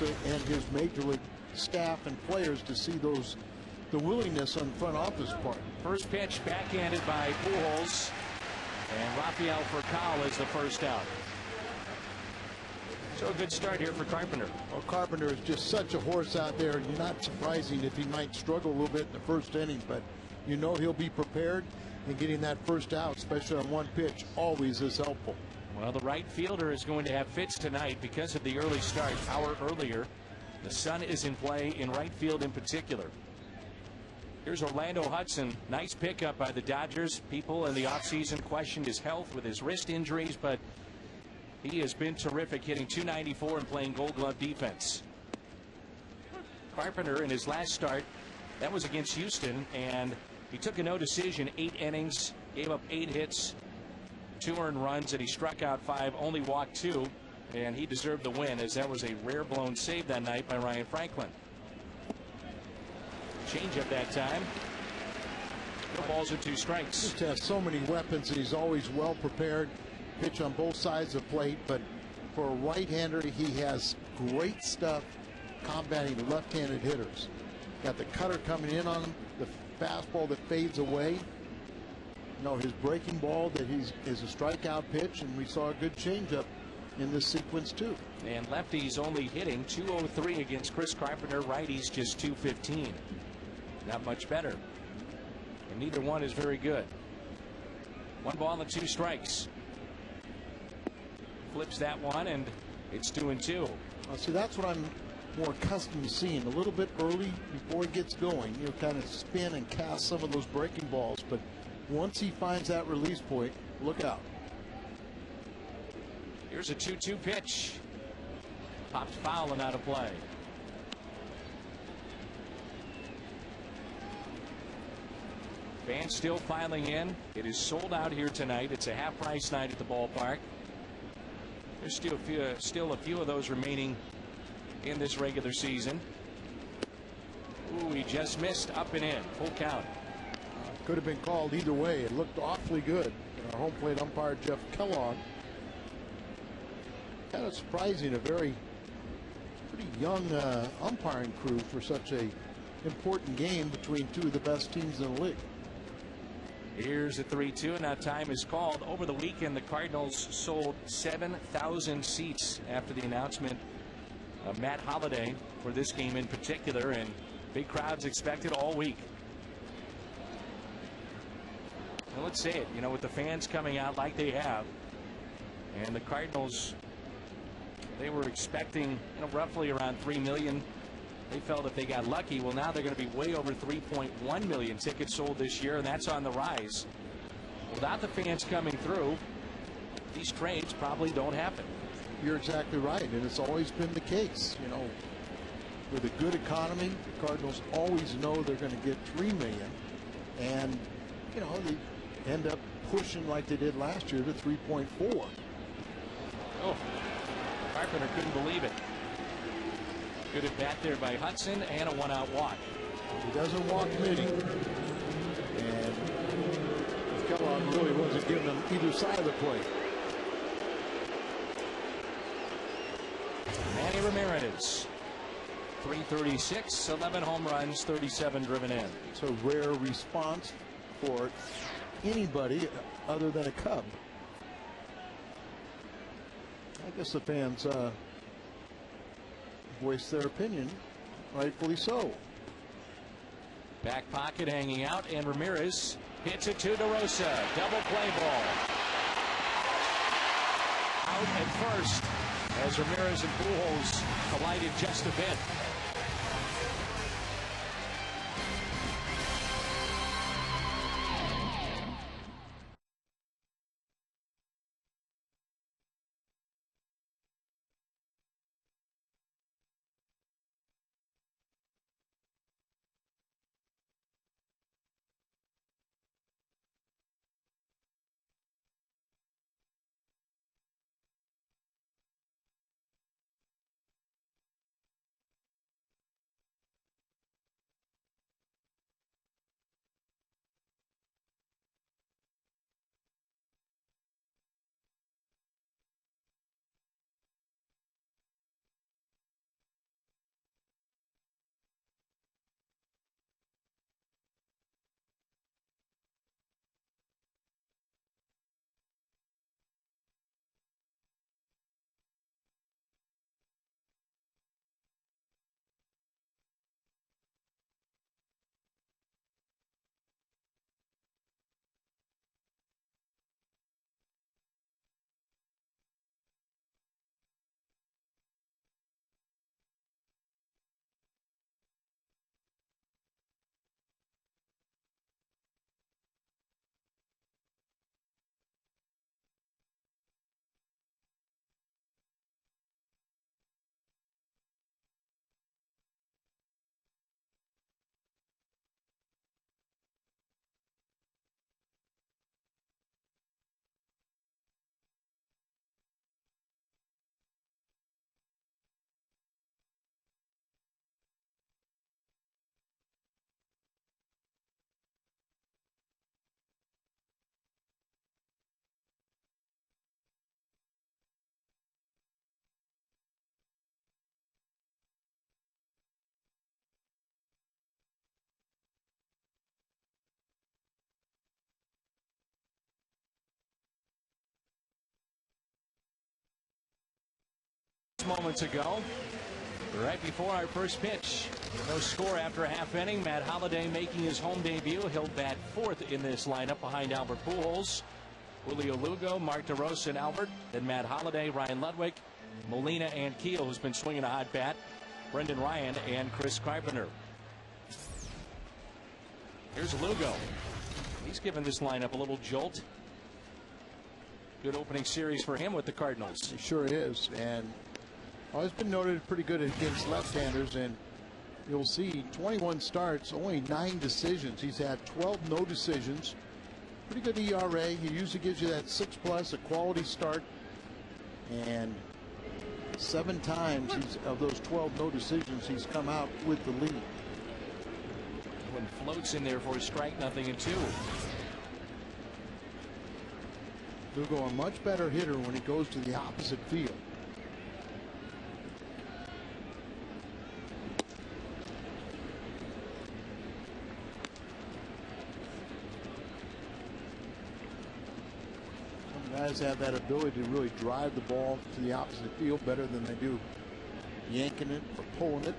and his major league staff and players to see the willingness on front office part. First pitch backhanded by Pujols, and Rafael Furcal is the first out. So a good start here for Carpenter. Well, Carpenter is just such a horse out there, and not surprising if he might struggle a little bit in the first inning, but you know he'll be prepared, and getting that first out, especially on one pitch, always is helpful. Well, the right fielder is going to have fits tonight because of the early start. Hour earlier, the sun is in play in right field in particular. Here's Orlando Hudson. Nice pickup by the Dodgers. People in the offseason questioned his health with his wrist injuries, but he has been terrific, hitting .294 and playing Gold Glove defense. Carpenter in his last start, that was against Houston, and he took a no decision, 8 innings, gave up 8 hits, 2 earned runs, and he struck out 5, only walked 2, and he deserved the win, as that was a rare blown save that night by Ryan Franklin. Change up that time. No balls and 2 strikes. Just has so many weapons, and he's always well prepared. Pitch on both sides of the plate, but for a right-hander, he has great stuff combating left-handed hitters. Got the cutter coming in on him, the fastball that fades away. You know, his breaking ball that is a strikeout pitch, and we saw a good changeup in this sequence too. And lefties only hitting .203 against Chris Carpenter. Righties just .215. Not much better. And neither one is very good. 1 ball and 2 strikes. Flips that one, and it's 2-2. See, that's what I'm more accustomed to seeing. A little bit early before he gets going, he'll kind of spin and cast some of those breaking balls. But once he finds that release point, look out. Here's a 2-2 pitch. Popped foul and out of play. Fans still filing in. It is sold out here tonight. It's a half-price night at the ballpark. There's still a few of those remaining in this regular season. Ooh, he just missed, up and in. Full count. Could have been called either way. It looked awfully good. Our home plate umpire, Jeff Kellogg. Kind of surprising, a pretty young umpiring crew for such a important game between 2 of the best teams in the league. Here's a 3-2, and now time is called. Over the weekend, the Cardinals sold 7,000 seats after the announcement of Matt Holliday for this game in particular, and big crowds expected all week. And let's say it, you know, with the fans coming out like they have, and the Cardinals, they were expecting, you know, roughly around 3 million. They felt if they got lucky, well, now they're going to be way over 3.1 million tickets sold this year, and that's on the rise. Without the fans coming through, these trades probably don't happen. You're exactly right, and it's always been the case. You know, with a good economy, the Cardinals always know they're going to get 3 million, and you know, they end up pushing like they did last year to 3.4. Oh, Carpenter couldn't believe it. Good at bat there by Hudson, and a 1-out walk. He doesn't walk many, and Kellogg really wasn't giving them either side of the plate. Manny Ramirez, 336, 11 home runs, 37 driven in. It's a rare response for anybody other than a Cub. I guess the fans voice their opinion, rightfully so. Back pocket hanging out, and Ramirez hits it to DeRosa. Double play ball. Out at first as Ramirez and Pujols collided just a bit. moments ago, right before our first pitch. No score after a half inning. Matt Holliday making his home debut. He'll bat fourth in this lineup behind Albert Pujols, Julio Lugo, Mark DeRosa, and Albert. Then Matt Holliday, Ryan Ludwig, Molina, and Keel, who's been swinging a hot bat, Brendan Ryan, and Chris Carpenter. Here's Lugo. He's given this lineup a little jolt. Good opening series for him with the Cardinals. He sure is, and always been noted pretty good against left-handers, and you'll see 21 starts, only 9 decisions. He's had 12 no decisions. Pretty good ERA. He usually gives you that 6+, a quality start, and 7 times of those 12 no decisions, he's come out with the lead. When floats in there for a strike, 0-2. Lugo, a much better hitter when he goes to the opposite field. Some guys have that ability to really drive the ball to the opposite field better than they do yanking it or pulling it.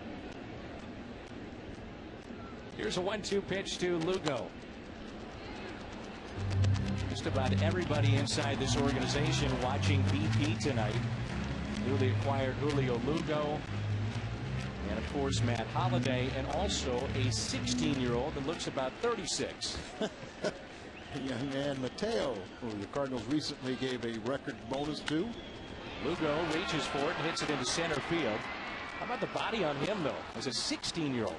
Here's a 1-2 pitch to Lugo. Just about everybody inside this organization watching BP tonight. Newly acquired Julio Lugo, and of course Matt Holliday, and also a 16-year-old that looks about 36. Young man Mateo, who the Cardinals recently gave a record bonus to. Lugo reaches for it and hits it into center field. How about the body on him, though, as a 16-year-old?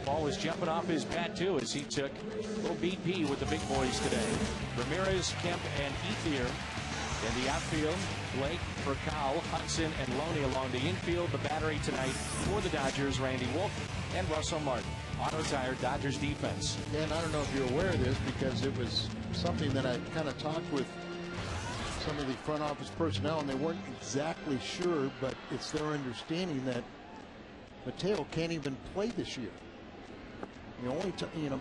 Ball was jumping off his bat, too, as he took a little BP with the big boys today. Ramirez, Kemp, and Ethier in the outfield. Blake, Furcal, Hudson, and Loney along the infield. The battery tonight for the Dodgers, Randy Wolf and Russell Martin. Auto-tired Dodgers defense. And I don't know if you're aware of this, because it was something that I kind of talked with some of the front office personnel, and they weren't exactly sure, but it's their understanding that Mateo can't even play this year. The only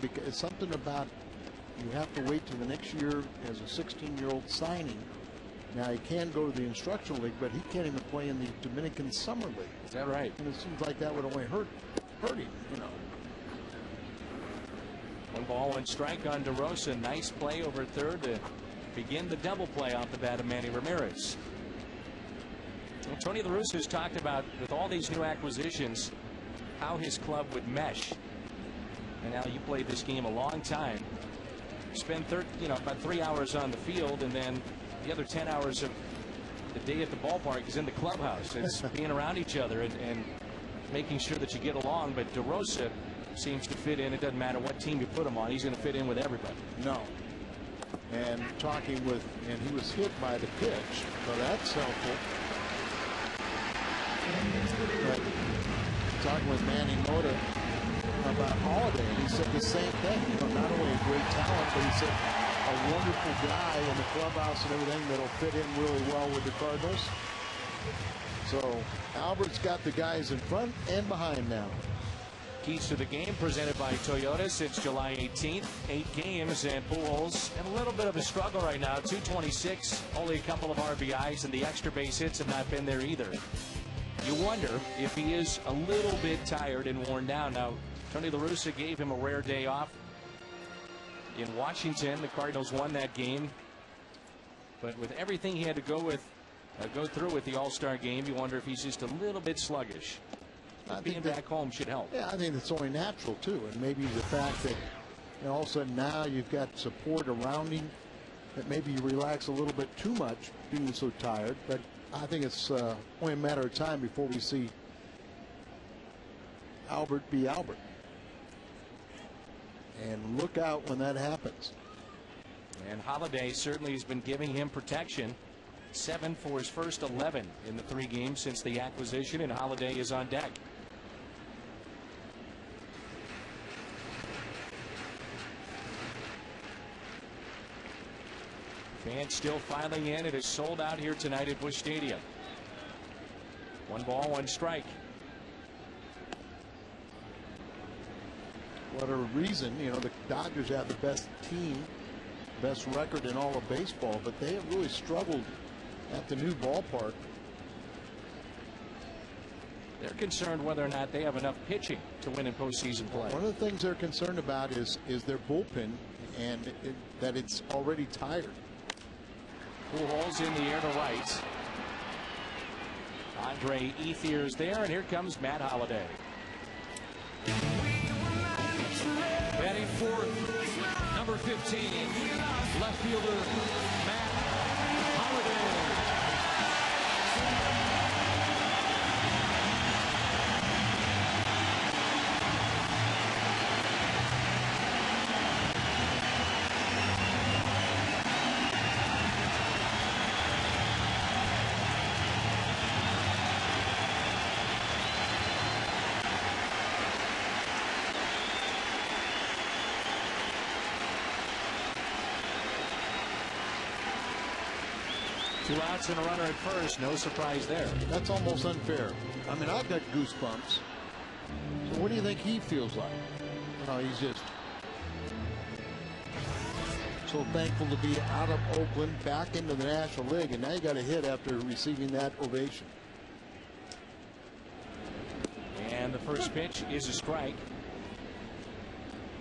because it's something about you have to wait till the next year as a 16-year-old signing. Now he can go to the instructional league, but he can't even play in the Dominican Summer League. Is that right? And it seems like that would only hurt him, One ball, one strike on DeRosa. Nice play over third to begin the double play off the bat of Manny Ramirez. Well, Tony La Russa has talked about, with all these new acquisitions, how his club would mesh. And now you played this game a long time. Spend about 3 hours on the field, and then the other 10 hours of the day at the ballpark is in the clubhouse. It's being around each other and making sure that you get along. But DeRosa seems to fit in. It doesn't matter what team you put him on. He's going to fit in with everybody. No. And talking with, and he was hit by the pitch, so that's helpful. But talking with Manny Mota about Holliday, he said the same thing. Not only a great talent, but he said a wonderful guy in the clubhouse and everything that'll fit in really well with the Cardinals. So Albert's got the guys in front and behind now. Keys to the game presented by Toyota since July 18th. 8 games, and Pujols in a little bit of a struggle right now. 226, only a couple of RBIs, and the extra base hits have not been there either. You wonder if he is a little bit tired and worn down. Now, Tony La Russa gave him a rare day off in Washington. The Cardinals won that game, but with everything he had to go through with the All-Star game, you wonder if he's just a little bit sluggish. Being back home should help. Yeah, I think it's only natural too, and maybe the fact that all of a sudden now you've got support around him, that maybe you relax a little bit too much being so tired. But I think it's only a matter of time before we see Albert be Albert. And look out when that happens. And Holliday certainly has been giving him protection. 7 for his first 11 in the 3 games since the acquisition, and Holliday is on deck. Fans still filing in. It is sold out here tonight at Busch Stadium. 1 ball, 1 strike. What a reason. The Dodgers have the best team, best record in all of baseball, but they have really struggled at the new ballpark. They're concerned whether or not they have enough pitching to win in postseason play. One of the things they're concerned about is their bullpen, and that it's already tired. Pujols in the air to right. Andre Ethier's there, and here comes Matt Holliday. Batting fourth, number 15, left fielder Matt Holliday. Two outs and a runner at first. No surprise there. That's almost unfair. I mean, I've got goosebumps. So what do you think he feels like? Oh, he's just so thankful to be out of Oakland, back into the National League, and now you got a hit after receiving that ovation. And the first pitch is a strike.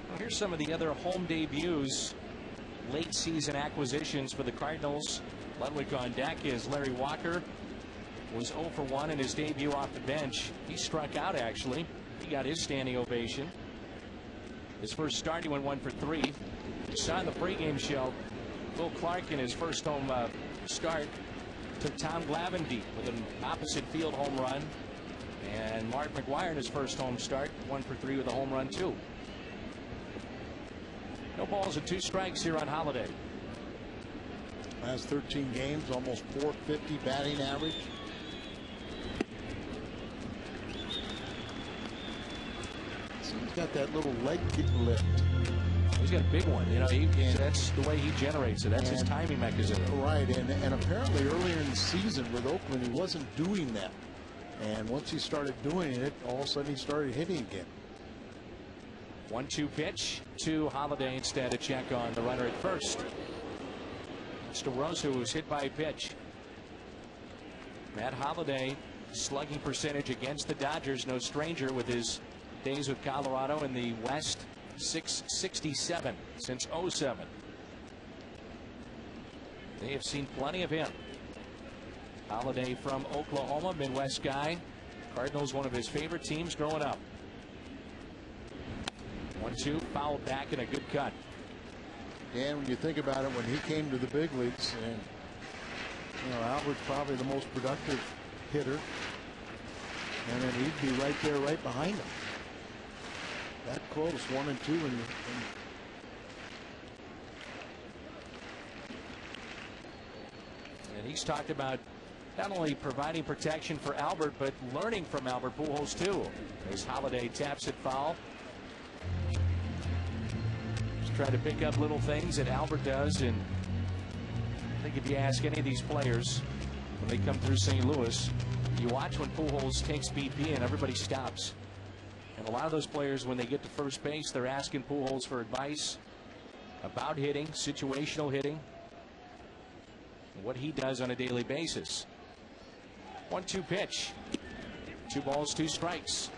Well, here's some of the other home debuts, late season acquisitions for the Cardinals. Ludwig on deck is Larry Walker. Was 0 for 1 in his debut off the bench. He struck out, actually. He got his standing ovation. His first start, he went 1 for 3. You saw in the pregame show, Will Clark in his first home start took Tom Glavine deep with an opposite field home run. And Mark McGwire in his first home start, 1 for 3 with a home run, too. No balls and 2 strikes here on Holliday. Has 13 games, almost 450 batting average. So he's got that little leg kick lift. He's got a big one. You know, that's the way he generates it. That's his timing mechanism. Right, and apparently earlier in the season with Oakland, he wasn't doing that. And once he started doing it, all of a sudden he started hitting again. 1-2 pitch to Holliday instead. A check on the runner at first. It's DeRosa who was hit by a pitch. Matt Holliday, slugging percentage against the Dodgers, no stranger with his days with Colorado in the West. .667 since '07. They have seen plenty of him. Holliday from Oklahoma, Midwest guy. Cardinals, one of his favorite teams growing up. 1-2, foul back and a good cut. Dan, when you think about it, when he came to the big leagues, and you know, Albert's probably the most productive hitter, and then he'd be right there, right behind him. That close, 1 and 2, and he's talked about not only providing protection for Albert, but learning from Albert Pujols too. As Holliday taps it foul. Just trying to pick up little things that Albert does, and I think if you ask any of these players when they come through St. Louis, you watch when Pujols takes BP and everybody stops. And a lot of those players, when they get to first base, they're asking Pujols for advice about hitting, situational hitting, and what he does on a daily basis. 1-2 pitch. 2 balls, 2 strikes.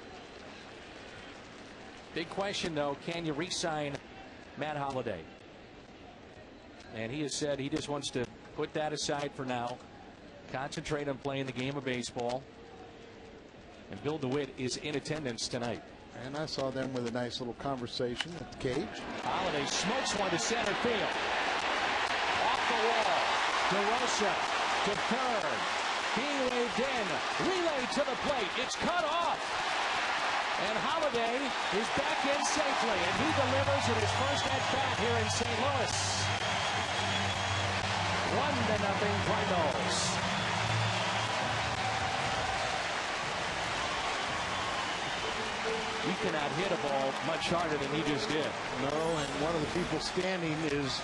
Big question, though, can you re-sign Matt Holliday? And he has said he just wants to put that aside for now, concentrate on playing the game of baseball. And Bill DeWitt is in attendance tonight. and I saw them with a nice little conversation at the cage. Holliday smokes one to center field. Off the wall. DeRosa to third. Being waved in. Relay to the plate. It's cut off. And Holliday is back in safely, and he delivers in his first at-bat here in St. Louis. 1-0 Cardinals. He cannot hit a ball much harder than he just did. No, and one of the people standing is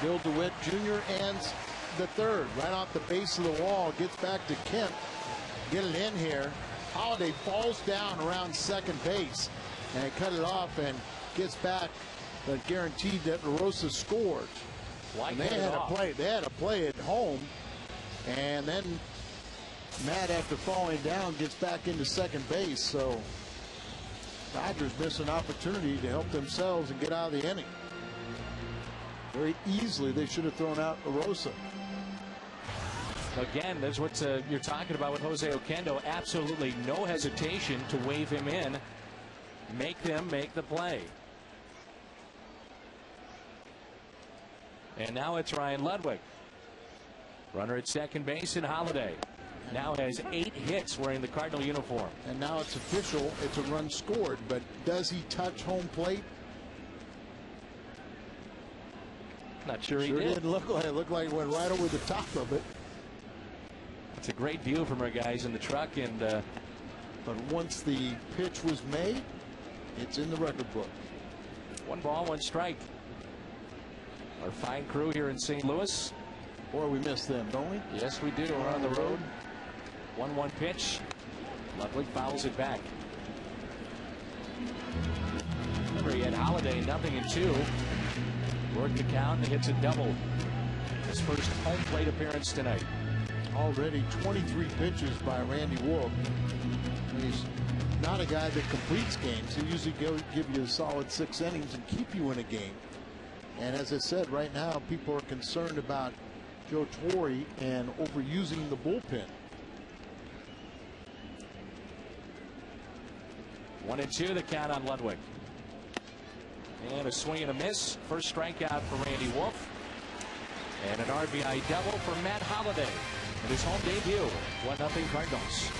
Bill DeWitt Jr. and the third. Right off the base of the wall, gets back to Kemp. Get it in here. Holliday falls down around second base, and they cut it off and gets back, but guaranteed that LaRosa scored. Why they had to play. They had to play at home, and then Matt, after falling down, gets back into second base. So Dodgers miss an opportunity to help themselves and get out of the inning. Very easily, they should have thrown out Arosa. Again, that's what you're talking about with Jose Oquendo. Absolutely no hesitation to wave him in, make them make the play. And now it's Ryan Ludwig. Runner at second base in Holiday. Now has 8 hits wearing the Cardinal uniform. And now it's official. It's a run scored. But does he touch home plate? Not sure he did. Didn't look like it. Looked like it went right over the top of it. It's a great view from our guys in the truck. And but once the pitch was made, it's in the record book. 1 ball, 1 strike. Our fine crew here in St. Louis. Boy, we miss them, don't we? Yes, we do. We're on the road. 1-1 pitch. Ludwig fouls it back. Remember, he had Holiday 0-2. Worked the count and hits a double. His first home plate appearance tonight. Already 23 pitches by Randy Wolf. He's not a guy that completes games. He'll usually give you a solid 6 innings and keep you in a game. And as I said, right now, people are concerned about Joe Torre and overusing the bullpen. 1-2 the count on Ludwig. And a swing and a miss. First strikeout for Randy Wolf. And an RBI double for Matt Holiday in his home debut. 1-0 Cardinals.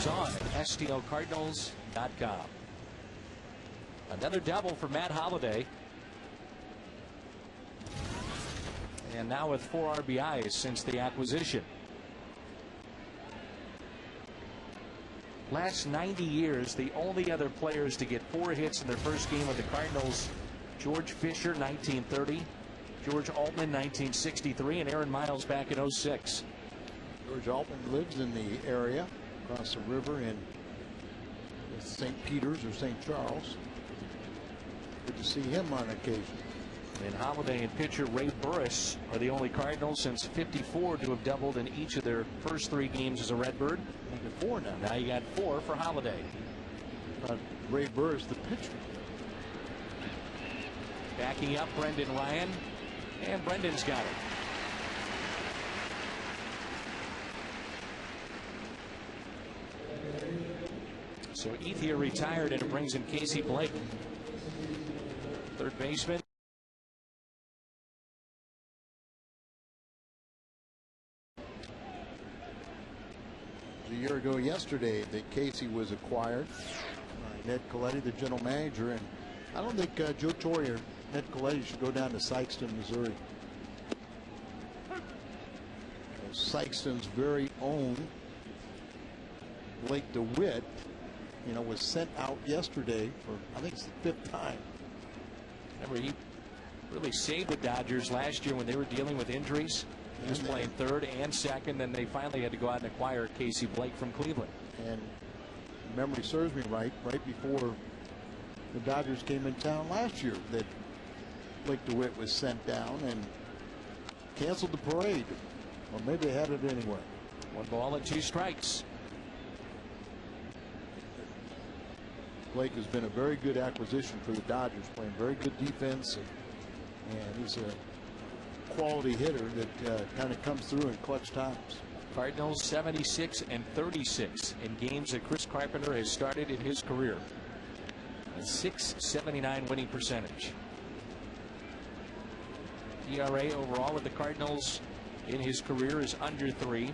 On at STLCardinals.com. Another double for Matt Holiday. And now with 4 RBIs since the acquisition. Last 90 years, the only other players to get 4 hits in their first game with the Cardinals, George Fisher, 1930, George Altman, 1963, and Aaron Miles back in 06. George Altman lives in the area across the river in St. Peter's or St. Charles. Good to see him on occasion. And Holiday and pitcher Ray Burris are the only Cardinals since '54 to have doubled in each of their first 3 games as a Redbird. Make it 4 now. Now you got 4 for Holiday. Ray Burris, the pitcher. Backing up Brendan Ryan, and Brendan's got it. So Ethier retired, and it brings in Casey Blake, third baseman. yesterday that Casey was acquired. Ned Colletti, the general manager, and I don't think Joe Torre or Ned Colletti should go down to Sikeston, Missouri. Sikeston's very own Blake DeWitt, was sent out yesterday for, I think it's the 5th time. Remember, he really saved the Dodgers last year when they were dealing with injuries. He was playing third and second, and they finally had to go out and acquire Casey Blake from Cleveland. And memory serves me right before the Dodgers came in town last year, that Blake DeWitt was sent down and canceled the parade. Or maybe they had it anyway. 1 ball and 2 strikes. Blake has been a very good acquisition for the Dodgers, playing very good defense, and he's a quality hitter that kind of comes through in clutch times. Cardinals 76 and 36 in games that Chris Carpenter has started in his career. A .679 winning percentage. ERA overall with the Cardinals in his career is under 3.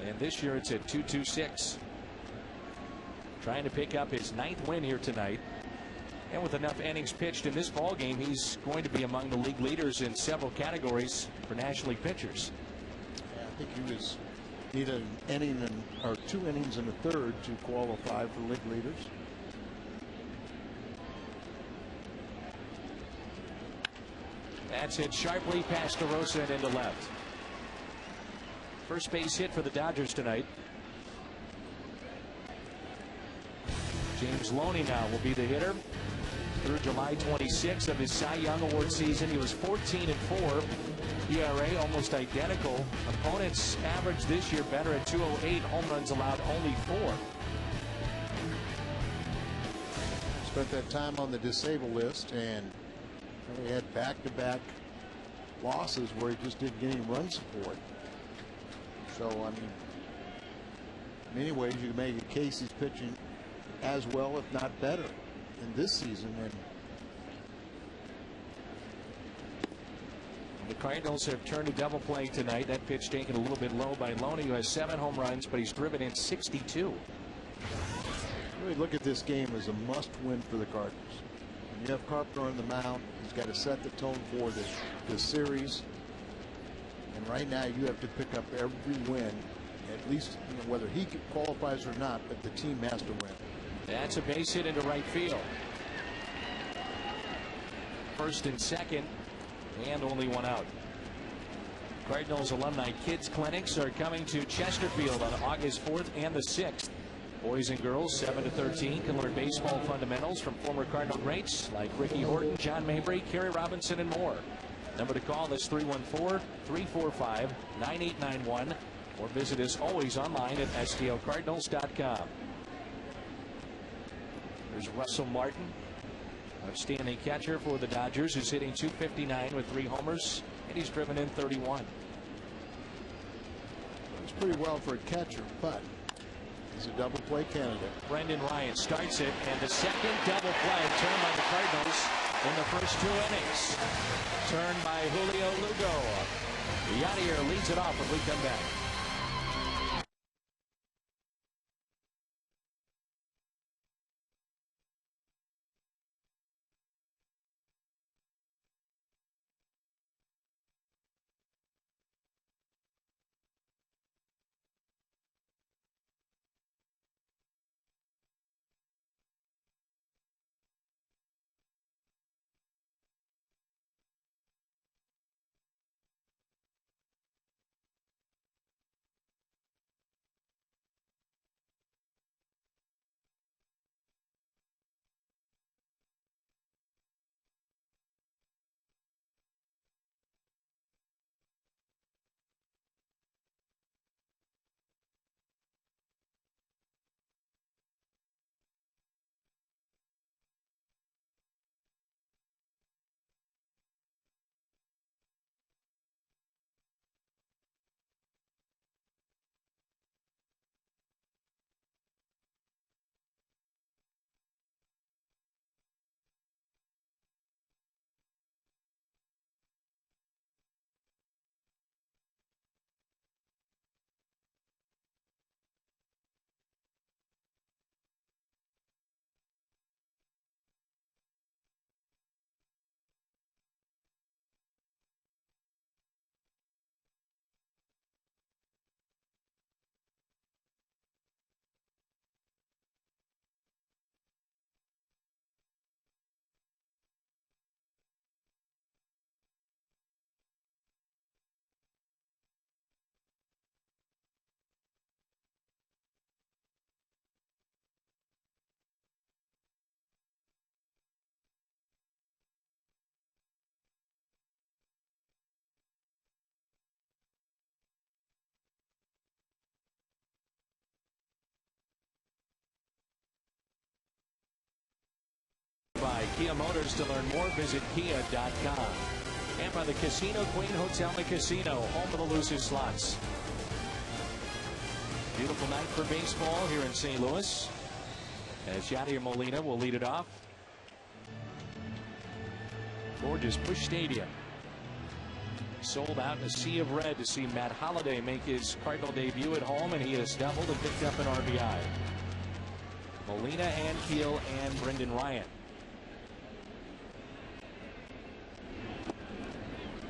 And this year it's at 2.26. Trying to pick up his 9th win here tonight. And with enough innings pitched in this ball game, he's going to be among the league leaders in several categories for National League pitchers. Yeah, I think he was needed an inning or 2 innings and a third to qualify for league leaders. That's hit sharply past DeRosa and into left. First base hit for the Dodgers tonight. James Loney now will be the hitter. Through July 26th of his Cy Young Award season, he was 14 and 4. ERA almost identical. Opponents average this year better at 208. Home runs allowed only 4. Spent that time on the disabled list, and he had back-to-back losses where he just didn't get any run support. So, I mean, in many ways you can make a case he's pitching as well, if not better, in this season. And the Cardinals have turned to double play tonight. That pitch taken a little bit low by Loney, who has 7 home runs, but he's driven in 62. Really look at this game as a must-win for the Cardinals. When you have Carpenter on the mound, he's got to set the tone for this series. And right now you have to pick up every win, at least whether he qualifies or not, but the team has to win. That's a base hit into right field. First and second, and only 1 out. Cardinals Alumni Kids Clinics are coming to Chesterfield on August 4th and the 6th. Boys and girls 7 to 13 can learn baseball fundamentals from former Cardinal greats like Ricky Horton, John Mabry, Kerry Robinson, and more. Number to call is 314-345-9891, or visit us always online at stlcardinals.com. There's Russell Martin, outstanding catcher for the Dodgers, who's hitting .259 with 3 homers, and he's driven in 31. It's pretty well for a catcher, but he's a double play candidate. Brendan Ryan starts it, and the second double play turned by the Cardinals in the first 2 innings. Turned by Julio Lugo. Yadier leads it off when we come back. Kia Motors. To learn more, visit kia.com. And by the Casino Queen Hotel and Casino, home of the Lucis Slots. Beautiful night for baseball here in St. Louis, as Yadier Molina will lead it off. Gorgeous Busch Stadium. Sold out in a sea of red to see Matt Holliday make his Cardinal debut at home, and he has doubled and picked up an RBI. Molina, Ankiel, and Brendan Ryan.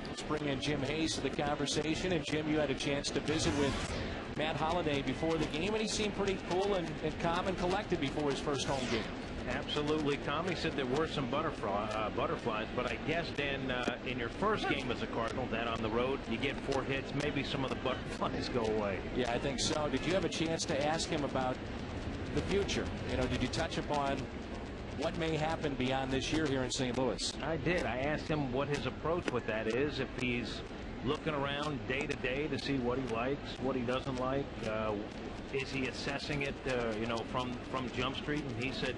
Let's bring in Jim Hayes to the conversation. And Jim, you had a chance to visit with Matt Holliday before the game, and he seemed pretty cool and calm and collected before his first home game. Absolutely calm. He said there were some butterflies, but I guess, Dan, in your first game as a Cardinal, that on the road, you get 4 hits, maybe some of the butterflies go away. Yeah, I think so. Did you have a chance to ask him about the future? You know, did you touch upon what may happen beyond this year here in St. Louis? I did. I asked him what his approach with that is, if he's looking around day to day to see what he likes, what he doesn't like. Is he assessing it, you know, from Jump Street? And he said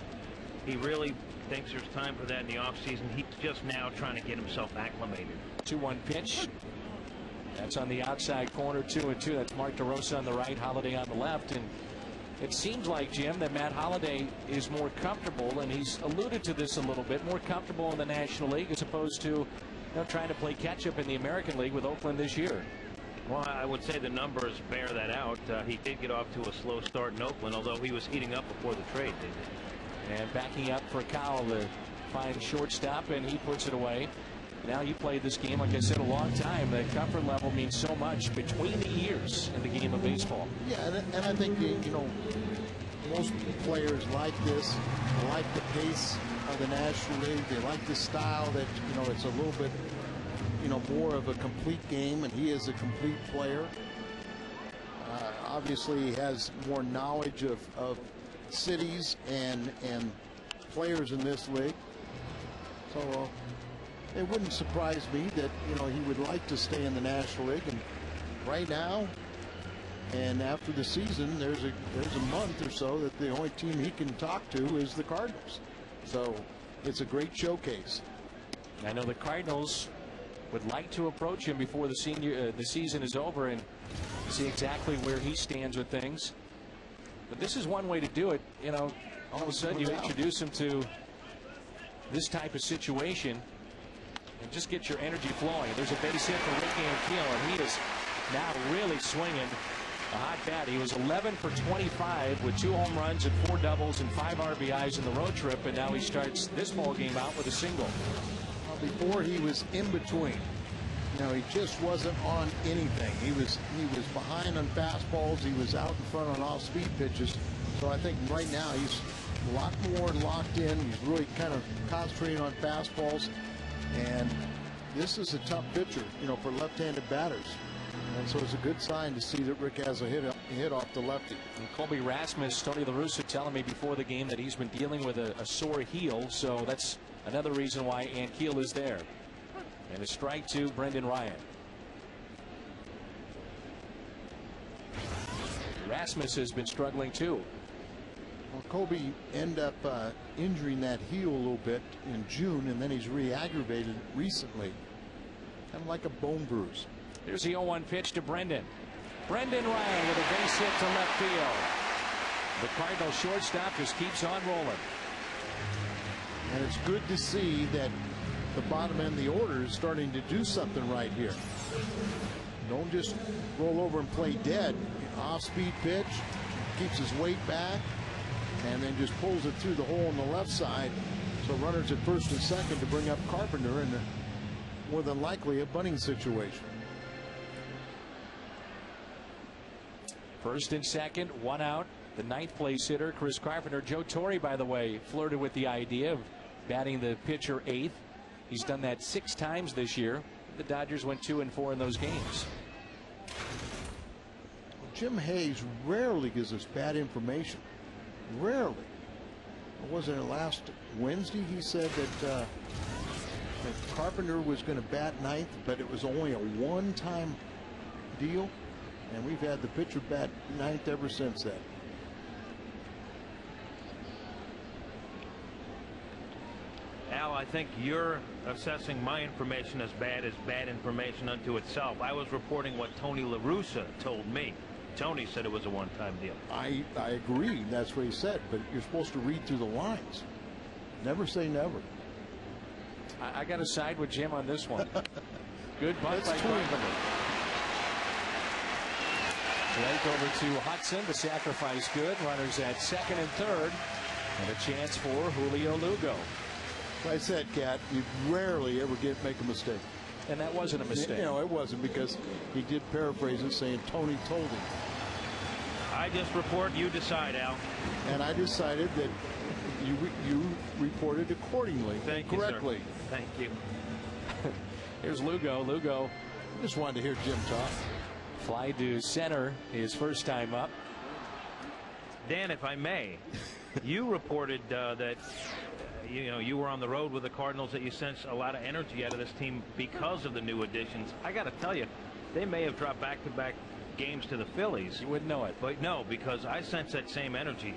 he really thinks there's time for that in the offseason. He's just now trying to get himself acclimated. 2-1 pitch. That's on the outside corner, 2-2. That's Mark DeRosa on the right, Holliday on the left. And it seems like, Jim, that Matt Holliday is more comfortable, and he's alluded to this a little bit, more comfortable in the National League as opposed to, you know, trying to play catch-up in the American League with Oakland this year. Well, I would say the numbers bear that out. He did get off to a slow start in Oakland, although he was heating up before the trade. And backing up for Kyle, the fine shortstop, and he puts it away. Now, you played this game, like I said, a long time. The comfort level means so much between the years in the game of baseball. Yeah, and I think, you know, most players like this, like the pace of the National League. They like the style that, you know, it's a little bit, you know, more of a complete game, and he is a complete player. Obviously, he has more knowledge of cities and players in this league. So it wouldn't surprise me that, you know, he would like to stay in the National League. And right now, and after the season, there's a month or so that the only team he can talk to is the Cardinals. So it's a great showcase. I know the Cardinals would like to approach him before the season is over and see exactly where he stands with things. But this is one way to do it. You know, all of a sudden you introduce him to this type of situation and just get your energy flowing. There's a base hit for Rick Ankiel, and he is now really swinging a hot bat. He was 11 for 25 with 2 home runs and 4 doubles and 5 RBIs in the road trip, and now he starts this ball game out with a single. Before, he was in between. You know, he just wasn't on anything. He was behind on fastballs. He was out in front on off-speed pitches. So I think right now he's a lot more locked in. He's really kind of concentrating on fastballs. And this is a tough pitcher, you know, for left-handed batters. And so it's a good sign to see that Rick has a hit off the lefty. And Colby Rasmus, Tony La Russa telling me before the game that he's been dealing with a sore heel. So that's another reason why Ankiel is there. And a strike to Brendan Ryan. Rasmus has been struggling too. Well, Colby ended up injuring that heel a little bit in June, and then he's re-aggravated recently. Kind of like a bone bruise. Here's the 0-1 pitch to Brendan. Brendan Ryan with a base hit to left field. The Cardinal shortstop just keeps on rolling. And it's good to see that the bottom end of the order is starting to do something right here. Don't just roll over and play dead. Off-speed pitch, keeps his weight back, and then just pulls it through the hole on the left side. So runners at first and second to bring up Carpenter in more than likely a bunting situation. First and second, 1 out. The 9th place hitter, Chris Carpenter. Joe Torre, by the way, flirted with the idea of batting the pitcher 8th. He's done that 6 times this year. The Dodgers went 2-4 in those games. Jim Hayes rarely gives us bad information. Rarely. Was it last Wednesday he said that Carpenter was going to bat 9th, but it was only a one-time deal, and we've had the pitcher bat 9th ever since then. Al, I think you're assessing my information as bad information unto itself. I was reporting what Tony La Russa told me. Tony said it was a one-time deal. I agree. That's what he said. But you're supposed to read through the lines. Never say never. I got to side with Jim on this one. Good bunt by Carpenter. Right over to Hudson. The sacrifice good. Runners at second and third. And a chance for Julio Lugo. Like I said, Cat, you rarely ever make a mistake. And that wasn't a mistake. You know, it wasn't, because he did paraphrase it saying Tony told him. I just report, you decide, Al. And I decided that you reported accordingly. Thank correctly. You, sir. Thank you. Here's Lugo. Lugo. Just wanted to hear Jim talk. Fly to center his first time up. Dan, if I may, you reported that you were on the road with the Cardinals, that you sensed a lot of energy out of this team because of the new additions. I got to tell you, they may have dropped back-to-back games to the Phillies. You wouldn't know it. But no, because I sense that same energy.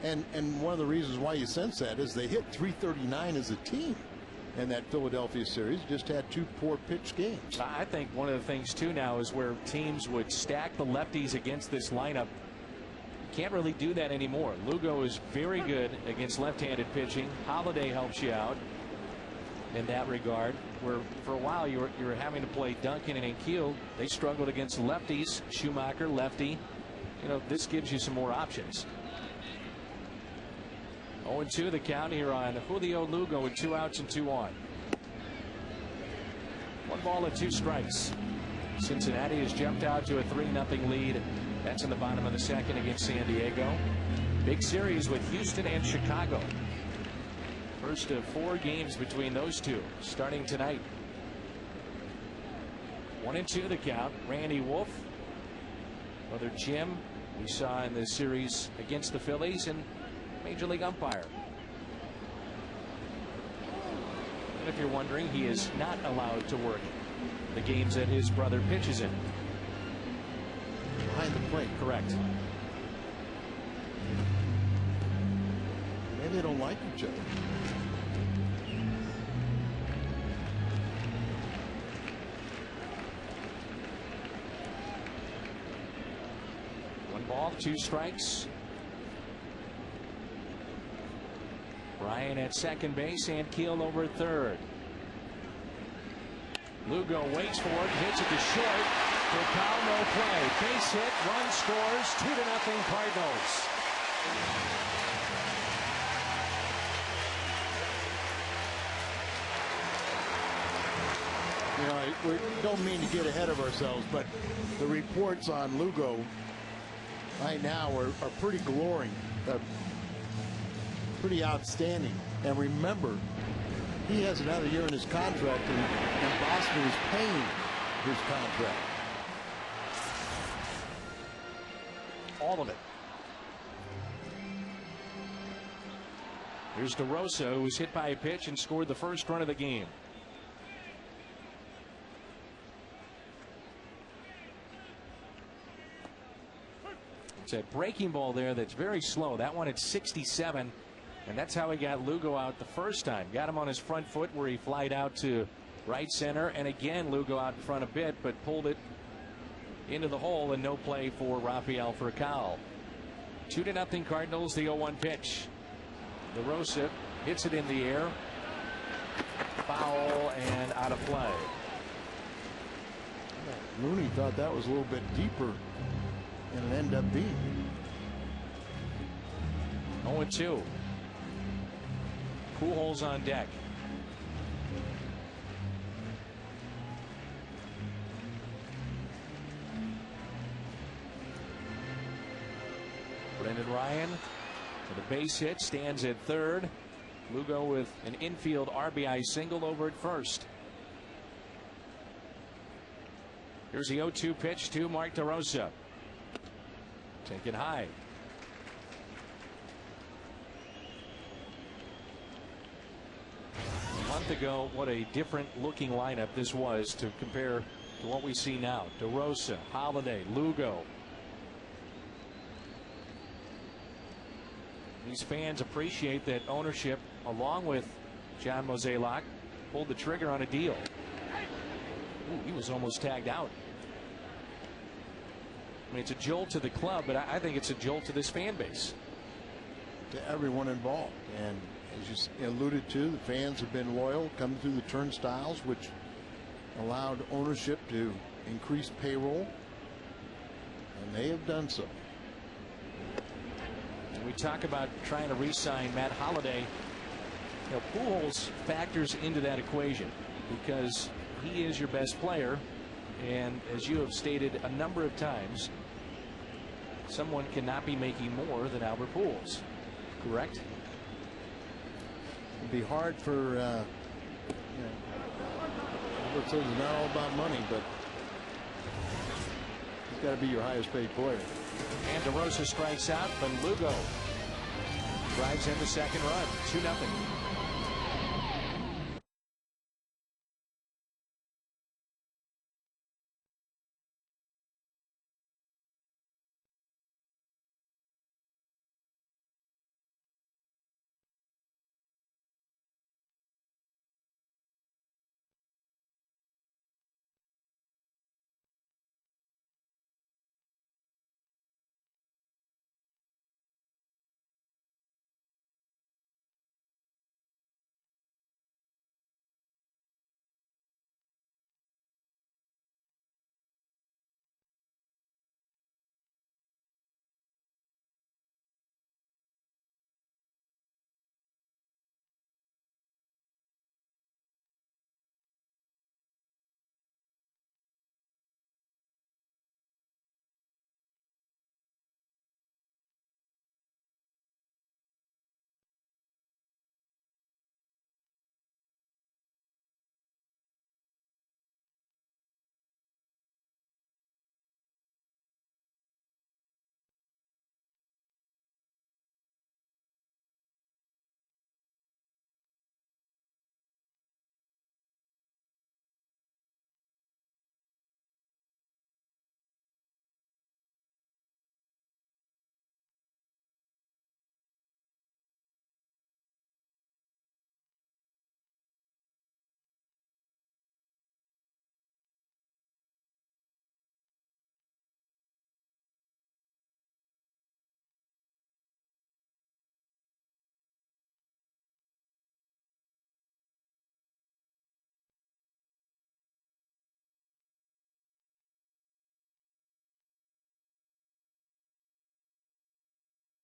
And one of the reasons why you sense that is they hit 339 as a team in that Philadelphia series. Just had 2 poor pitch games. I think one of the things too now is where teams would stack the lefties against this lineup. Can't really do that anymore. Lugo is very good against left-handed pitching. Holiday helps you out in that regard, where for a while you were having to play Duncan and Keel. They struggled against lefties. Schumacher, lefty. You know, this gives you some more options. 0-2 the count here on Julio Lugo with 2 outs and 2 on. 1 ball and 2 strikes. Cincinnati has jumped out to a 3-0 lead. That's in the bottom of the second against San Diego. Big series with Houston and Chicago. First of 4 games between those two starting tonight. 1-2 the count. Randy Wolf, brother Jim, we saw in this series against the Phillies, and Major League umpire. And if you're wondering, he is not allowed to work the games that his brother pitches in. Behind the plate. Correct. Maybe they don't like each other. One ball, 2 strikes. Ryan at second base and Keel over at third. Lugo waits for it, hits it to short. Cal, no play. Base hit, run scores, 2-0 Cardinals. You know, we don't mean to get ahead of ourselves, but the reports on Lugo right now are pretty glowing, pretty outstanding. And remember, he has another year in his contract, and Boston is paying his contract. All of it. Here's DeRosa, who was hit by a pitch and scored the first run of the game. It's a breaking ball there that's very slow. That one at 67, and that's how he got Lugo out the first time. Got him on his front foot where he flied out to right center, and again Lugo out in front a bit, but pulled it into the hole, and no play for Rafael Furcal. 2-0 Cardinals. The 0-1 pitch. DeRosa hits it in the air, foul and out of play. Mooney thought that was a little bit deeper than it ended up being. 0-2. Pujols on deck. Brendan Ryan with a base hit, stands at third. Lugo with an infield RBI single over at first. Here's the 0-2 pitch to Mark DeRosa. Taken high. A month ago, what a different looking lineup this was to compare to what we see now. DeRosa, Holiday, Lugo. These fans appreciate that ownership, along with John Mozeliak pulled the trigger on a deal. Ooh, he was almost tagged out. I mean, it's a jolt to the club, but I think it's a jolt to this fan base. To everyone involved. And as you alluded to, the fans have been loyal, come through the turnstiles, which allowed ownership to increase payroll, and they have done so. And we talk about trying to re-sign Matt Holliday. You know, Pujols factors into that equation because he is your best player, and as you have stated a number of times, someone cannot be making more than Albert Pujols. Correct? It'd be hard for, you know, Albert says it's not all about money, but he's got to be your highest paid player. And DeRosa strikes out, but Lugo drives in the second run, 2-0.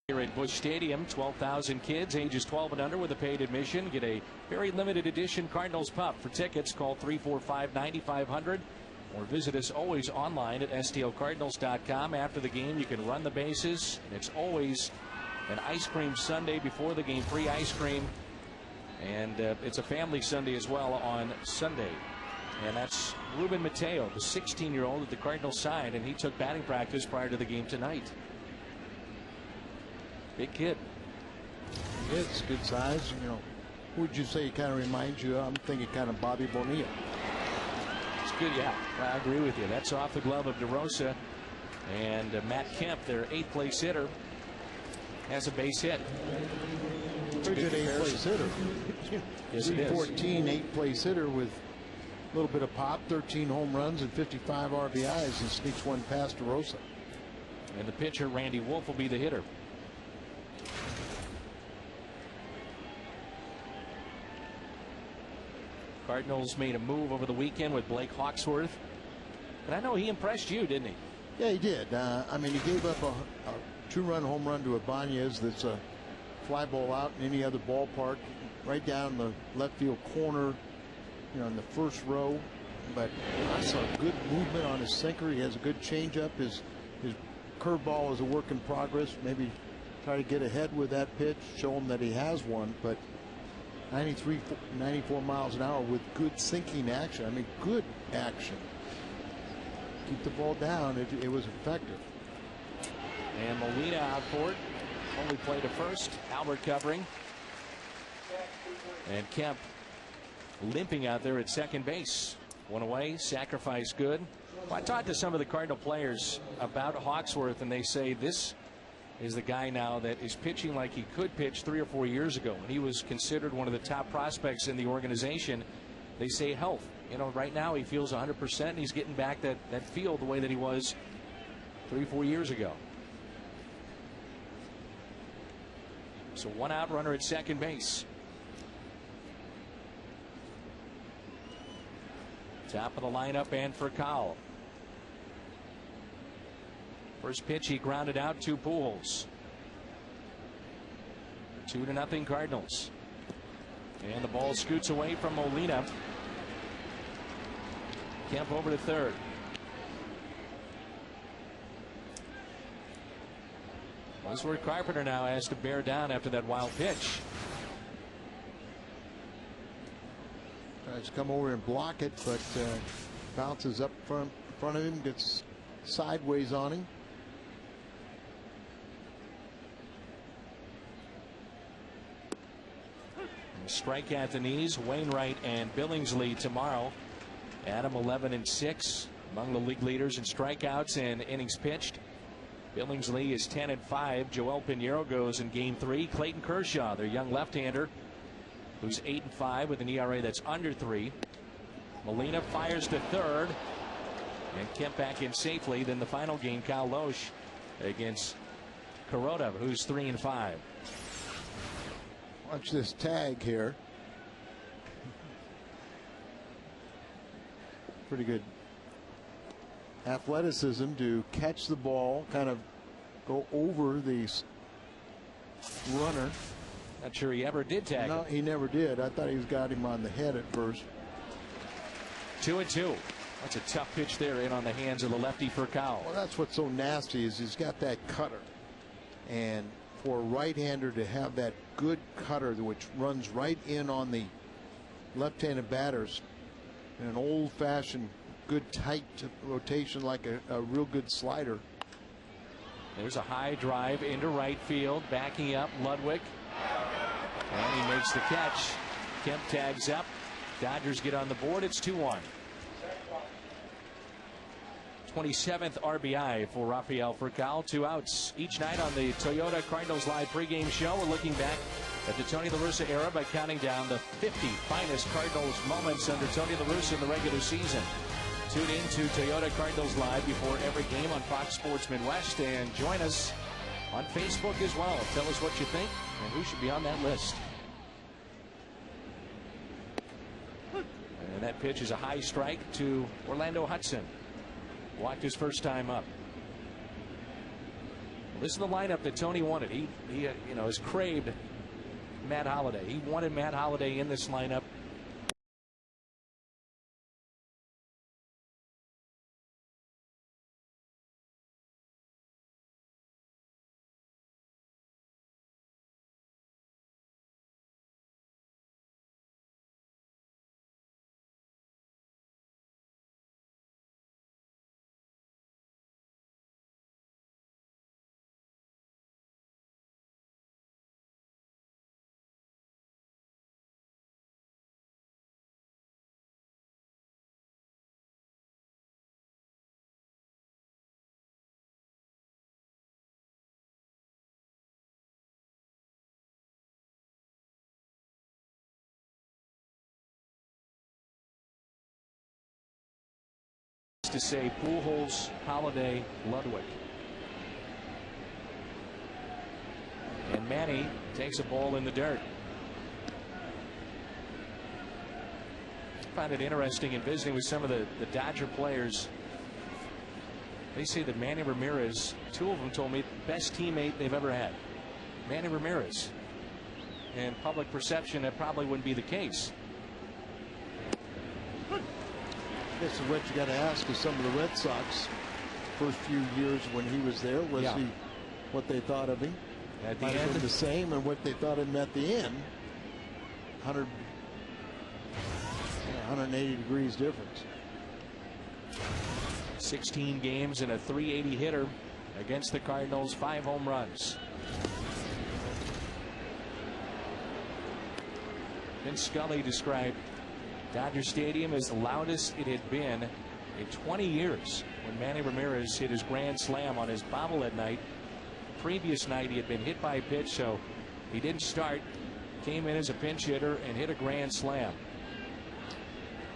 Here at Busch Stadium, 12,000 kids ages 12 and under with a paid admission get a very limited edition Cardinals pup. For tickets, call 345-9500 or visit us always online at stlcardinals.com. After the game, you can run the bases, and it's always an ice cream sundae before the game, free ice cream, and it's a family Sunday as well on Sunday. And that's Ruben Mateo, the 16-year-old that the Cardinals signed, and he took batting practice prior to the game tonight. Big kid. It's good size. You know, who would you say he kind of reminds you of? I'm thinking kind of Bobby Bonilla. It's good, yeah. I agree with you. That's off the glove of DeRosa. And Matt Kemp, their 8th place hitter, has a base hit. Pretty good 8th place hitter. Yes, it is. 314, 8th place hitter with a little bit of pop, 13 home runs and 55 RBIs, and sneaks one past DeRosa. And the pitcher, Randy Wolf, will be the hitter. Cardinals made a move over the weekend with Blake Hawksworth. And I know he impressed you, didn't he? Yeah, he did. I mean, he gave up a 2-run home run to Ibanez that's a fly ball out in any other ballpark, right down the left field corner, you know, in the first row. But I saw good movement on his sinker. He has a good changeup. His curveball is a work in progress. Maybe try to get ahead with that pitch, show him that he has one. But 93, 94 miles an hour with good sinking action. I mean, good action. Keep the ball down. It was effective. And Molina out for it. Only play to first. Albert covering. And Kemp limping out there at second base. One away. Sacrifice good. Well, I talked to some of the Cardinal players about Hawksworth, and they say this is the guy now that is pitching like he could pitch 3 or 4 years ago, and he was considered one of the top prospects in the organization. They say health. You know, right now he feels 100%, and he's getting back that feel the way that he was 3 or 4 years ago. So 1 out, runner at second base. Top of the lineup, and for Kyle. First pitch, he grounded out to Pujols. 2-0 Cardinals. And the ball scoots away from Molina. Kemp over to third. This is where Carpenter now has to bear down after that wild pitch. Tries to come over and block it, but bounces up front of him, gets sideways on him. Strike at the knees. Wainwright and Billingsley tomorrow. Adam 11-6 among the league leaders in strikeouts and innings pitched. Billingsley is 10-5. Joel Pinheiro goes in game 3. Clayton Kershaw, their young left-hander, who's 8-5 with an ERA that's under 3. Molina fires to third, and Kemp back in safely. Then the final game, Kyle Loesch against Kuroda, who's 3-5. Watch this tag here. Pretty good athleticism to catch the ball, kind of go over the runner. Not sure he ever did tag No, him. he never did. I thought he got him on the head at first. 2-2. That's a tough pitch there in on the hands of the lefty for Kyle. Well, that's what's so nasty is he's got that cutter. And for a right-hander to have that good cutter which runs right in on the left-handed batters in an old-fashioned good tight rotation like a real good slider. There's a high drive into right field, backing up Ludwig, and he makes the catch. Kemp tags up. Dodgers get on the board. It's 2-1. 27th RBI for Rafael Furcal. 2 outs each night on the Toyota Cardinals Live pregame show. We're looking back at the Tony La Russa era by counting down the 50 finest Cardinals moments under Tony La Russa in the regular season. Tune in to Toyota Cardinals Live before every game on Fox Sports Midwest, and join us on Facebook as well. Tell us what you think and who should be on that list. And that pitch is a high strike to Orlando Hudson. Walked his first time up. Well, this is the lineup that Tony wanted. He has craved Matt Holliday. He wanted Matt Holliday in this lineup. To say Pujols, Holliday, Ludwig. And Manny takes a ball in the dirt. I find it interesting in visiting with some of the Dodger players. They say that Manny Ramirez, 2 of them told me, best teammate they've ever had. Manny Ramirez. And public perception, that probably wouldn't be the case. This is what you got to ask of some of the Red Sox first few years when he was there. Was he what they thought of him? At the Might have end, been the same, and what they thought of him at the end. 180 degrees difference. 16 games and a .380 hitter against the Cardinals, 5 home runs. Vince Scully described Dodger Stadium as the loudest it had been in 20 years when Manny Ramirez hit his grand slam on his bobblehead night previous night. He had been hit by a pitch, so he didn't start. Came in as a pinch hitter and hit a grand slam.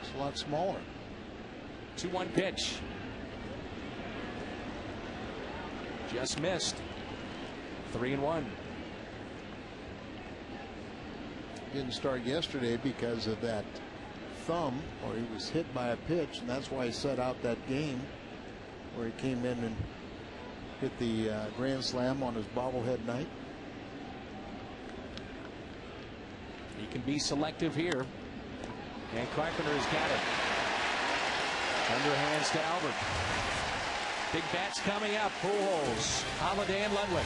It's a lot smaller. 2-1 pitch. Just missed. 3-1. Didn't start yesterday because of that thumb, or he was hit by a pitch, and that's why he set out that game where he came in and hit the grand slam on his bobblehead night. He can be selective here. And Carpenter's got it. Underhands to Albert. Big bats coming up. Pujols, Holiday, and Ludwig.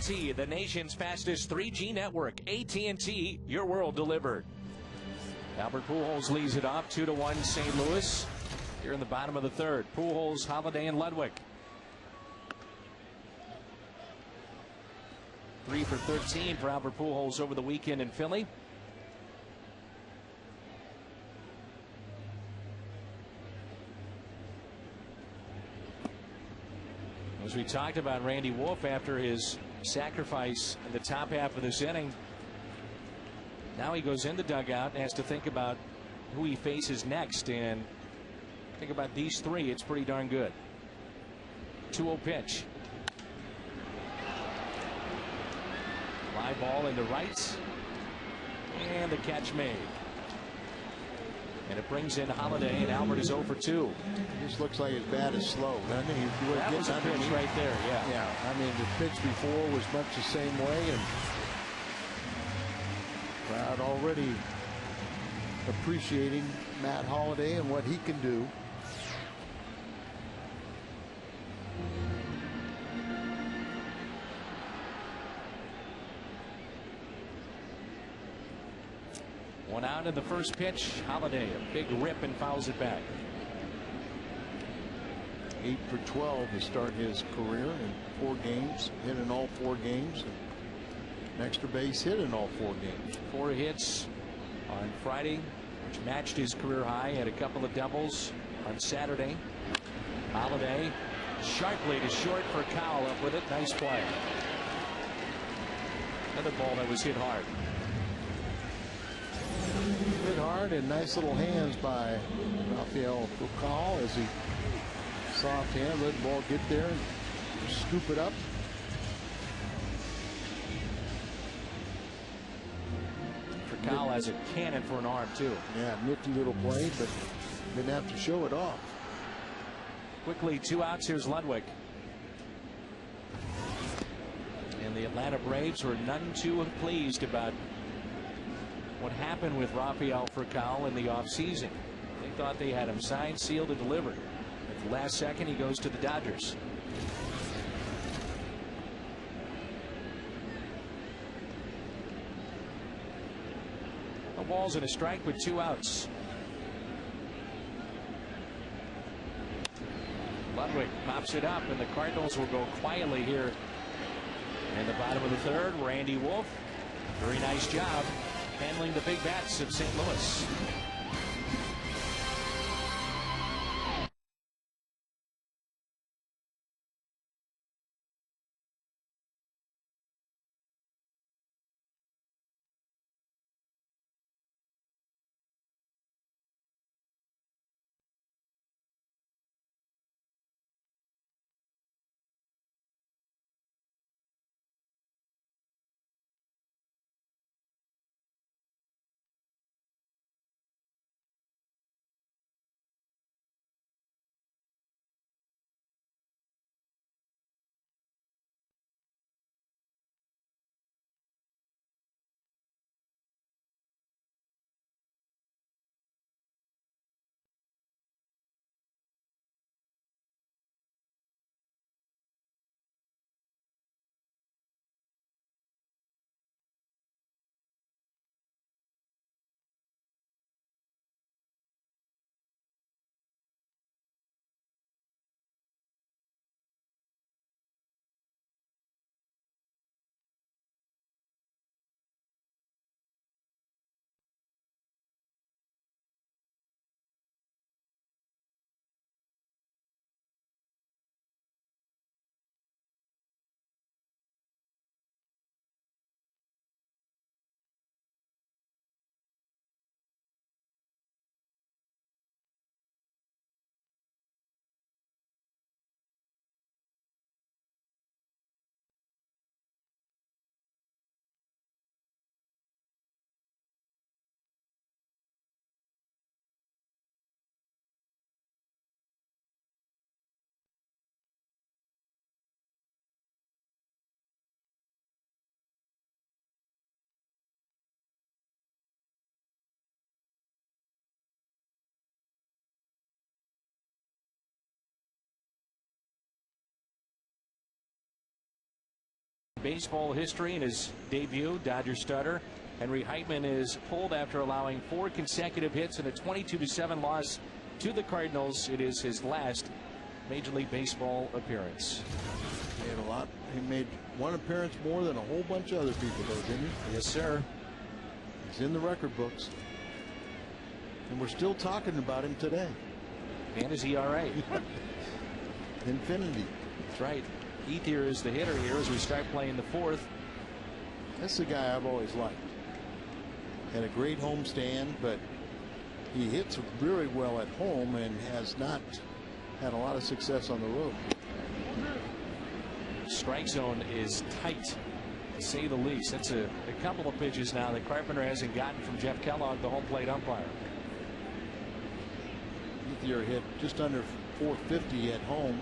AT&T, the nation's fastest 3G network. AT&T, your world delivered. Albert Pujols leads it off 2-1 St. Louis. Here in the bottom of the third. Pujols, Holiday, and Ludwig. 3 for 13 for Albert Pujols over the weekend in Philly. As we talked about Randy Wolf after his sacrifice in the top half of this inning, now he goes in the dugout and has to think about who he faces next, and think about these three. It's pretty darn good. 2-0 pitch. Fly ball into right, and the catch made. And it brings in Holiday, and Albert is 0 for 2. This looks like his bat is slow, doesn't it? That was a pitch right there, yeah. Yeah, I mean, the pitch before was much the same way, and crowd already appreciating Matt Holiday and what he can do. One out in the first pitch. Holiday, a big rip, and fouls it back. 8 for 12 to start his career in 4 games. Hit in all 4 games. An extra base hit in all 4 games. 4 hits on Friday, which matched his career high. Had a couple of doubles on Saturday. Holiday sharply to short for Cowell, up with it. Nice play. Another ball that was hit hard. Hit hard, and nice little hands by Rafael Furcal as he soft hand, let the ball get there and scoop it up. Furcal has a cannon for an arm too. Yeah, nifty little play, but didn't have to show it off. Quickly, 2 outs. Here's Ludwig. And the Atlanta Braves were none too pleased about what happened with Rafael Furcal in the offseason. They thought they had him signed, sealed, and delivered. At the last second, he goes to the Dodgers. No balls and a strike with 2 outs. Ludwig pops it up, and the Cardinals will go quietly here in the bottom of the third. Randy Wolf, very nice job handling the big bats of St. Louis. Baseball history in his debut, Dodger starter Henry Heitman is pulled after allowing 4 consecutive hits in a 22-7 loss to the Cardinals. It is his last Major League Baseball appearance. He had a lot. He made 1 appearance more than a whole bunch of other people, though, didn't he? Yes, sir. He's in the record books, and we're still talking about him today. And his ERA. Infinity. That's right. Ethier is the hitter here as we start playing the 4th. That's the guy I've always liked. Had a great home stand, but he hits really well at home and has not had a lot of success on the road. Strike zone is tight, to say the least. That's a couple of pitches now that Carpenter hasn't gotten from Jeff Kellogg, the home plate umpire. Ethier hit just under 450 at home.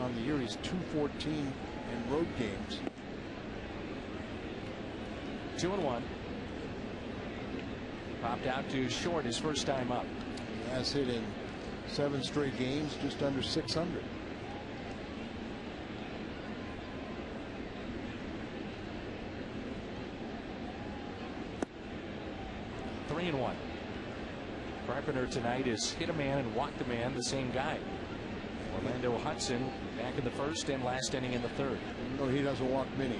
On the year, he's 214 in road games. 2-1. Popped out to short his first time up. He has hit in 7 straight games, just under 600. Three and 1. Carpenter tonight is hit a man and walked a man, the same guy. Orlando Hudson back in the first and last inning in the third. No, he doesn't walk many.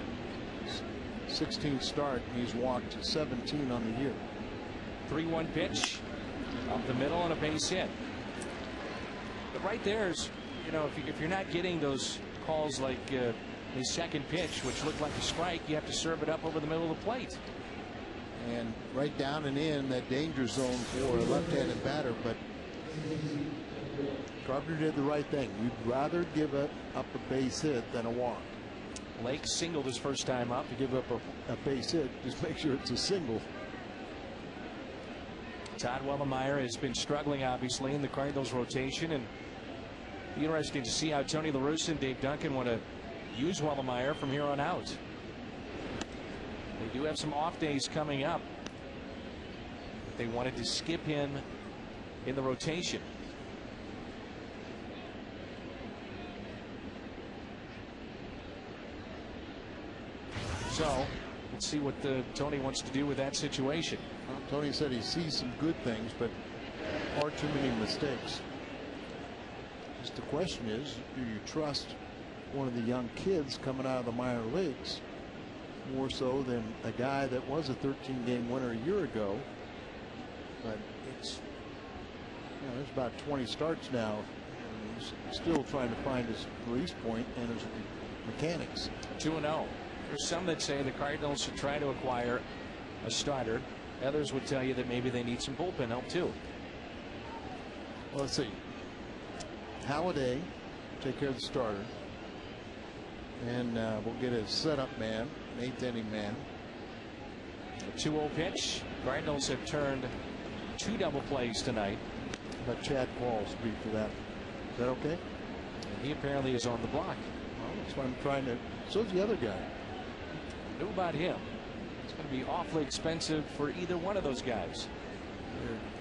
16th start, he's walked 17 on the year. 3-1 pitch up the middle and a base hit. But right there is, you know, if you're not getting those calls like his second pitch, which looked like a strike, you have to serve it up over the middle of the plate. and right down and in that danger zone for a left-handed batter. But Carpenter did the right thing. You'd rather give up a base hit than a walk. Blake singled his first time up to give up a base hit. Just make sure it's a single. Todd Wellemeyer has been struggling, obviously, in the Cardinals rotation, and be interesting to see how Tony La Russa and Dave Duncan want to use Wellemeyer from here on out. They do have some off days coming up. They wanted to skip him in the rotation. So let's see what Tony wants to do with that situation. Well, Tony said he sees some good things, but far too many mistakes. Just the question is, do you trust one of the young kids coming out of the minor leagues more so than a guy that was a 13-game winner a year ago? But it's, you know, there's about 20 starts now, and he's still trying to find his release point and his mechanics. 2-0. There's some that say the Cardinals should try to acquire a starter. Others would tell you that maybe they need some bullpen help too. Well, let's see. Halladay take care of the starter, and we'll get a setup man, an eighth inning man. A 2-0 pitch. Cardinals have turned 2 double plays tonight. Let Chad Qualls speak for that. Is that okay? And he apparently is on the block. Well, that's why I'm trying to. So's the other guy. Who about him? It's going to be awfully expensive for either one of those guys.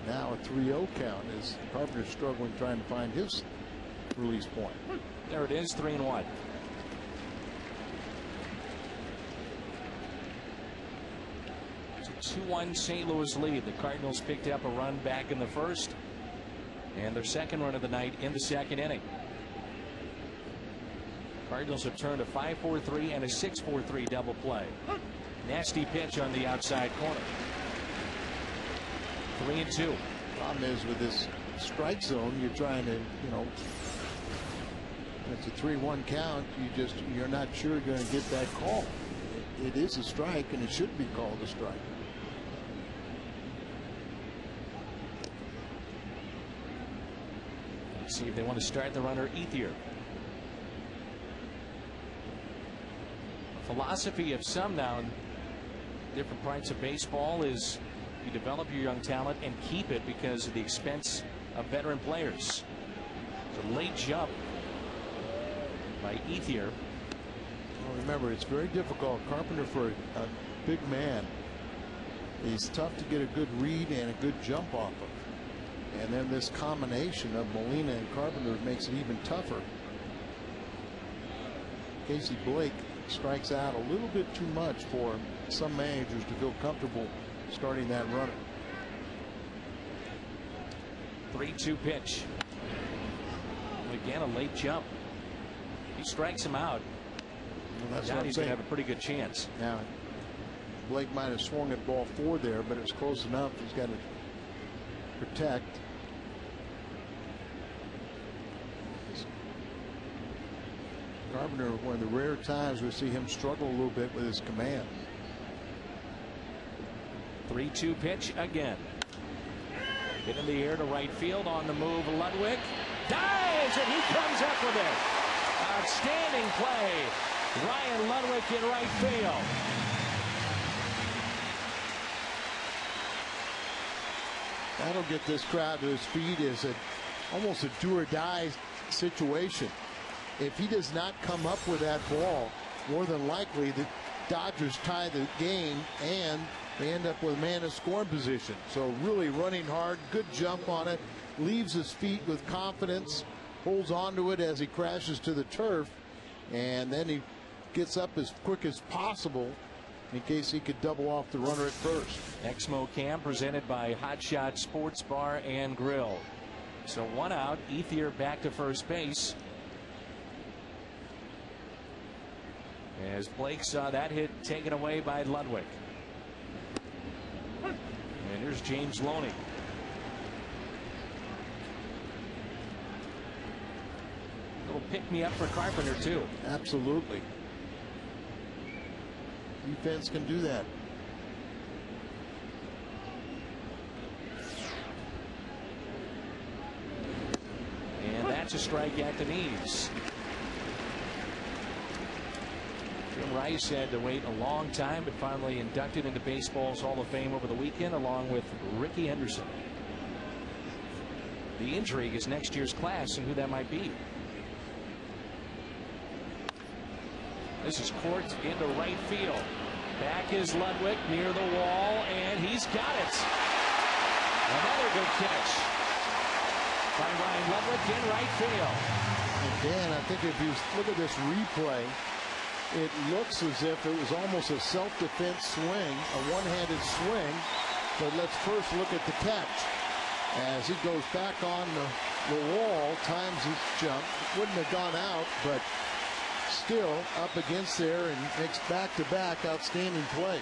Now a 3-0 count as Carpenter's struggling trying to find his release point. There it is, 3-1. It's a 2-1 St. Louis lead. The Cardinals picked up a run back in the first, and their second run of the night in the second inning. Cardinals have turned a 5-4-3 and a 6-4-3 double play. Nasty pitch on the outside corner. 3-2. Problem is with this strike zone, you're trying to, you know, it's a 3-1 count. You're not sure you're going to get that call. It is a strike, and it should be called a strike. Let's see if they want to start the runner Ethier. Philosophy of some now in different parts of baseball is you develop your young talent and keep it because of the expense of veteran players. It's a late jump by Ethier. Well, remember, it's very difficult. Carpenter, for a big man, he's tough to get a good read and a good jump off of. And then this combination of Molina and Carpenter makes it even tougher. Casey Blake strikes out a little bit too much for some managers to feel comfortable starting that runner. 3-2 pitch. Again, a late jump. He strikes him out. Well, that's now what he's going to have a pretty good chance. Now, Blake might have swung at ball 4 there, but it was close enough. He's got to protect. Carpenter, one of the rare times we see him struggle a little bit with his command. 3-2 pitch again. Hit in the air to right field. On the move, Ludwig dives, and he comes up with it. Outstanding play. Ryan Ludwig in right field. That'll get this crowd to his feet. Is almost a do or die situation. If he does not come up with that ball, more than likely the Dodgers tie the game and they end up with a man in scoring position. So really running hard, good jump on it, leaves his feet with confidence, holds onto it as he crashes to the turf, and then he gets up as quick as possible in case he could double off the runner at first. Exmo Cam presented by Hot Shot Sports Bar and Grill. So 1 out, Ethier back to first base. As Blake saw that hit taken away by Ludwig. And here's James Loney. Little pick-me-up for Carpenter, too. Absolutely. Defense can do that. That's a strike at the knees. Jim Rice had to wait a long time, but finally inducted into baseball's Hall of Fame over the weekend, along with Ricky Henderson. The intrigue is next year's class and who that might be. This is Court into right field. Back is Ludwig near the wall, and he's got it. Another good catch by Ryan Ludwig in right field. And Dan, I think if you look at this replay, it looks as if it was almost a self-defense swing, a one-handed swing. But let's first look at the catch. As he goes back on the wall, times his jump. Wouldn't have gone out, but still up against there and makes back-to-back outstanding plays.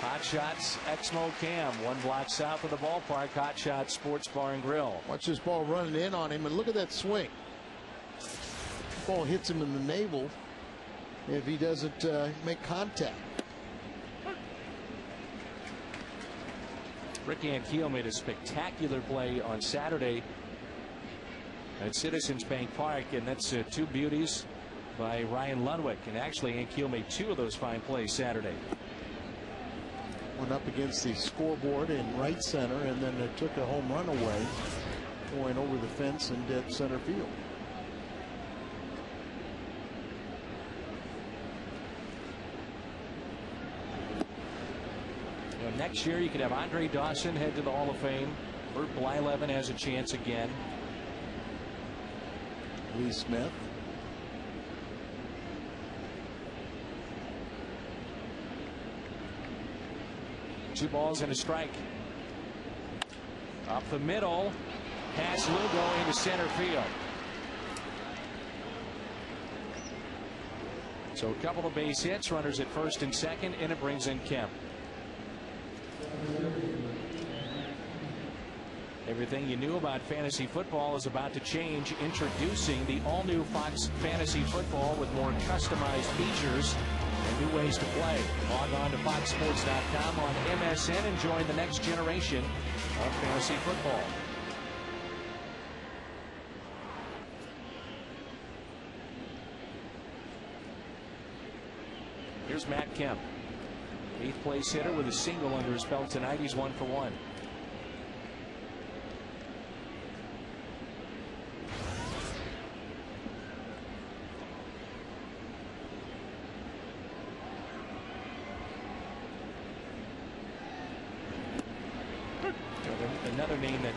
Hot Shots Exmo Cam, 1 block south of the ballpark. Hot Shots Sports Bar and Grill. Watch this ball running in on him, and look at that swing. Ball hits him in the navel if he doesn't make contact. Rick Ankiel made a spectacular play on Saturday at Citizens Bank Park, and that's 2 beauties by Ryan Ludwig. And actually, Ankiel made 2 of those fine plays Saturday. Went up against the scoreboard in right center, and then it took a home run away, going over the fence and dead center field. Next year, you could have Andre Dawson head to the Hall of Fame. Bert Blyleven has a chance again. Lee Smith. Two balls and a strike. Up the middle. Pass Lugo into center field. So a couple of base hits, runners at first and second, and it brings in Kemp. Everything you knew about fantasy football is about to change. Introducing the all-new Fox Fantasy Football with more customized features and new ways to play. Log on to foxsports.com on MSN and join the next generation of fantasy football. Here's Matt Kemp, 8th place hitter with a single under his belt tonight. He's 1 for 1. Another name that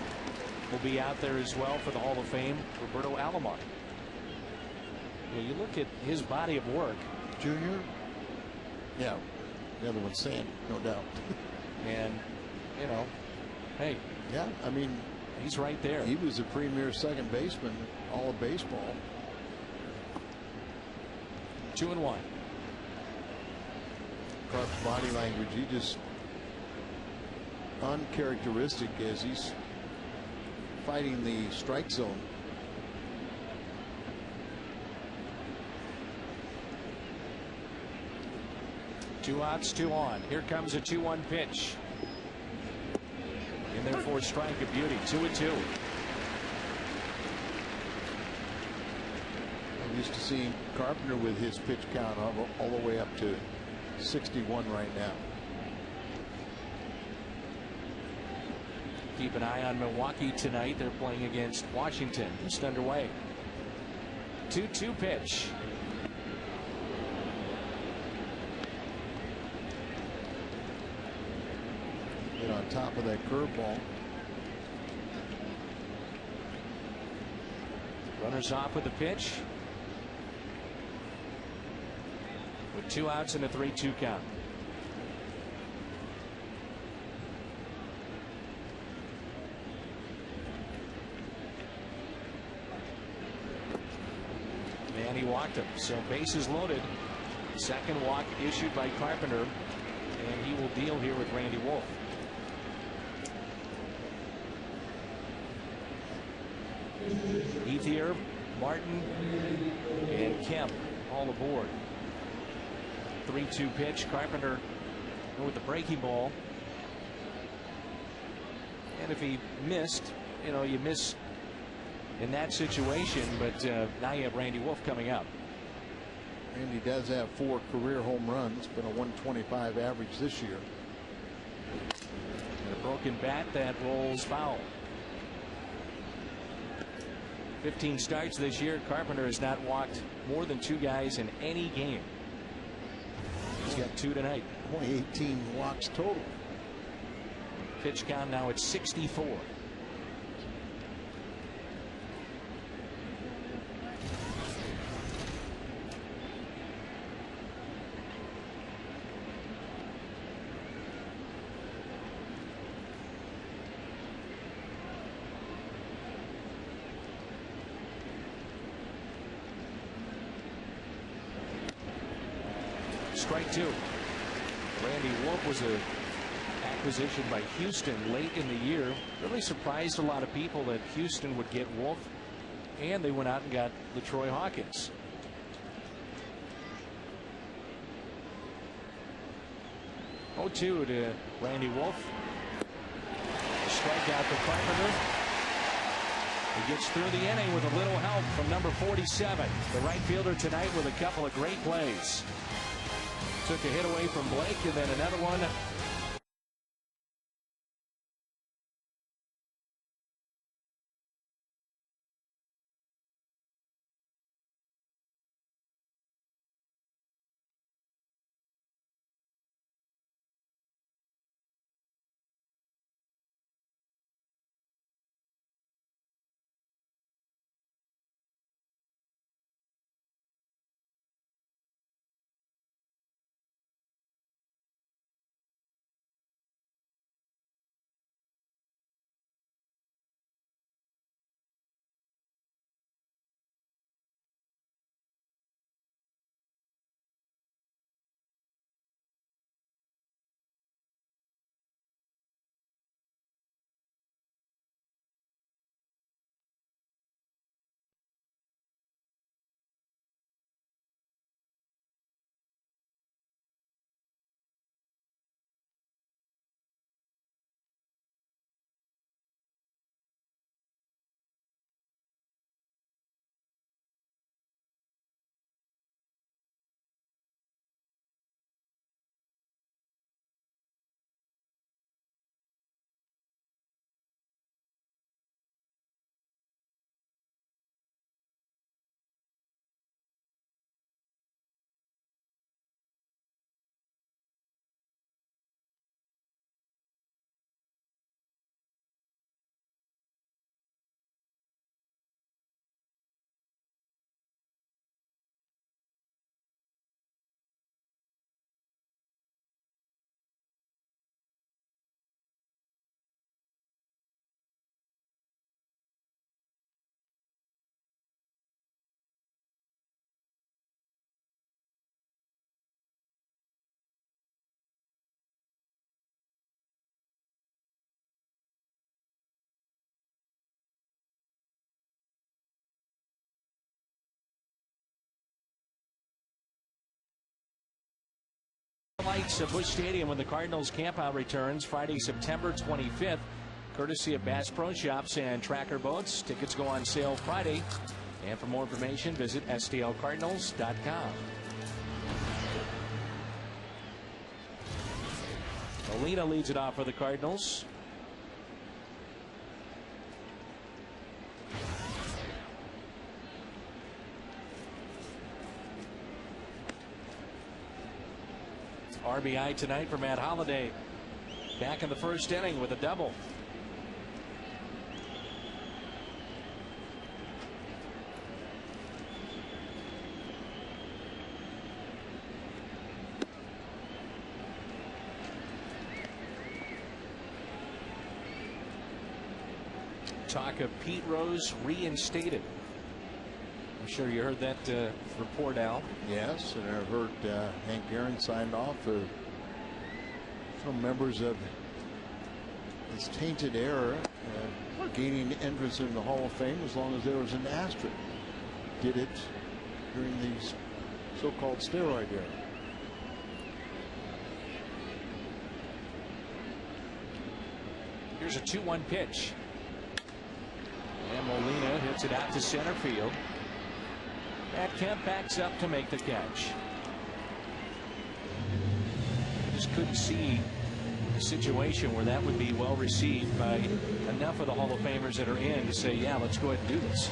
will be out there as well for the Hall of Fame, Roberto Alomar. You look at his body of work. Junior? Yeah. The other one's Sandy, no doubt. And, you know, hey. Yeah, I mean, he's right there. He was a premier second baseman, all of baseball. 2-1. Carp's body language, he just uncharacteristic as he's fighting the strike zone. Two outs, 2 on. Here comes a 2-1 pitch. And therefore strike a beauty. 2-2. I'm used to seeing Carpenter with his pitch count all the way up to 61 right now. Keep an eye on Milwaukee tonight. They're playing against Washington. Just underway. 2-2 pitch. Get on top of that curveball. Runners off with the pitch. With 2 outs and a 3-2 count. And he walked him. So bases loaded. Second walk issued by Carpenter. And he will deal here with Randy Wolf. Ethier, Martin, and Kemp all aboard. 3-2 pitch. Carpenter with the breaking ball. And if he missed, you know, you miss in that situation. But now you have Randy Wolf coming up. Randy does have 4 career home runs, been a 125 average this year. And a broken bat that rolls foul. 15 starts this year. Carpenter has not walked more than 2 guys in any game. He's got 2 tonight. Only 18 walks total. Pitch count now at 64. Strike 2. Randy Wolf was a acquisition by Houston late in the year. Really surprised a lot of people that Houston would get Wolf, and they went out and got LaTroy Hawkins. Oh, 2 to Randy Wolf. Strikeout for Carpenter. He gets through the inning with a little help from number 47, the right fielder tonight, with a couple of great plays. Took a hit away from Blake, and then another one. Lights at Busch Stadium when the Cardinals campout returns Friday, September 25th, courtesy of Bass Pro Shops and Tracker Boats. Tickets go on sale Friday. And for more information, visit stlcardinals.com. Molina leads it off for the Cardinals. RBI tonight for Matt Holliday. Back in the first inning with a double. Talk of Pete Rose reinstated. I'm sure you heard that report, Al. Yes, and I've heard Hank Aaron signed off for some members of his tainted era gaining entrance in the Hall of Fame as long as there was an asterisk. Did it during the so-called steroid era. Here's a 2-1 pitch. And Molina hits Hits it out to center field. Matt Kemp backs up to make the catch. Just couldn't see a situation where that would be well received by enough of the Hall of Famers that are in to say, yeah, let's go ahead and do this.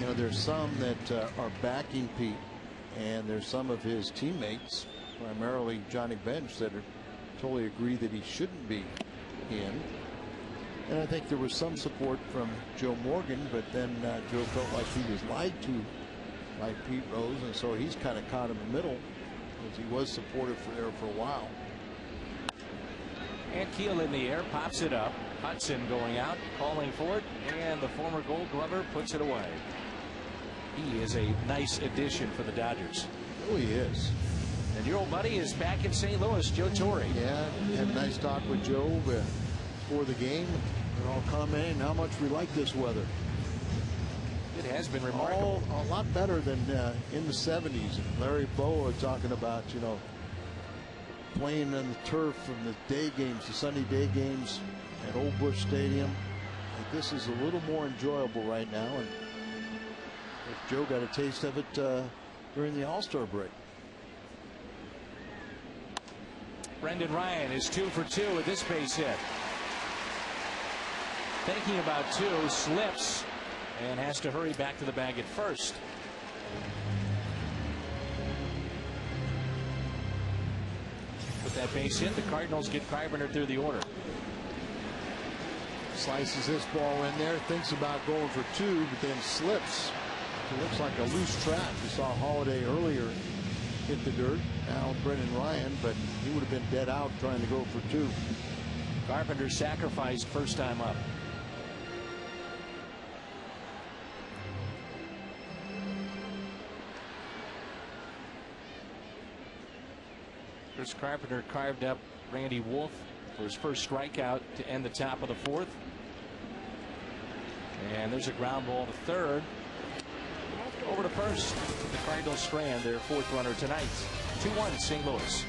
You know, there's some that are backing Pete, and there's some of his teammates, primarily Johnny Bench, that are totally agree that he shouldn't be in. And I think there was some support from Joe Morgan, but then Joe felt like he was lied to by Pete Rose, and so he's kind of caught in the middle because he was supportive there for a while. And Keel in the air, pops it up. Hudson going out, calling for it, and the former Gold Glover puts it away. He is a nice addition for the Dodgers. Oh, he is. And your old buddy is back in St. Louis, Joe Torre. Yeah, had a nice talk with Joe before the game. They're all commenting how much we like this weather. It has been remarkable. A lot better than in the 70s. And Larry Boa talking about, you know, playing on the turf from the day games, the sunny day games at Old Busch Stadium. Like, this is a little more enjoyable right now. And if Joe got a taste of it during the All-Star break. Brendan Ryan is 2 for 2 with this base hit. Thinking about 2, slips and has to hurry back to the bag at first. With that base hit, the Cardinals get Carpenter through the order. Slices this ball in there, thinks about going for 2, but then slips. It looks like a loose track. We saw Holiday earlier hit the dirt. Now Brendan Ryan, but he would have been dead out trying to go for 2. Carpenter sacrificed first time up. Chris Carpenter carved up Randy Wolf for his first strikeout to end the top of the 4th. And there's a ground ball to third. Over to first. The Cardinals strand their 4th runner tonight. 2-1 St. Louis.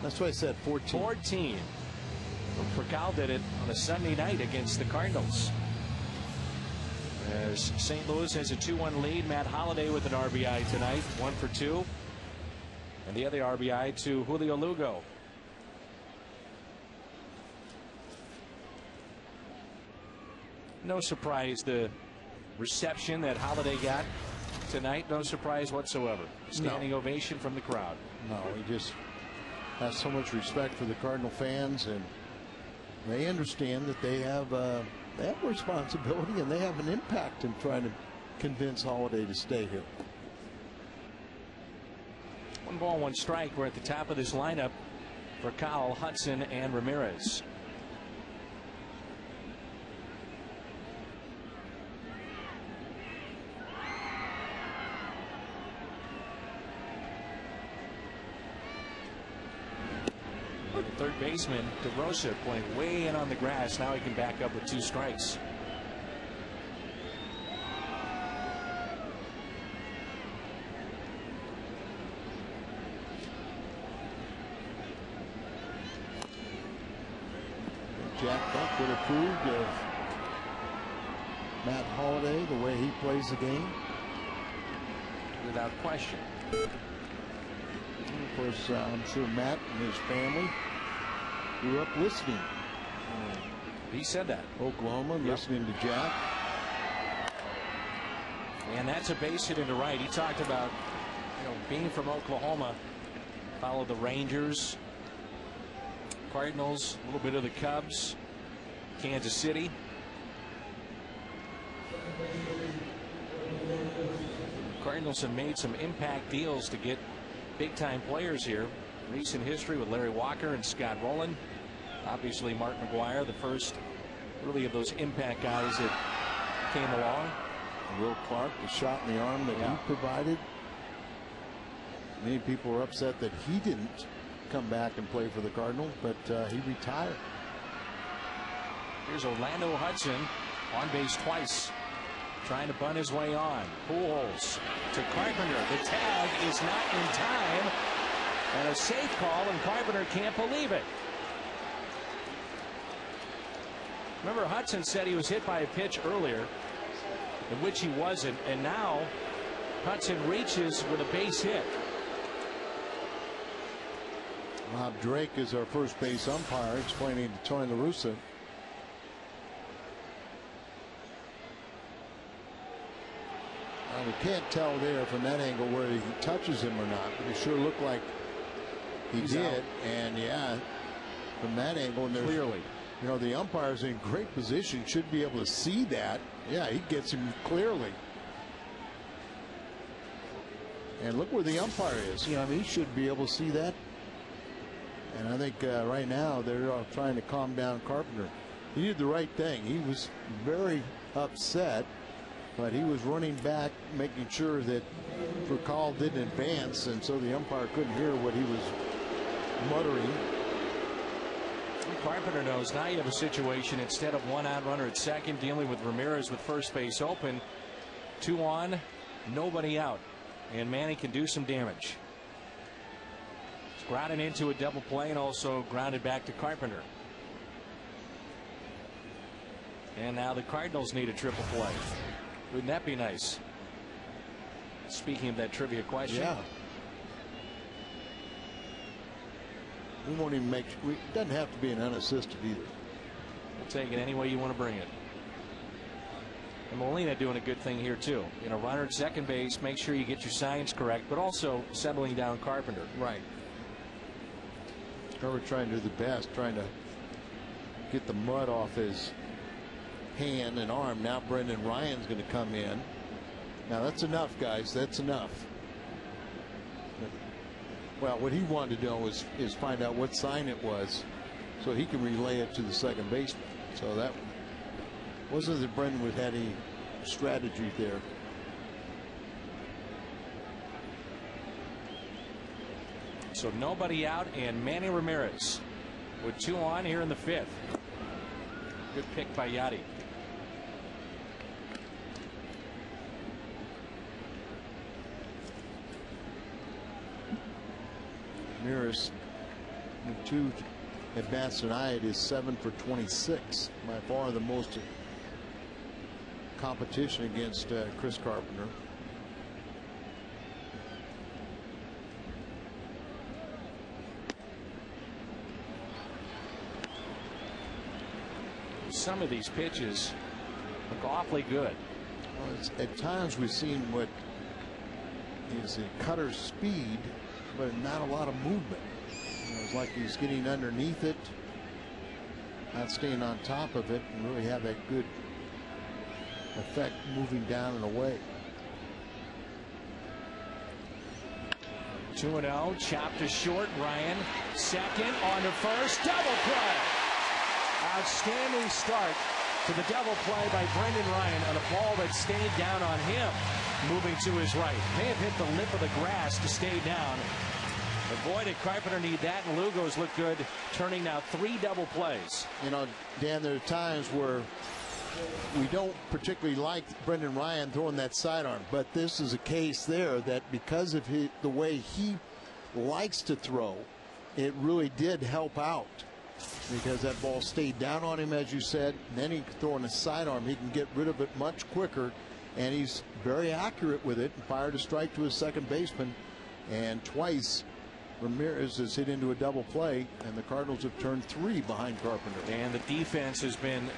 That's what I said, 14. Furcal did it on a Sunday night against the Cardinals. As St. Louis has a 2-1 lead. Matt Holliday with an RBI tonight, 1 for 2. And the other RBI to Julio Lugo. No surprise the reception that Holliday got tonight, no surprise whatsoever. Standing ovation from the crowd. No, he just has so much respect for the Cardinal fans, and they understand that they have a responsibility and they have an impact in trying to convince Holiday to stay here. 1 ball, 1 strike. We're at the top of this lineup for Cowell, Hudson, and Ramirez. The third baseman, DeRosa, playing way in on the grass. Now he can back up with 2 strikes. Jack Buck would approve of Matt Holliday, the way he plays the game. Without question. And of course, I'm sure Matt and his family grew up listening. He said that. Oklahoma, listening to Jack. And that's a base hit into right. He talked about, being from Oklahoma, followed the Rangers, Cardinals, a little bit of the Cubs, Kansas City. Cardinals have made some impact deals to get big-time players here. Recent history with Larry Walker and Scott Rowland. Obviously, Mark McGuire, the first really of those impact guys that came along. Will Clark, the shot in the arm that he provided. Many people were upset that he didn't come back and play for the Cardinals, but he retired. Here's Orlando Hudson on base twice, trying to bunt his way on. Pujols to Carpenter. The tag is not in time, and a safe call, and Carpenter can't believe it. Remember, Hudson said he was hit by a pitch earlier, in which he wasn't, and now Hudson reaches with a base hit. Rob Drake is our first base umpire, explaining to Tony La Russa. We can't tell there from that angle whether he touches him or not, but it sure looked like he did. Out. And yeah, from that angle, and clearly, the umpire's in great position, should be able to see that. Yeah, he gets him clearly. And look where the umpire is. He should be able to see that. And I think right now they're trying to calm down Carpenter. He did the right thing. He was very upset, but he was running back, making sure that Vercal didn't advance, and so the umpire couldn't hear what he was muttering. Carpenter knows now you have a situation, instead of 1 out runner at second, dealing with Ramirez with first base open, 2 on, nobody out, and Manny can do some damage. It's grounded into a double play and also grounded back to Carpenter. And now the Cardinals need a triple play. Wouldn't that be nice? Speaking of that trivia question. Yeah. We won't even make. It doesn't have to be an unassisted either. We'll take it any way you want to bring it. And Molina doing a good thing here too. Runner at second base, make sure you get your signs correct, but also settling down Carpenter. Right. We're trying to do the best, trying to get the mud off his hand and arm. Now Brendan Ryan's going to come in. Now that's enough, guys. That's enough. Well, what he wanted to do is find out what sign it was so he can relay it to the second baseman. So that wasn't that Brendan would have any strategy there. So nobody out, and Manny Ramirez with 2 on here in the 5th. Good pick by Yachty. Ramirez, with 2 at bats tonight, is 7 for 26. By far the most competition against Chris Carpenter. Some of these pitches look awfully good. Well, at times we've seen what is the cutter speed, but not a lot of movement. It's like he's getting underneath it, not staying on top of it, and really have that good effect moving down and away. 2-0, chopped to short. Ryan, second, on to first, double play. Outstanding start to the double play by Brendan Ryan on a ball that stayed down on him, moving to his right. May have hit the lip of the grass to stay down. But boy, did Carpenter need that, and Lugo's look good, turning now 3 double plays. You know, Dan, there are times where we don't particularly like Brendan Ryan throwing that sidearm, but this is a case there that because of the way he likes to throw, it really did help out, because that ball stayed down on him, as you said, and then he throwing a sidearm, he can get rid of it much quicker, and he's very accurate with it and fired a strike to his second baseman, and twice Ramirez has hit into a double play, and the Cardinals have turned 3 behind Carpenter. And the defense has been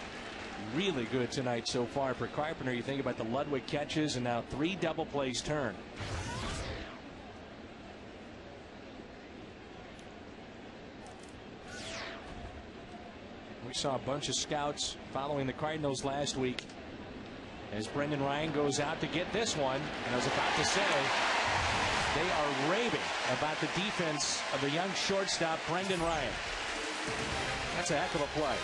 really good tonight so far for Carpenter. You think about the Ludwig catches, and now 3 double plays turned. We saw a bunch of scouts following the Cardinals last week as Brendan Ryan goes out to get this one, and I was about to say, they are raving about the defense of the young shortstop Brendan Ryan. That's a heck of a play.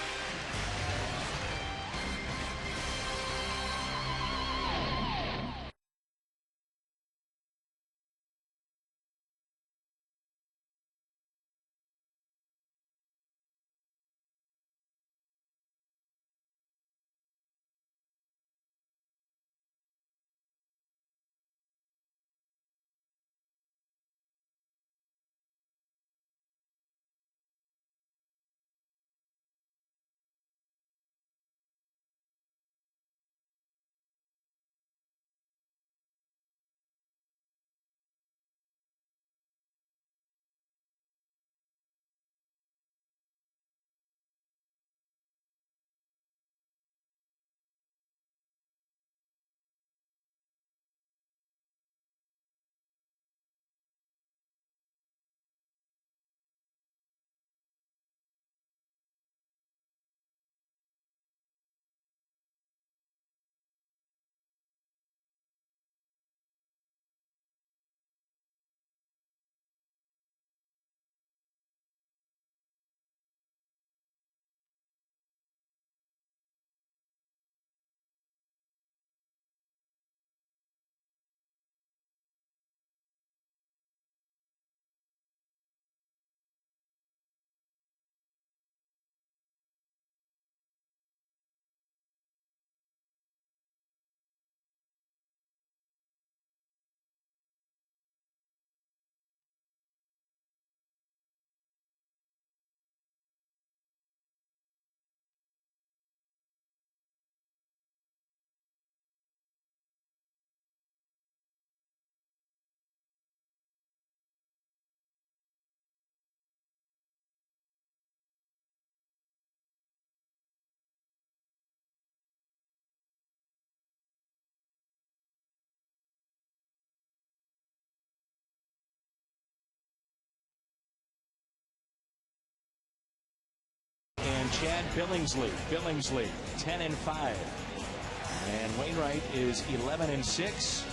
Chad Billingsley. 10-5. And Wainwright is 11-6.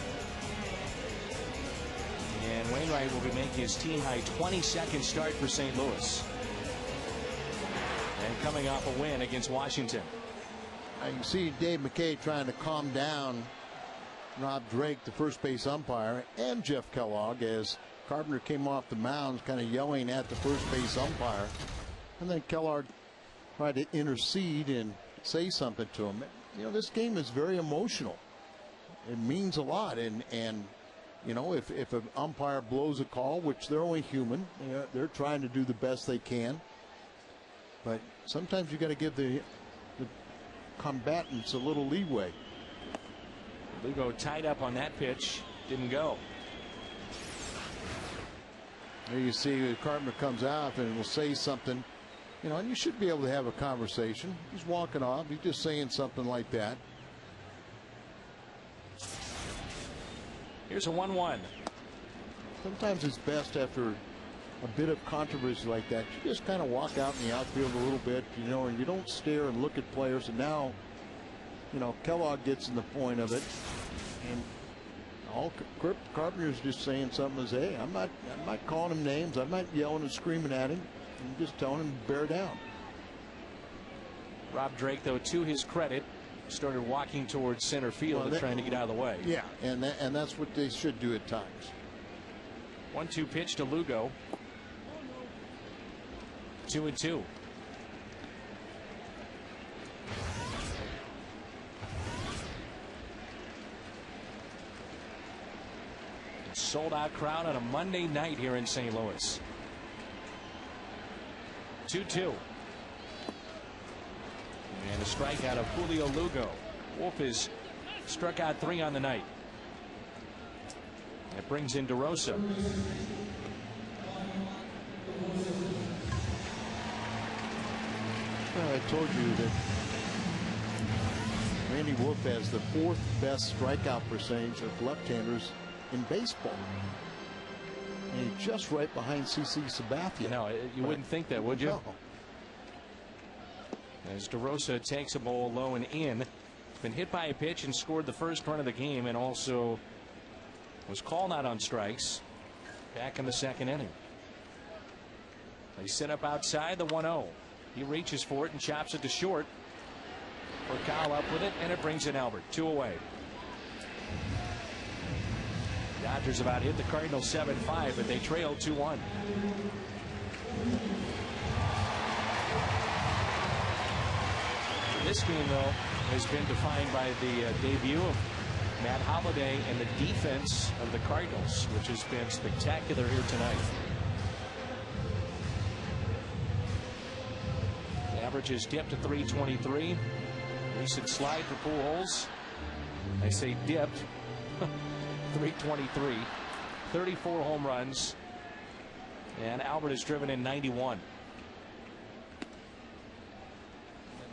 And Wainwright will be making his team high 22nd start for St. Louis. And coming off a win against Washington. I can see Dave McKay trying to calm down Rob Drake, the first base umpire, and Jeff Kellogg, as Carpenter came off the mound kind of yelling at the first base umpire. And then Kellogg tried to intercede and say something to him. You know, this game is very emotional. It means a lot, and you know, if an umpire blows a call, which they're only human, you know, they're trying to do the best they can, but sometimes you got to give the combatants a little leeway. Lugo tied up on that pitch, didn't go. There you see Carpenter comes out and will say something, you know, and you should be able to have a conversation. He's walking off, he's just saying something like that. Here's a 1-1. sometimes it's best after a bit of controversy like that, you just kind of walk out in the outfield a little bit, you know, and you don't stare and look at players. And now, you know, Kellogg gets in the point of it, and all Carpenter's just saying something as, hey, I'm not calling him names, I'm not yelling and screaming at him, I'm just telling him to bear down. Rob Drake, though, to his credit, started walking towards center field and trying to get out of the way. Yeah, and that's what they should do at times. 1-2 pitch to Lugo. 2-2. Sold out crowd on a Monday night here in St. Louis. 2-2. And a strikeout of Julio Lugo. Wolf has struck out 3 on the night. That brings in DeRosa. Well, I told you that Randy Wolf has the 4th best strikeout percentage of left-handers in baseball. And he's just right behind CC Sabathia. No, you wouldn't think that, would you? No. As DeRosa takes a ball low and in. Been hit by a pitch and scored the first run of the game, and also was called out on strikes back in the 2nd inning. They set up outside the 1-0. He reaches for it and chops it to short. Urcal up with it, and it brings in Albert. 2 away. Dodgers about hit the Cardinals 7-5, but they trail 2-1. This game, though, has been defined by the debut of Matt Holliday and the defense of the Cardinals, which has been spectacular here tonight. The average is dipped to 323. Recent slide for Pujols. I say dipped. 323. 34 home runs. And Albert has driven in 91.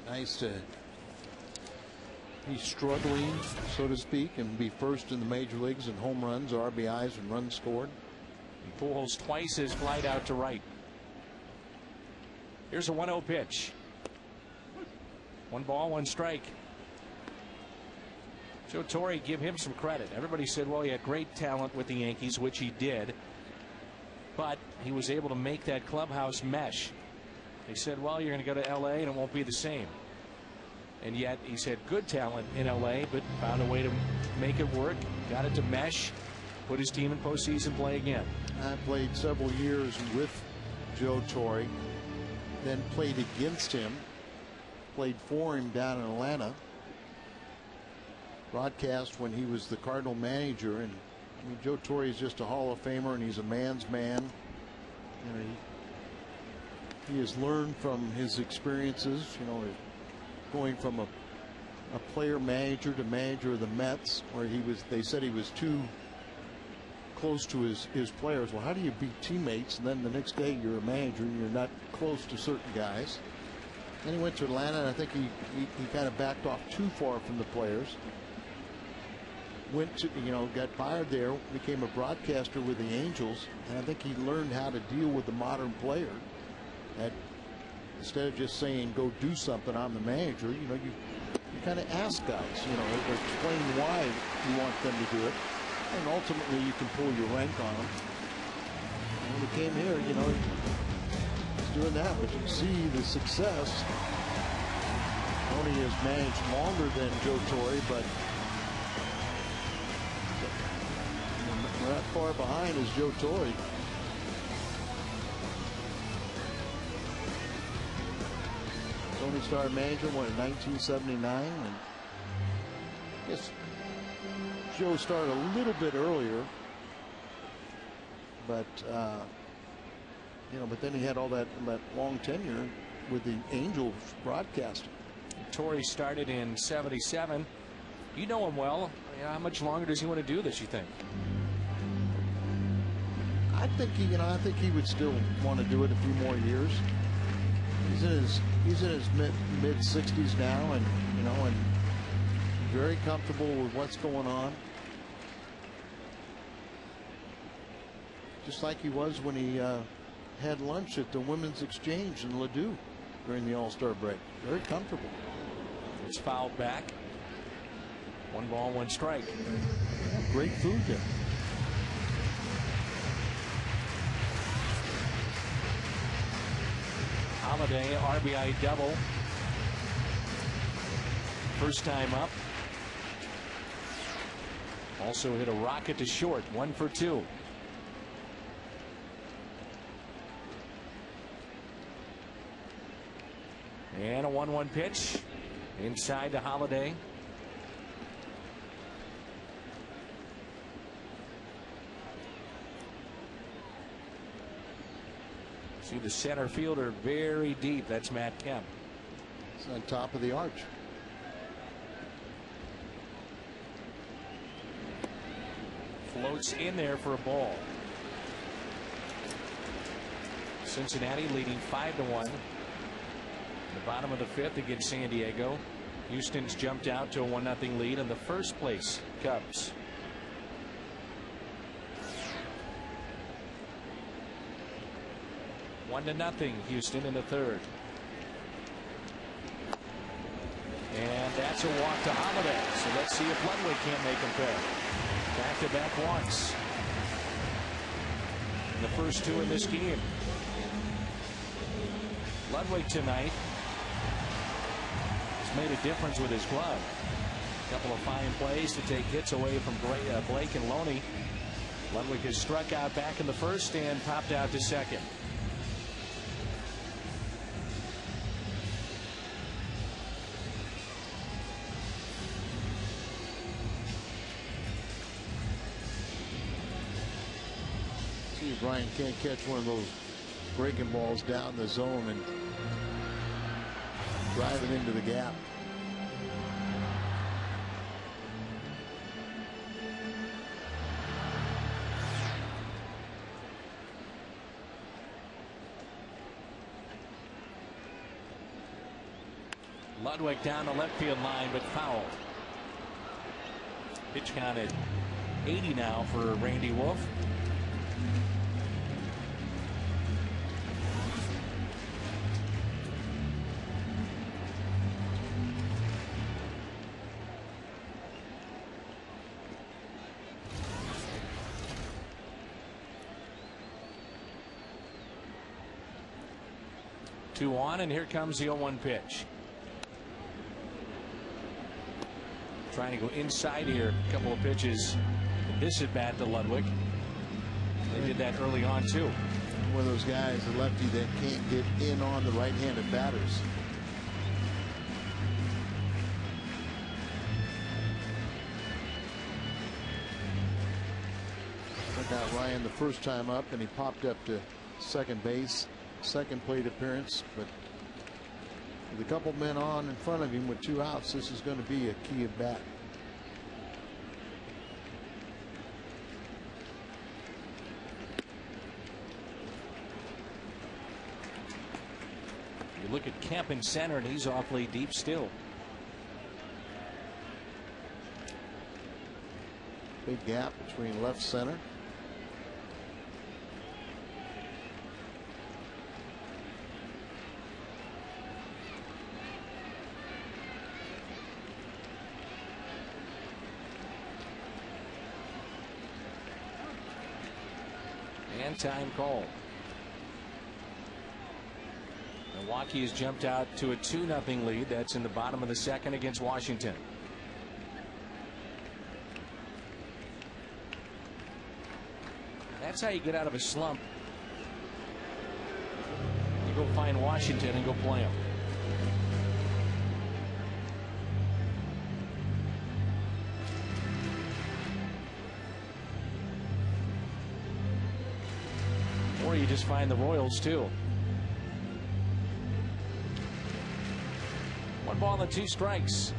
Nice to be struggling, so to speak, and be first in the major leagues in home runs, RBIs, and runs scored. And Pujols twice his glide out to right. Here's a 1-0 pitch. 1 ball, 1 strike. Joe Torre, give him some credit. Everybody said, well, he had great talent with the Yankees, which he did, but he was able to make that clubhouse mesh. They said, well, you're going to go to LA and it won't be the same. And yet he's had good talent in LA, but found a way to make it work, got it to mesh, put his team in postseason play again. I played several years with Joe Torre, then played against him, played for him down in Atlanta, broadcast when he was the Cardinal manager. And I mean, Joe Torre is just a Hall of Famer, and he's a man's man. You know, he has learned from his experiences, you know, going from a player manager to manager of the Mets, where they said he was too close to his players. Well, how do you be teammates and then the next day you're a manager and you're not close to certain guys? Then he went to Atlanta, and I think he kind of backed off too far from the players. Went to, you know, got fired there, became a broadcaster with the Angels, and I think he learned how to deal with the modern player. That instead of just saying go do something, I'm the manager, you know, you kind of ask guys, you know, or explain why you want them to do it, and ultimately you can pull your rank on them. And when he came here, you know, he's doing that, but you can see the success. Tony has managed longer than Joe Torre, but not far behind is Joe Torre. Tony started manager in 1979, and I guess Joe started a little bit earlier, but you know, but then he had all that long tenure with the Angels broadcasting. Torre started in '77. You know him well. How much longer does he want to do this, you think? I think he would still want to do it a few more years. He's in his mid 60s now, and you know, and very comfortable with what's going on. just like he was when he had lunch at the Women's Exchange in Ladue during the All-Star break. Very comfortable. It's fouled back. 1 ball, 1 strike. Yeah, great food there. Holiday RBI double. First time up. Also hit a rocket to short. 1 for 2. And a 1-1 pitch inside to Holiday. See the center fielder very deep. That's Matt Kemp. It's on top of the arch. Floats in there for a ball. Cincinnati leading 5-1. The bottom of the 5th against San Diego. Houston's jumped out to a 1-0 lead in the first place Cubs. One to nothing Houston in the 3rd. And that's a walk to Holiday. So let's see if Ludwig can't make him pay. Back-to-back walks. The first 2 in this game. Ludwig tonight has made a difference with his glove. A couple of fine plays to take hits away from Blake and Loney. Ludwig has struck out back in the 1st and popped out to 2nd. See if Ryan can't catch one of those breaking balls down the zone and drive it into the gap. Ludwig down the left field line, but fouled. Pitch count at 80 now for Randy Wolf. Two on, and here comes the 0-1 pitch. Trying to go inside here. A couple of pitches. This at bat to Ludwig. They did that early on too. One of those guys, a lefty that can't get in on the right-handed batters. Took out Ryan the first time up, and he popped up to second base. Second plate appearance, but with a couple men on in front of him with 2 outs, this is going to be a key at bat. You look at Kemp in center, and he's awfully deep still. Big gap between left center. And time called. Milwaukee has jumped out to a 2-0 lead. That's in the bottom of the 2nd against Washington. That's how you get out of a slump. You go find Washington and go play them. Or you just find the Royals too. 1 ball and 2 strikes.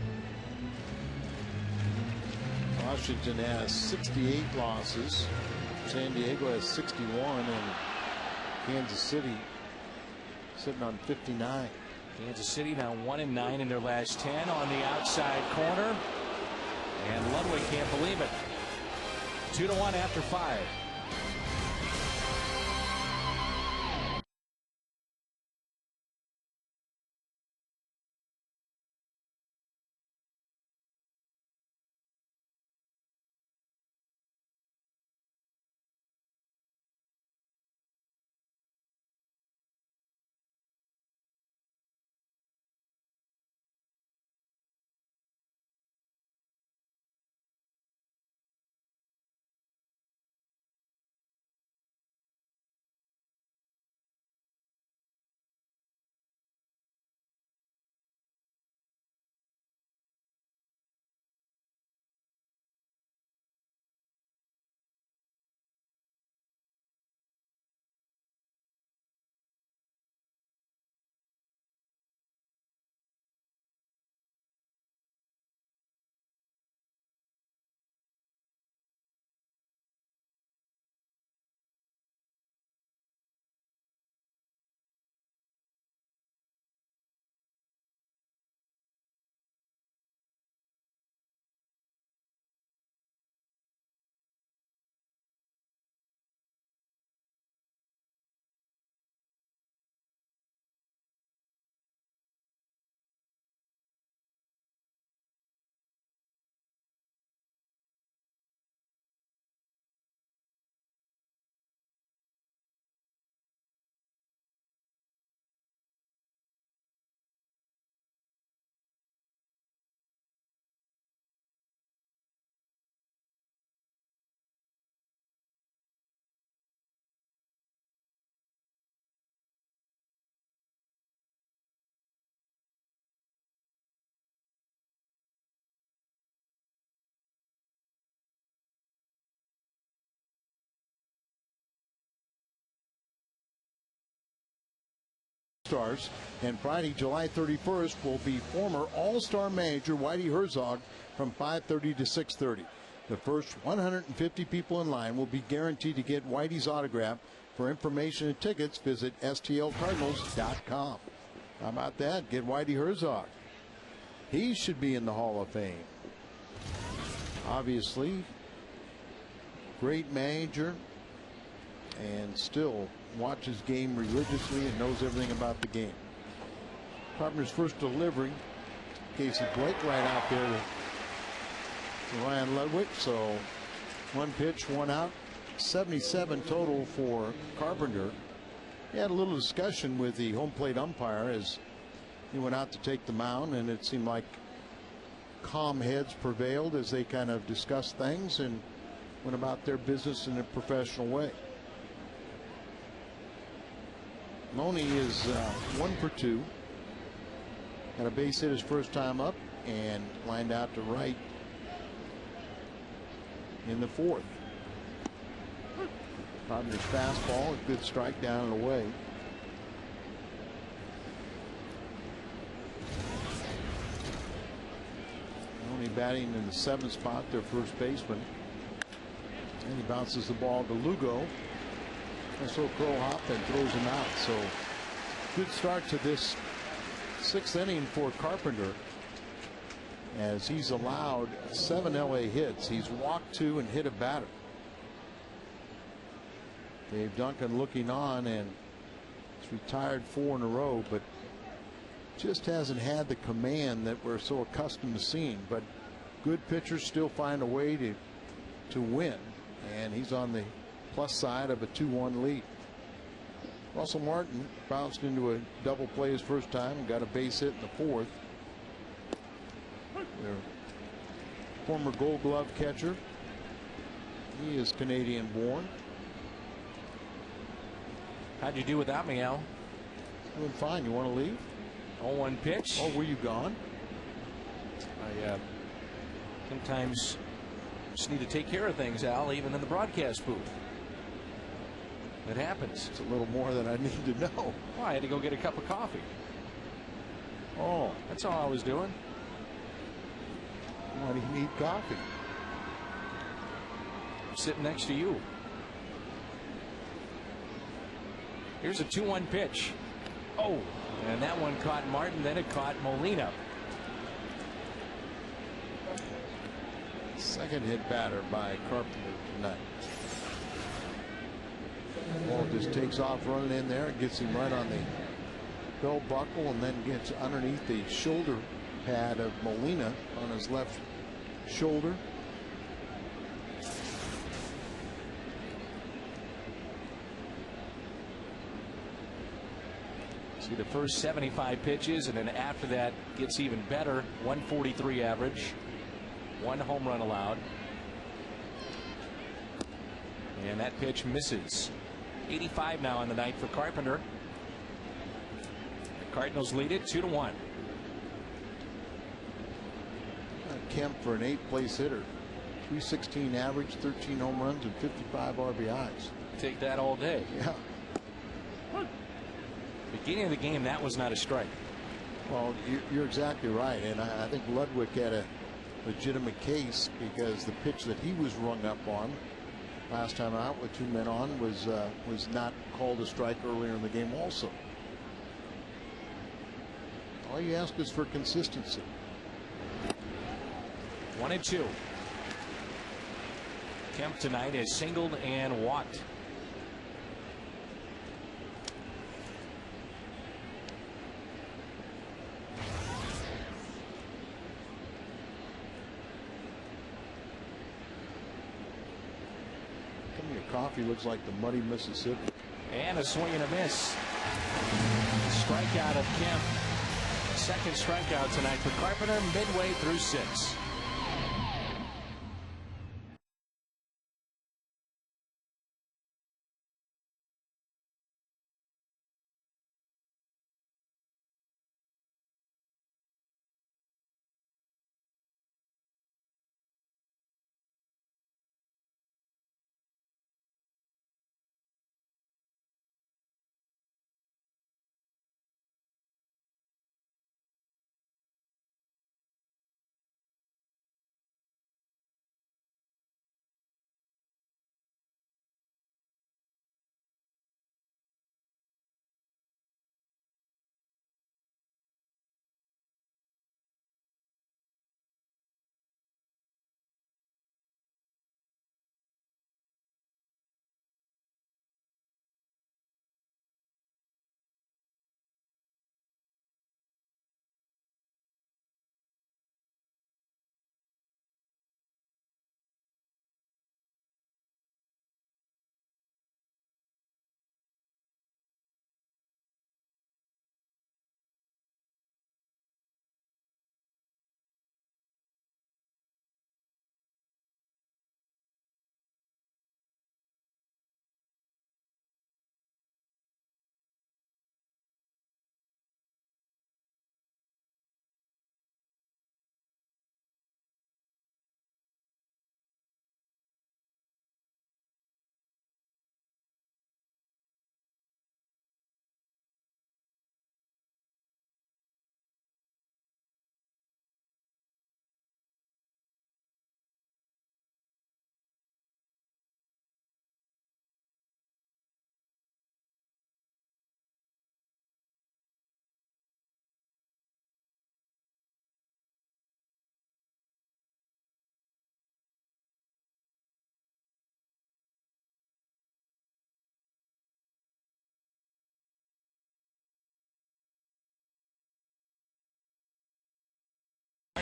Washington has 68 losses. San Diego has 61, and Kansas City sitting on 59. Kansas City now 1-9 in their last 10 on the outside corner. And Ludwig can't believe it. 2-1 after 5. Stars. And Friday, July 31st, will be former All-Star manager Whitey Herzog from 5:30 to 6:30. The first 150 people in line will be guaranteed to get Whitey's autograph. For information and tickets, visit stlcardinals.com. How about that? Get Whitey Herzog. He should be in the Hall of Fame. Obviously, great manager, and still watches game religiously and knows everything about the game. Carpenter's first delivery, Casey Blake right out there to Ryan Ludwig. So one pitch, one out, 77 total for Carpenter. He had a little discussion with the home plate umpire as he went out to take the mound, and it seemed like calm heads prevailed as they kind of discussed things and went about their business in a professional way. Loney is 1 for 2. Got a base hit his first time up and lined out to right in the 4th. Carpenter's fastball, a good strike down and away. Loney batting in the 7th spot, their first baseman. And he bounces the ball to Lugo. And so Crow hop and throws him out. So good start to this 6th inning for Carpenter, as he's allowed 7 LA hits. He's walked 2 and hit a batter. Dave Duncan looking on, and he's retired 4 in a row, but just hasn't had the command that we're so accustomed to seeing. But good pitchers still find a way to win, and he's on the plus side of a 2-1 lead. Russell Martin bounced into a double play his first time and got a base hit in the 4th. Their former Gold Glove catcher. He is Canadian born. How'd you do without me, Al? Doing fine. You want to leave? 0-1 pitch. Oh, were you gone? I sometimes just need to take care of things, Al, even in the broadcast booth. It happens. It's a little more than I need to know. Well, I had to go get a cup of coffee. Oh, that's all I was doing. Why do you need coffee? I'm sitting next to you. Here's a 2-1 pitch. Oh, and that one caught Martin, then it caught Molina. Second hit batter by Carpenter tonight. Ball just takes off running in there and gets him right on the belt buckle, and then gets underneath the shoulder pad of Molina on his left shoulder. See the first 75 pitches, and then after that gets even better. 143 average, 1 home run allowed, and that pitch misses. 85 now on the night for Carpenter. The Cardinals lead it 2-1. Kemp for an 8th place hitter. 316 average, 13 home runs, and 55 RBIs. Take that all day. Yeah. Beginning of the game, that was not a strike. Well, you're exactly right, and I think Ludwig had a legitimate case, because the pitch that he was rung up on last time out with 2 men on was not called a strike earlier in the game also. All you ask is for consistency. 1-2. Kemp tonight has singled and walked. Coffee looks like the muddy Mississippi. And a swing and a miss. Strikeout of Kemp. Second strikeout tonight for Carpenter, midway through 6.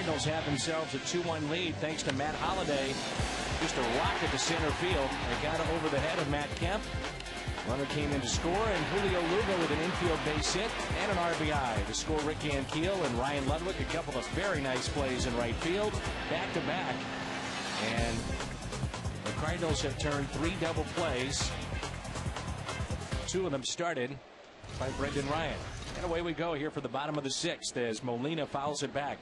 Cardinals have themselves a 2-1 lead thanks to Matt Holliday. Just a rocket to center field. They got it over the head of Matt Kemp. Runner came in to score, and Julio Lugo with an infield base hit and an RBI to score. Rick Ankiel and Ryan Ludwig, a couple of very nice plays in right field, back to back. And the Cardinals have turned 3 double plays. 2 of them started by Brendan Ryan. And away we go here for the bottom of the 6th as Molina fouls it back.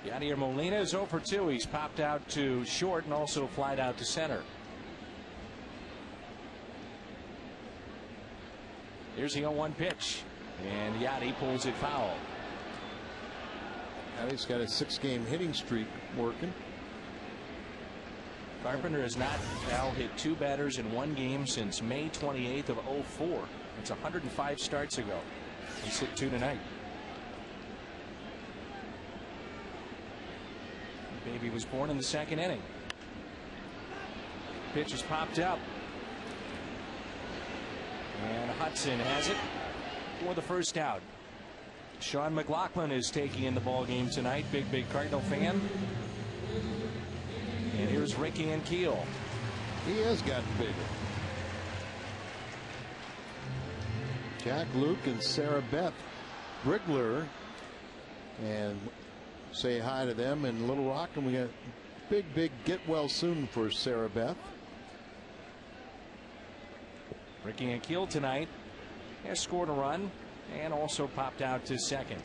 Yadier Molina is 0 for 2. He's popped out to short and also flied out to center. Here's the 0-1 pitch, and Yadi pulls it foul. Yadi's got a 6-game hitting streak working. Carpenter has not now hit 2 batters in 1 game since May 28th of 04. It's 105 starts ago. He's hit 2 tonight. Baby was born in the 2nd inning. Pitch is popped up. And Hudson has it for the first out. Sean McLaughlin is taking in the ball game tonight. Big Cardinal fan. And here's Rick Ankiel. He has gotten bigger. Jack Luke and Sarah Beth Brigler, and say hi to them in Little Rock. And we got big get well soon for Sarah Beth. Ricky Ankiel tonight has scored a run and also popped out to second.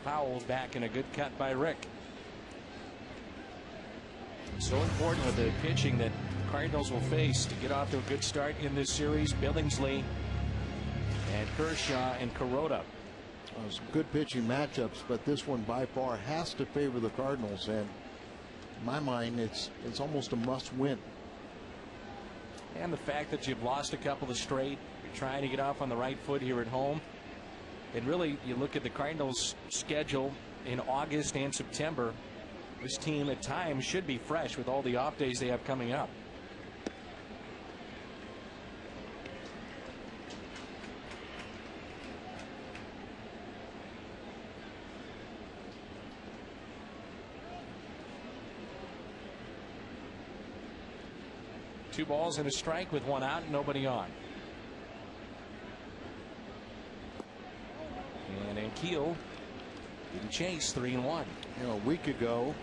Foul back, and a good cut by Rick. So important with the pitching that Cardinals will face to get off to a good start in this series. Billingsley and Kershaw and Kuroda. Some good pitching matchups, but this one by far has to favor the Cardinals, and in my mind it's almost a must win. And the fact that you've lost a couple of straight, you're trying to get off on the right foot here at home. And really, you look at the Cardinals' schedule in August and September, this team at times should be fresh with all the off days they have coming up. Two balls and a strike with 1 out and nobody on. And Ankiel didn't chase. 3-1. You know, a week ago,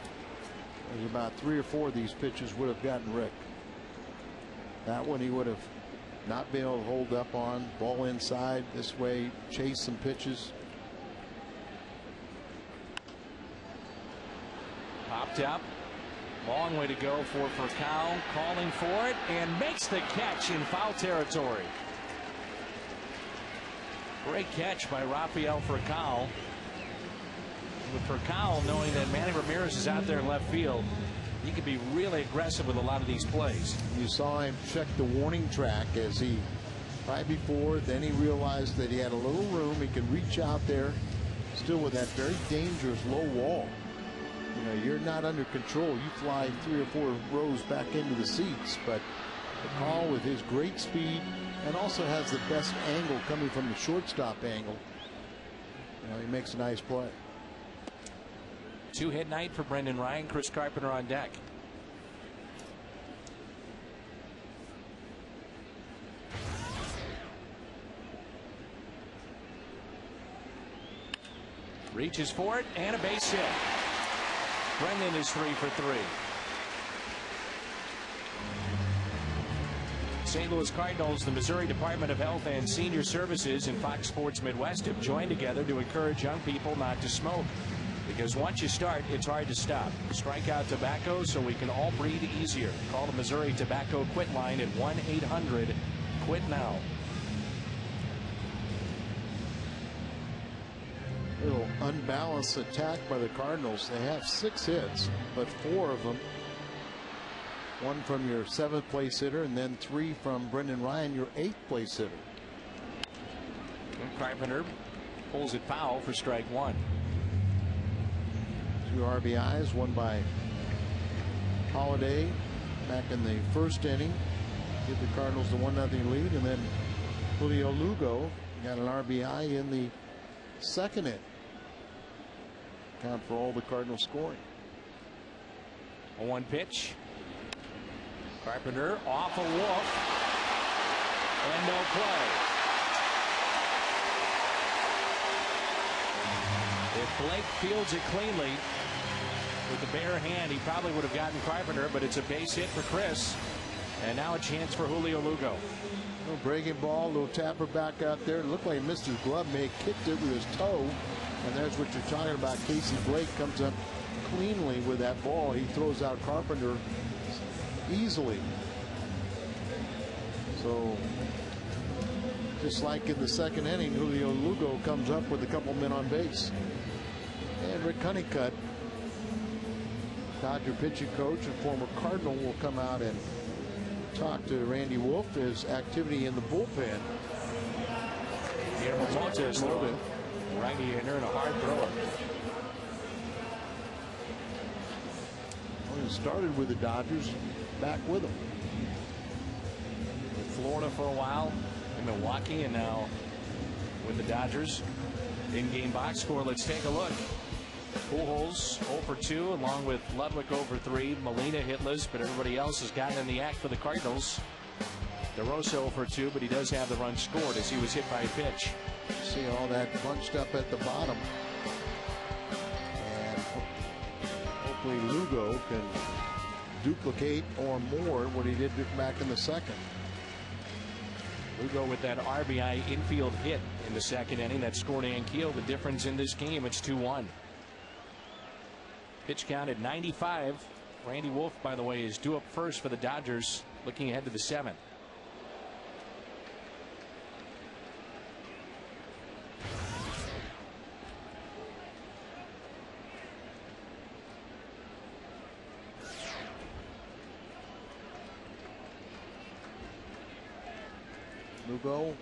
there's about 3 or 4 of these pitches would have gotten Rick. That one he would have not been able to hold up on. Ball inside this way, chase some pitches. Popped up. Long way to go for Furcal, calling for it and makes the catch in foul territory. Great catch by Rafael Furcal. With Furcal knowing that Manny Ramirez is out there in left field, he could be really aggressive with a lot of these plays. You saw him check the warning track as he right before, then he realized that he had a little room. He could reach out there still with that very dangerous low wall. You know, you're not under control. You fly 3 or 4 rows back into the seats, but Furcal with his great speed and also has the best angle coming from the shortstop angle. You know, he makes a nice play. 2-hit night for Brendan Ryan. Chris Carpenter on deck. Reaches for it and a base hit. Brendan is 3 for 3. St. Louis Cardinals, the Missouri Department of Health and Senior Services, and Fox Sports Midwest have joined together to encourage young people not to smoke. Because once you start, it's hard to stop. Strike out tobacco so we can all breathe easier. Call the Missouri Tobacco Quit line at 1-800-QUIT-NOW. Little unbalanced attack by the Cardinals. They have 6 hits, but 4 of them, 1 from your 7th place hitter and then 3 from Brendan Ryan, your 8th place hitter. And Carpenter pulls it foul for strike 1. 2 RBIs, 1 by Holiday back in the 1st inning. give the Cardinals the 1-0 lead, and then Julio Lugo got an RBI in the second inning. Count for all the Cardinals scoring. A 1 pitch. Carpenter off a Wolf, and no play. If Blake fields it cleanly with the bare hand, he probably would have gotten Carpenter, but it's a base hit for Chris. And now a chance for Julio Lugo. Little breaking ball, little tapper back out there. It looked like he missed his glove, may have kicked it with his toe. And there's what you're talking about. Casey Blake comes up cleanly with that ball. He throws out Carpenter easily. So just like in the second inning, Julio Lugo comes up with a couple men on base. And Rick Honeycutt, Dodger pitching coach and former Cardinal, will come out and talk to Randy Wolf, his activity in the bullpen. Guillermo Montes throwing. Right-hander and a hard thrower. Well, he started with the Dodgers, back with them. In Florida for a while, in Milwaukee, and now with the Dodgers. In-game box score, let's take a look. Pujols 0 for 2, along with Ludwig 0 for 3. Molina hitless, but everybody else has gotten in the act for the Cardinals. DeRosa 0 for 2, but he does have the run scored as he was hit by a pitch. See all that bunched up at the bottom. And hopefully Lugo can duplicate or more what he did back in the second. Lugo with that RBI infield hit in the second inning that scored Ankiel. The difference in this game, it's 2-1. Pitch count at 95. Randy Wolf, by the way, is due up first for the Dodgers, looking ahead to the 7th. Lugo,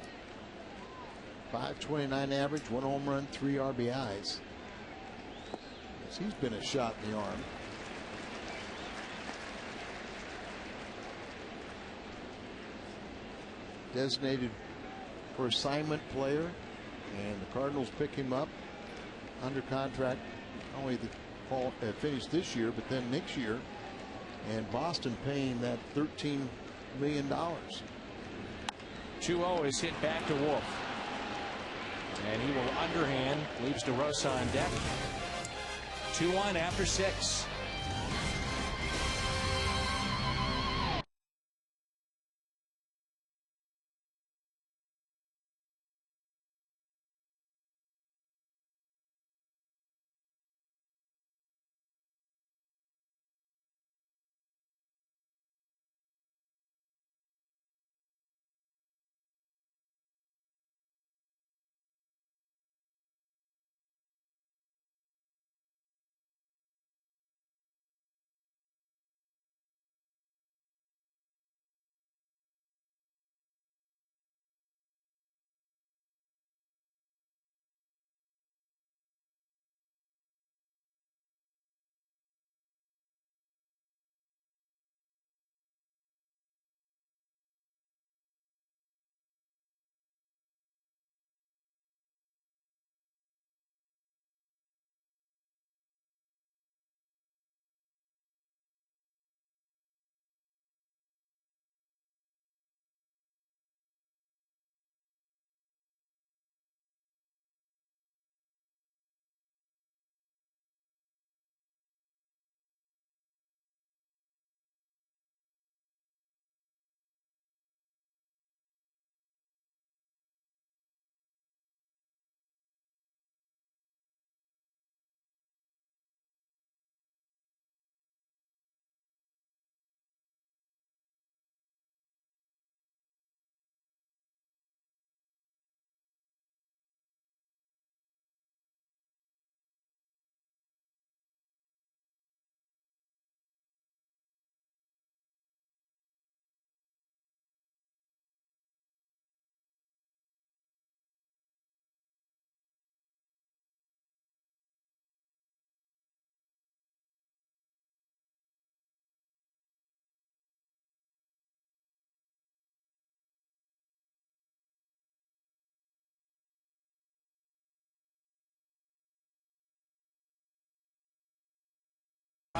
529 average, 1 home run, 3 RBIs. He's been a shot in the arm. Designated for assignment player, and the Cardinals pick him up under contract, not only the fall finish this year, but then next year, and Boston paying that $13 million. 2-0 is hit back to Wolf, and he will underhand, leaves DeRosa on deck. 2-1 after 6.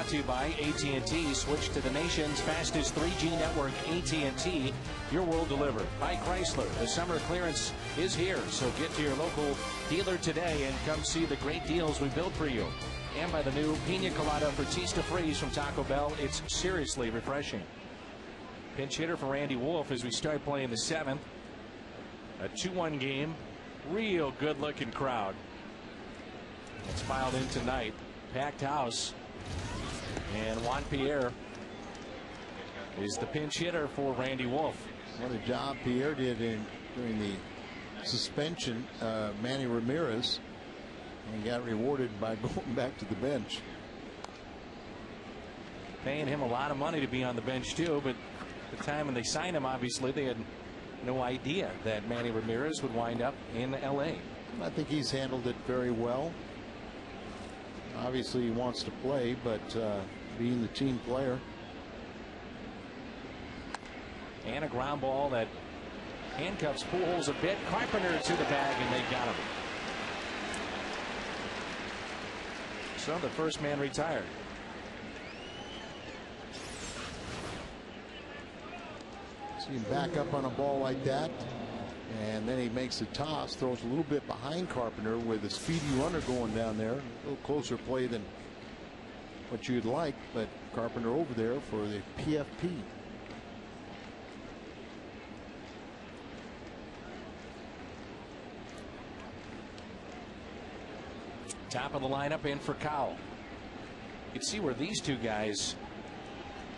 Brought to you by AT&T. Switch to the nation's fastest 3G network, AT&T. Your world delivered. By Chrysler, the summer clearance is here, so get to your local dealer today and come see the great deals we built for you. And by the new Pina Colada Batista Freeze from Taco Bell. It's seriously refreshing. Pinch hitter for Randy Wolf as we start playing the 7th. A 2-1 game. Real good looking crowd. It's filed in tonight. Packed house. And Juan Pierre is the pinch hitter for Randy Wolf. What a job Pierre did during the suspension. Manny Ramirez, and got rewarded by going back to the bench. Paying him a lot of money to be on the bench too, but at the time when they signed him, obviously they had no idea that Manny Ramirez would wind up in LA. I think he's handled it very well. Obviously he wants to play, but being the team player. And a ground ball that handcuffs Pujols a bit. Carpenter to the bag, and they got him. So the first man retired. See him back up on a ball like that, and then he makes a toss, throws a little bit behind Carpenter with a speedy runner going down there. A little closer play than what you'd like, but Carpenter over there for the PFP. Top of the lineup in for Cowell. You can see where these two guys,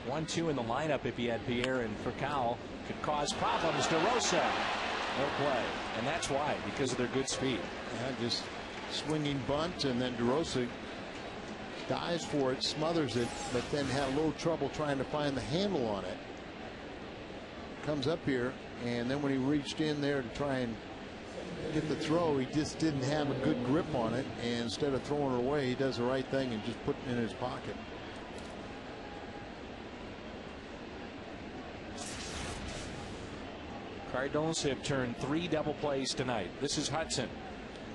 1-2 in the lineup if you had Pierre and Furcal, could cause problems. DeRosa, no play. And that's why, because of their good speed. Yeah, just swinging bunt, and then DeRosa dives for it, smothers it, but then had a little trouble trying to find the handle on it. Comes up here, and then when he reached in there to try and get the throw, he just didn't have a good grip on it, and instead of throwing it away, he does the right thing and just put it in his pocket. Cardinals have turned 3 double plays tonight. This is Hudson.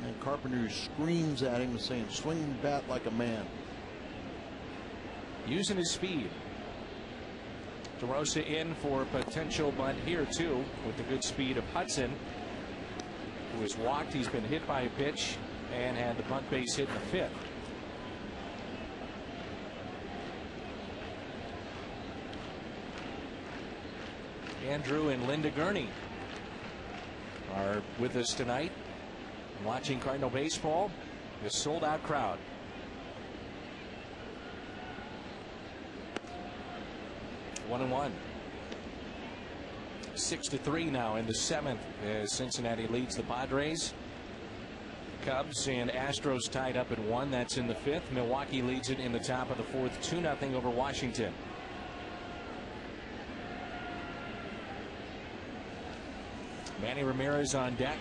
And Carpenter screams at him saying, swing the bat like a man. Using his speed. DeRosa in for a potential bunt here too, with the good speed of Hudson, who was walked. He's been hit by a pitch and had the bunt base hit in the 5th. Andrew and Linda Gurney are with us tonight, watching Cardinal baseball. This sold-out crowd. One and one. 6-3 now in the 7th as Cincinnati leads the Padres. Cubs and Astros tied up at 1. That's in the 5th. Milwaukee leads it in the top of the 4th, 2-0 over Washington. Manny Ramirez on deck.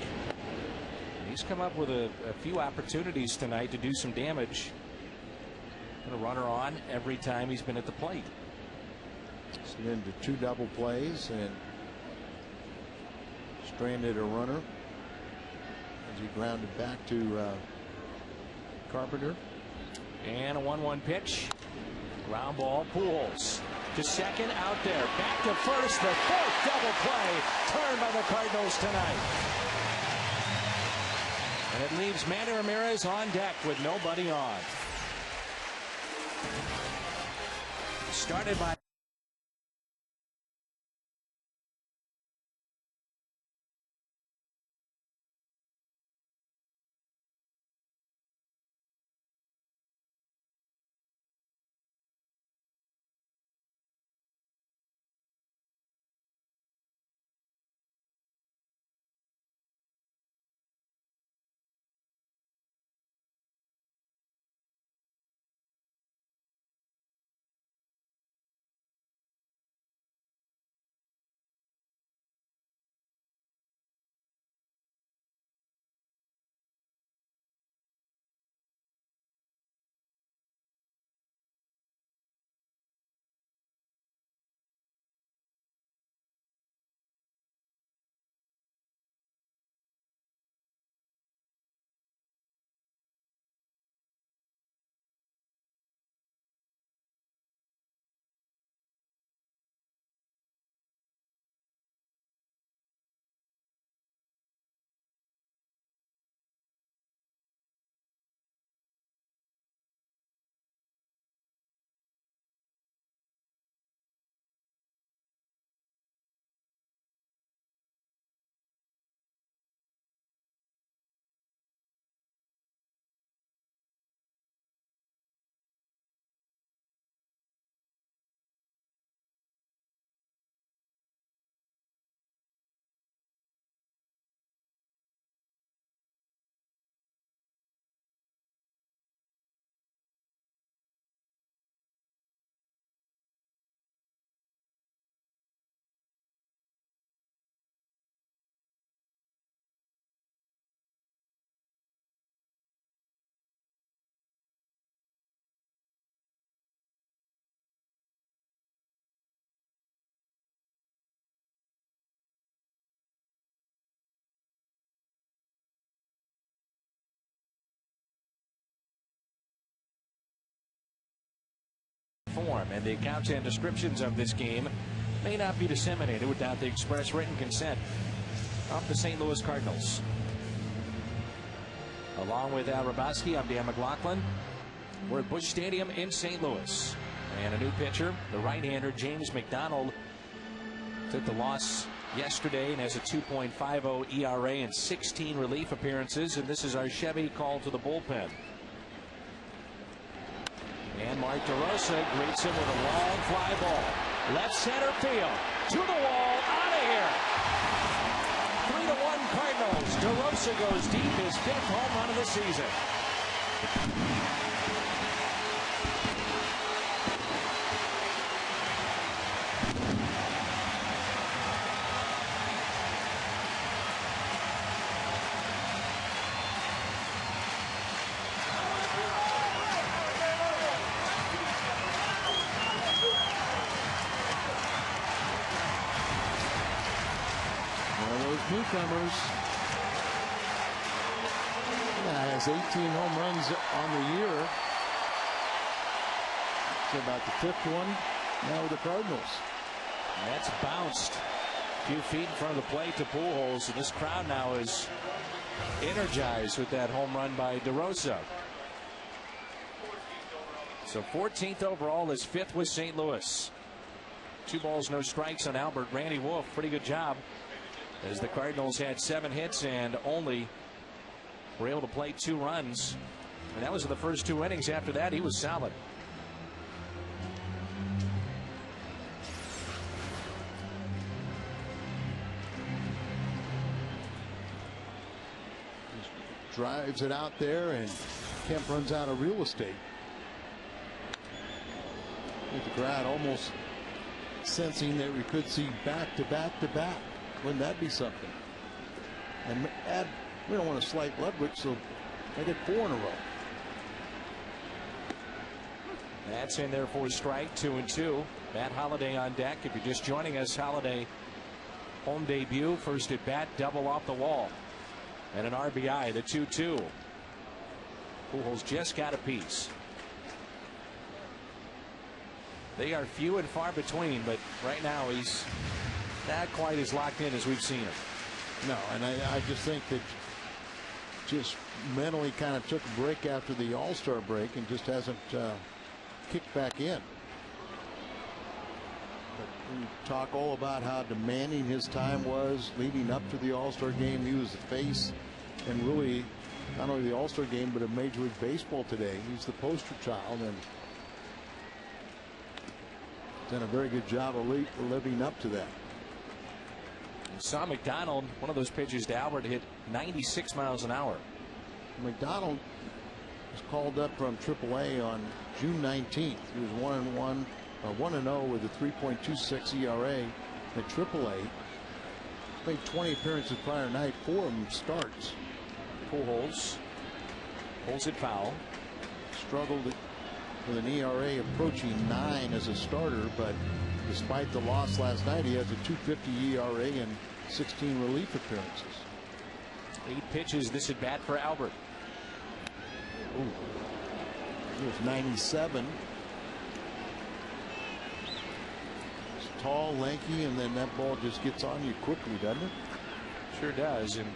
He's come up with a few opportunities tonight to do some damage. Put a runner on every time he's been at the plate. Slid into 2 double plays and stranded a runner as he grounded back to Carpenter. And a 1-1 pitch. Ground ball. Pujols to second, out there. Back to first. The 4th double play turned by the Cardinals tonight. And it leaves Manny Ramirez on deck with nobody on. Started by form, and the accounts and descriptions of this game may not be disseminated without the express written consent of the St. Louis Cardinals. Along with Al Rabowski, I'm Dan McLaughlin. We're at Busch Stadium in St. Louis. And a new pitcher, the right-hander James McDonald, took the loss yesterday and has a 2.50 ERA and 16 relief appearances. And this is our Chevy call to the bullpen. And Mark DeRosa greets him with a long fly ball. Left center field. To the wall. Out of here. 3-1 Cardinals. DeRosa goes deep. His 5th home run of the season. Newcomers. Yeah, has 18 home runs on the year. It's about the 5th one now with the Cardinals. And that's bounced a few feet in front of the plate to Pujols. And this crowd now is energized with that home run by DeRosa. So 14th overall, his 5th with St. Louis. 2 balls, no strikes on Albert. Randy Wolf, pretty good job, as the Cardinals had 7 hits and only were able to play 2 runs. And that was in the first 2 innings. After that, he was solid. Just drives it out there, and Kemp runs out of real estate. With the crowd almost sensing that we could see back to back to back. Wouldn't that be something? And we don't want to slight Ludwig, so make it 4 in a row. That's in there for a strike. 2-2. Matt Holliday on deck. If you're just joining us, Holliday home debut, first at bat, double off the wall, and an RBI. The 2-2. Pujols just got a piece. They are few and far between, but right now he's not quite as locked in as we've seen him. No, and I just think that just mentally kind of took a break after the All-Star break and just hasn't kicked back in. But we talk all about how demanding his time was leading up to the All-Star game. He was the face, and really not only the All-Star game but of Major League Baseball today. He's the poster child, and done a very good job of living up to that. Saw McDonald, one of those pitches to Albert, hit 96 miles an hour. McDonald was called up from AAA on June 19th. He was 1-0 with a 3.26 ERA at AAA. Played 20 appearances prior night, 4 of them starts. Pujols holds it foul. Struggled with an ERA approaching 9 as a starter, but despite the loss last night, he has a 2.50 ERA and 16 relief appearances. 8 pitches this at bat for Albert. Ooh. He was 97. He's tall, lanky, and then that ball just gets on you quickly, doesn't it? Sure does, and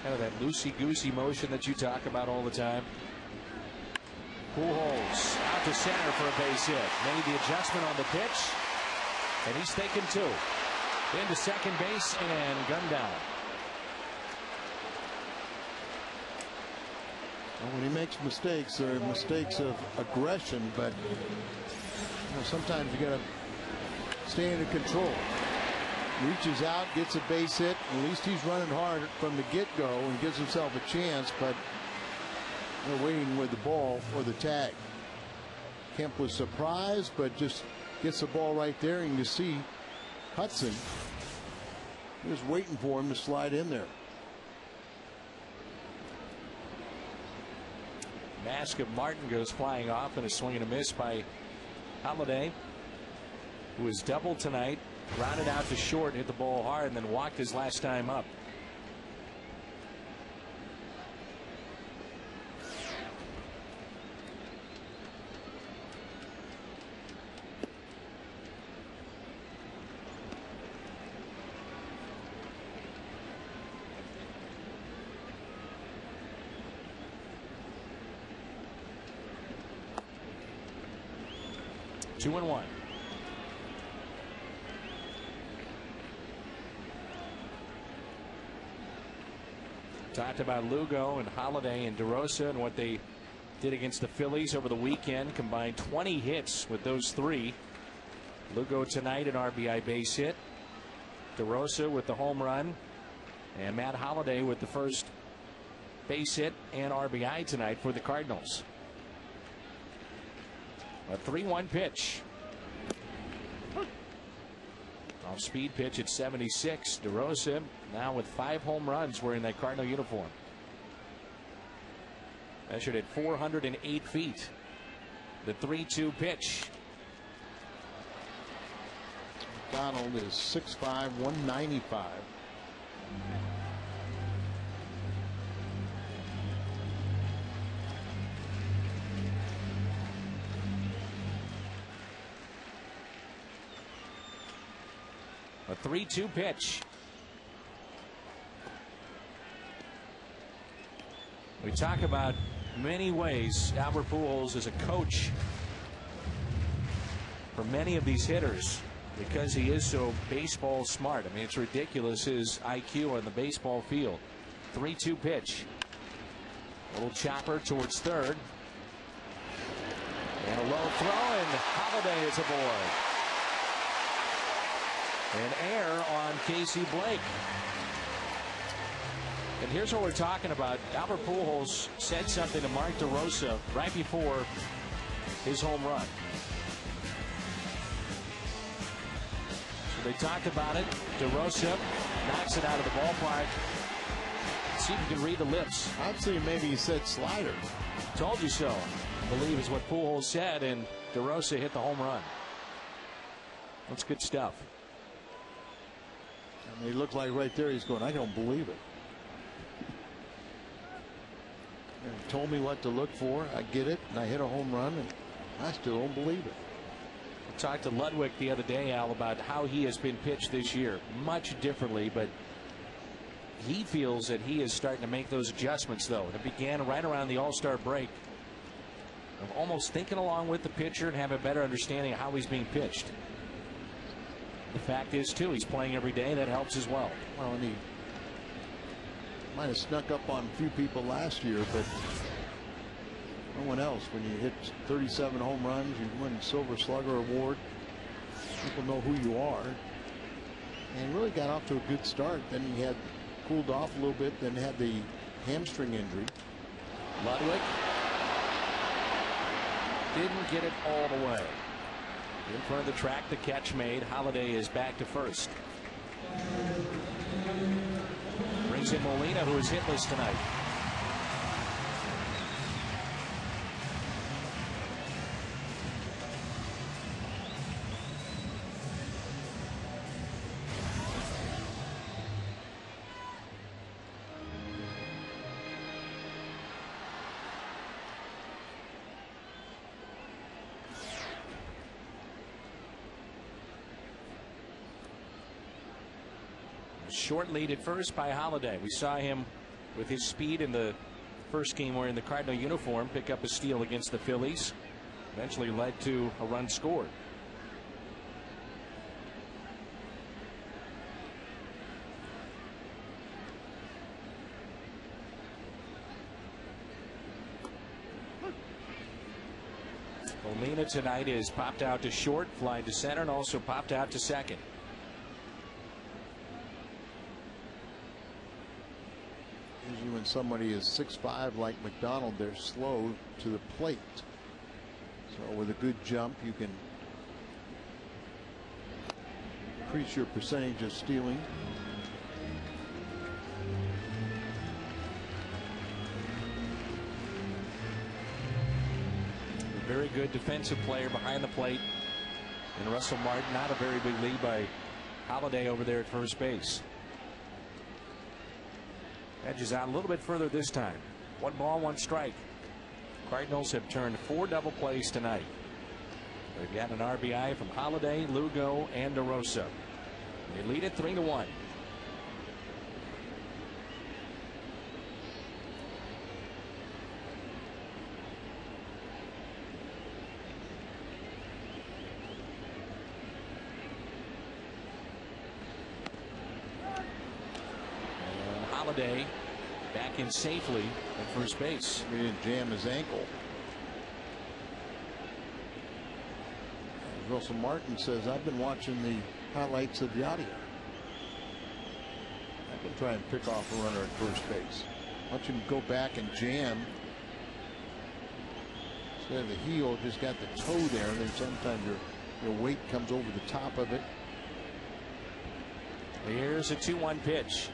kind of that loosey-goosey motion that you talk about all the time. Pujols out to center for a base hit. Made the adjustment on the pitch, and he's taken 2. Into second base and gunned down. Well, when he makes mistakes, they're mistakes of aggression, but sometimes you got to stay under control. Reaches out, gets a base hit. At least he's running hard from the get-go and gives himself a chance, but they're waiting with the ball or the tag. Kemp was surprised, but just gets the ball right there, and you see Hudson just waiting for him to slide in there. Mask of Martin goes flying off, and a swing and a miss by Holliday, who was doubled tonight. Rounded out to short, hit the ball hard, and then walked his last time up. 2-1. Talked about Lugo and Holiday and DeRosa and what they did against the Phillies over the weekend. Combined 20 hits with those three. Lugo tonight an RBI base hit. DeRosa with the home run. And Matt Holliday with the first base hit and RBI tonight for the Cardinals. A 3-1 pitch. Off speed pitch at 76. DeRosa now with 5 home runs wearing that Cardinal uniform. Measured at 408 feet. The 3-2 pitch. Donald is 6'5", 195. A 3-2 pitch. We talk about many ways Albert Pujols is a coach for many of these hitters because he is so baseball smart. I mean, it's ridiculous his IQ on the baseball field. 3-2 pitch. A little chopper towards third. And a low throw, and Holiday is aboard. An error on Casey Blake. And here's what we're talking about. Albert Pujols said something to Mark DeRosa right before his home run. So they talked about it. DeRosa knocks it out of the ballpark. See if you can read the lips. I'd say maybe he said slider. Told you so, I believe is what Pujols said, and DeRosa hit the home run. That's good stuff. And he looked like right there he's going, I don't believe it. And he told me what to look for. I get it, and I hit a home run, and I still don't believe it. I talked to Ludwig the other day, Al, about how he has been pitched this year. Much differently, but he feels that he is starting to make those adjustments, though. And it began right around the All-Star break of almost thinking along with the pitcher and have a better understanding of how he's being pitched. The fact is, too, he's playing every day. That helps as well. Well, and he might have snuck up on a few people last year, but no one else. When you hit 37 home runs, you win Silver Slugger Award. People know who you are. And really got off to a good start. Then he had cooled off a little bit, then had the hamstring injury. Ludwig didn't get it all the way. In front of the track, the catch made. Holiday is back to first. Brings in Molina, who is hitless tonight. Short lead at first by Holiday. We saw him with his speed in the first game wearing the Cardinal uniform pick up a steal against the Phillies. Eventually led to a run scored. Molina tonight is popped out to short, flying to center, and also popped out to second. Usually when somebody is 6'5" like McDonald, they're slow to the plate. So with a good jump, you can increase your percentage of stealing. A very good defensive player behind the plate. And Russell Martin, not a very big lead by Holiday over there at first base. Edges out a little bit further this time. 1 ball, 1 strike. Cardinals have turned 4 double plays tonight. They've got an RBI from Holiday, Lugo, and DeRosa. They lead it 3-1. Holiday back in safely at first base. He didn't jam his ankle. As Russell Martin says, I've been watching the highlights of the audio. I can try and pick off a runner at first base. Watch him go back and jam. Instead of the heel, just got the toe there, and then sometimes your weight comes over the top of it. Here's a 2-1 pitch.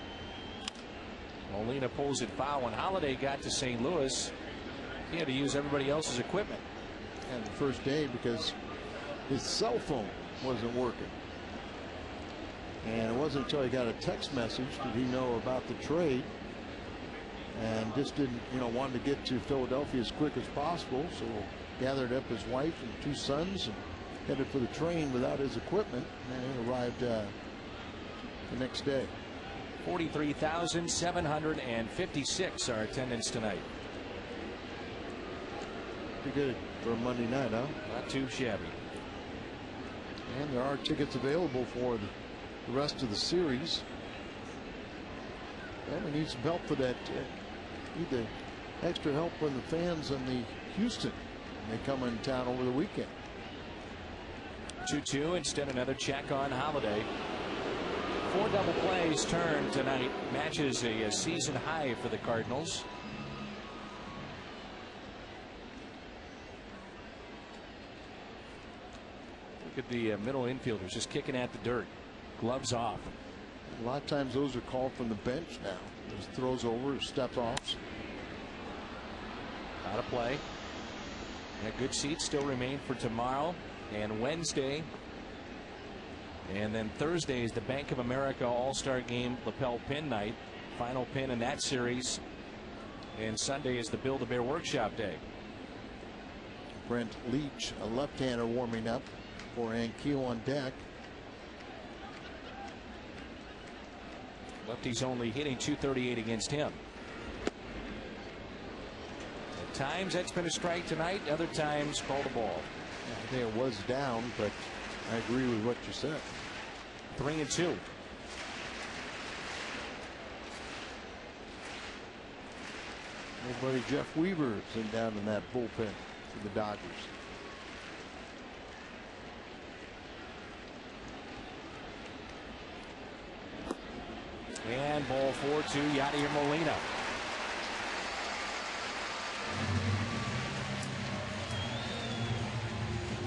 Molina pulls it foul. When Holiday got to St. Louis, he had to use everybody else's equipment. And the first day because his cell phone wasn't working. And it wasn't until he got a text message did he know about the trade, and just didn't, wanted to get to Philadelphia as quick as possible. So gathered up his wife and 2 sons and headed for the train without his equipment, and he arrived the next day. 43,756 our attendance tonight. Pretty good for a Monday night, huh? Not too shabby. And there are tickets available for the rest of the series. And we need some help for that. Need the extra help from the fans in the Houston when they come in town over the weekend. 2-2. Instead, another check on Holiday. 4 double plays turned tonight. Matches a season high for the Cardinals. Look at the middle infielders just kicking at the dirt. Gloves off. A lot of times those are called from the bench now. Those throws over, step offs. Out of play. And good seats still remain for tomorrow and Wednesday. And then Thursday is the Bank of America All-Star Game lapel pin night. Final pin in that series. And Sunday is the Build-A-Bear Workshop Day. Brent Leach, a left-hander, warming up for Ankiel on deck. Lefty's only hitting .238 against him. At times that's been a strike tonight. Other times called a ball. I think it was down, but I agree with what you said. 3-2. Old buddy Jeff Weaver is in down in that bullpen for the Dodgers. And ball 4-2, Yadier Molina.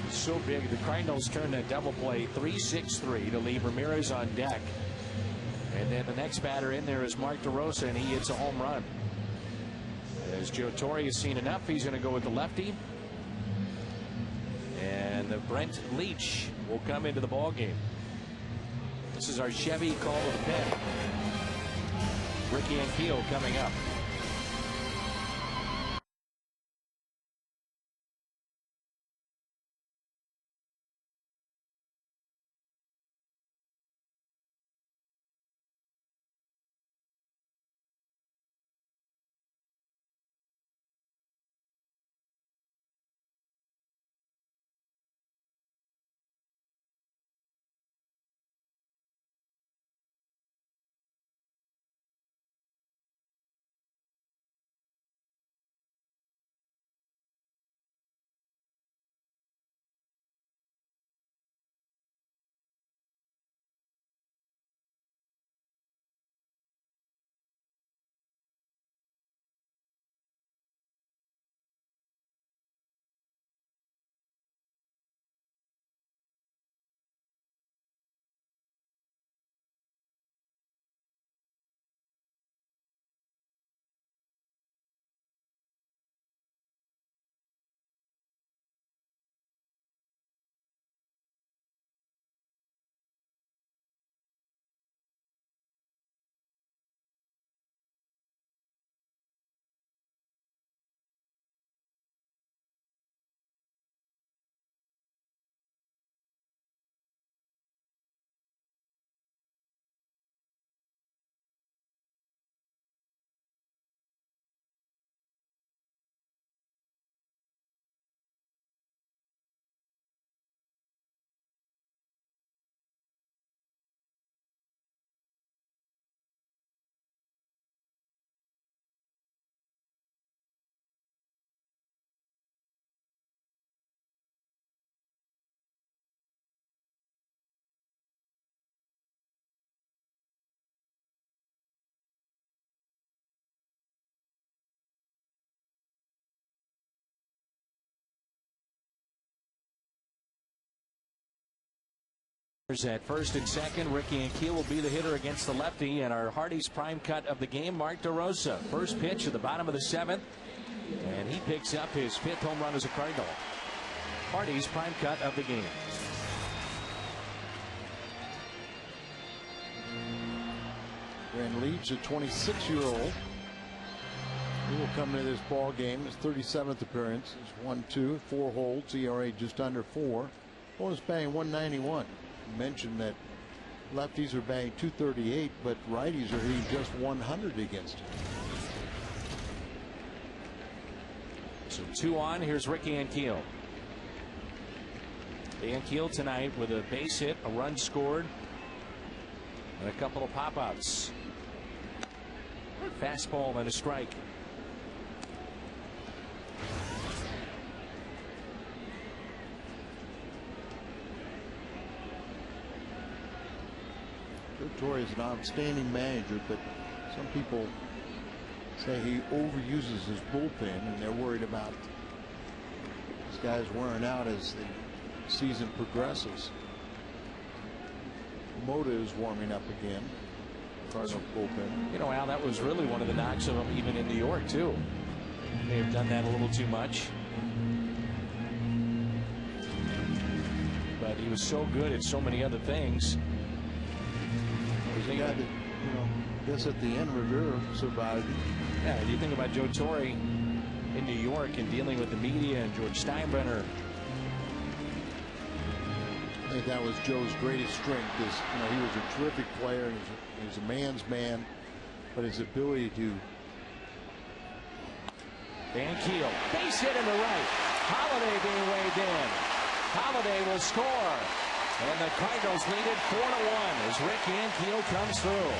So big, the Cardinals turned a double play 3-6-3 to leave Ramirez on deck. And then the next batter in there is Mark DeRosa, and he hits a home run. As Joe Torre has seen enough, he's going to go with the lefty. And Brent Leach will come into the ball game. This is our Chevy call to the pen. Ricky Ankiel coming up. At first and second, Ricky Ankiel will be the hitter against the lefty, and our Hardy's prime cut of the game, Mark DeRosa. First pitch at the bottom of the 7th, and he picks up his 5th home run as a Cardinal. Hardy's prime cut of the game. Brand leads a 26-year-old. He will come into this ball game. His 37th appearance. He's 1-2, 4 holds, ERA just under 4. Bonus batting 191. Mentioned that lefties are batting 238, but righties are hitting just 100 against him. So 2 on. Here's Ricky Ankiel. Ankiel tonight with a base hit, a run scored, and a couple of pop-outs. Fastball and a strike. Torrey is an outstanding manager, but some people say he overuses his bullpen, and they're worried about this guy's wearing out as the season progresses. Mota is warming up again. Cardinal bullpen. You know, Al, that was really one of the knocks of him even in New York, too. May have done that a little too much. But he was so good at so many other things. He got it, you know, I guess at the end, Rivera survived. Yeah, you think about Joe Torre in New York and dealing with the media and George Steinbrenner. I think that was Joe's greatest strength. Is, you know, he was a terrific player. He was a man's man, but his ability to. Ankiel, base hit in the right. Holiday being waved in. Holiday will score. And the Cardinals lead it 4-1 as Rick Ankiel comes through.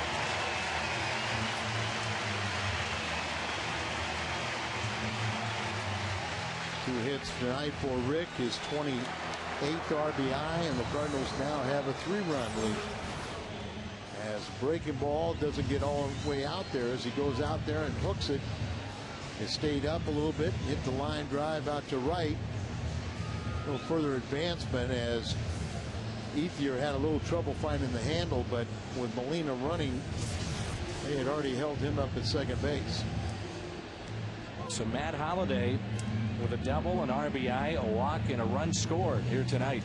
Two hits tonight for Rick, his 28th RBI, and the Cardinals now have a 3-run lead. As breaking ball doesn't get all the way out there, as he goes out there and hooks it. It stayed up a little bit, hit the line drive out to right. A little further advancement as Ethier had a little trouble finding the handle, but with Molina running, they had already held him up at second base. So Matt Holliday with a double, an RBI, a walk, and a run scored here tonight.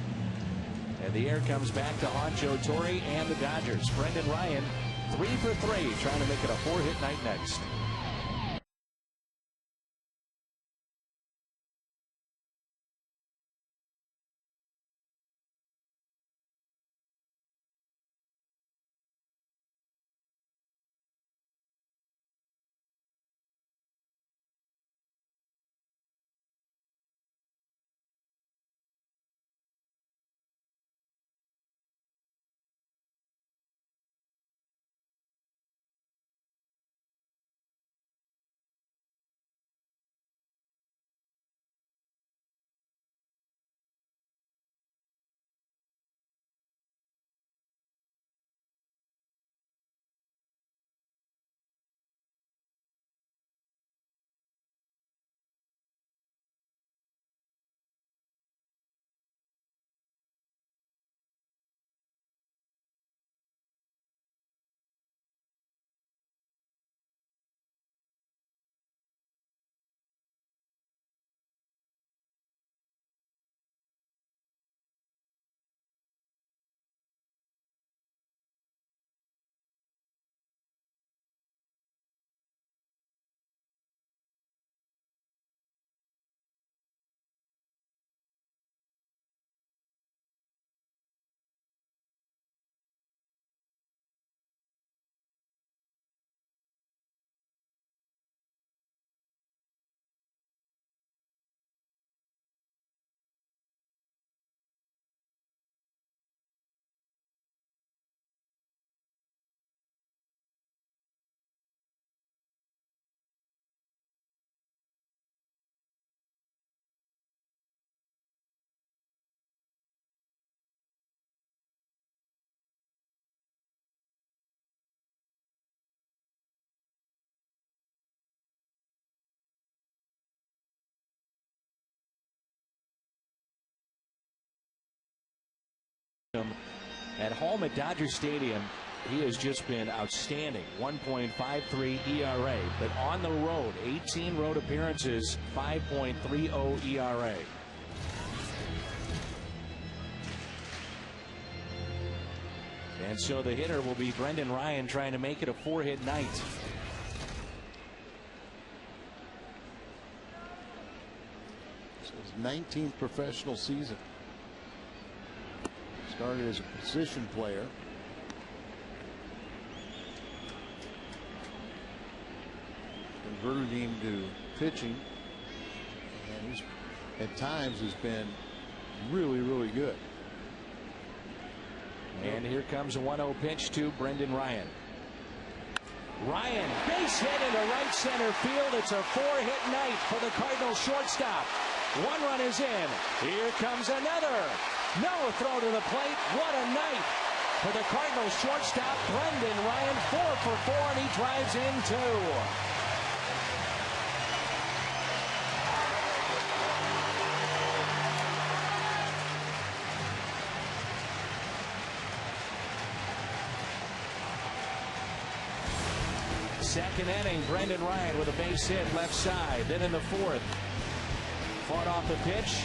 And the air comes back to haunt Joe Torre and the Dodgers. Brendan Ryan 3 for 3, trying to make it a 4-hit night next. At home at Dodger Stadium, he has just been outstanding. 1.53 ERA. But on the road, 18 road appearances, 5.30 ERA. And so the hitter will be Brendan Ryan, trying to make it a 4-hit night. It's his 19th professional season. Started as a position player. Converted him to pitching, and he's at times has been really, really good. And here comes a 1-0 pitch to Brendan Ryan. Ryan, base hit into right center field. It's a 4-hit night for the Cardinals shortstop. 1 run is in. Here comes another. No throw to the plate. What a night for the Cardinals shortstop, Brendan Ryan. 4 for 4, and he drives in 2. Second inning, Brendan Ryan with a base hit left side. Then in the 4th, fought off the pitch.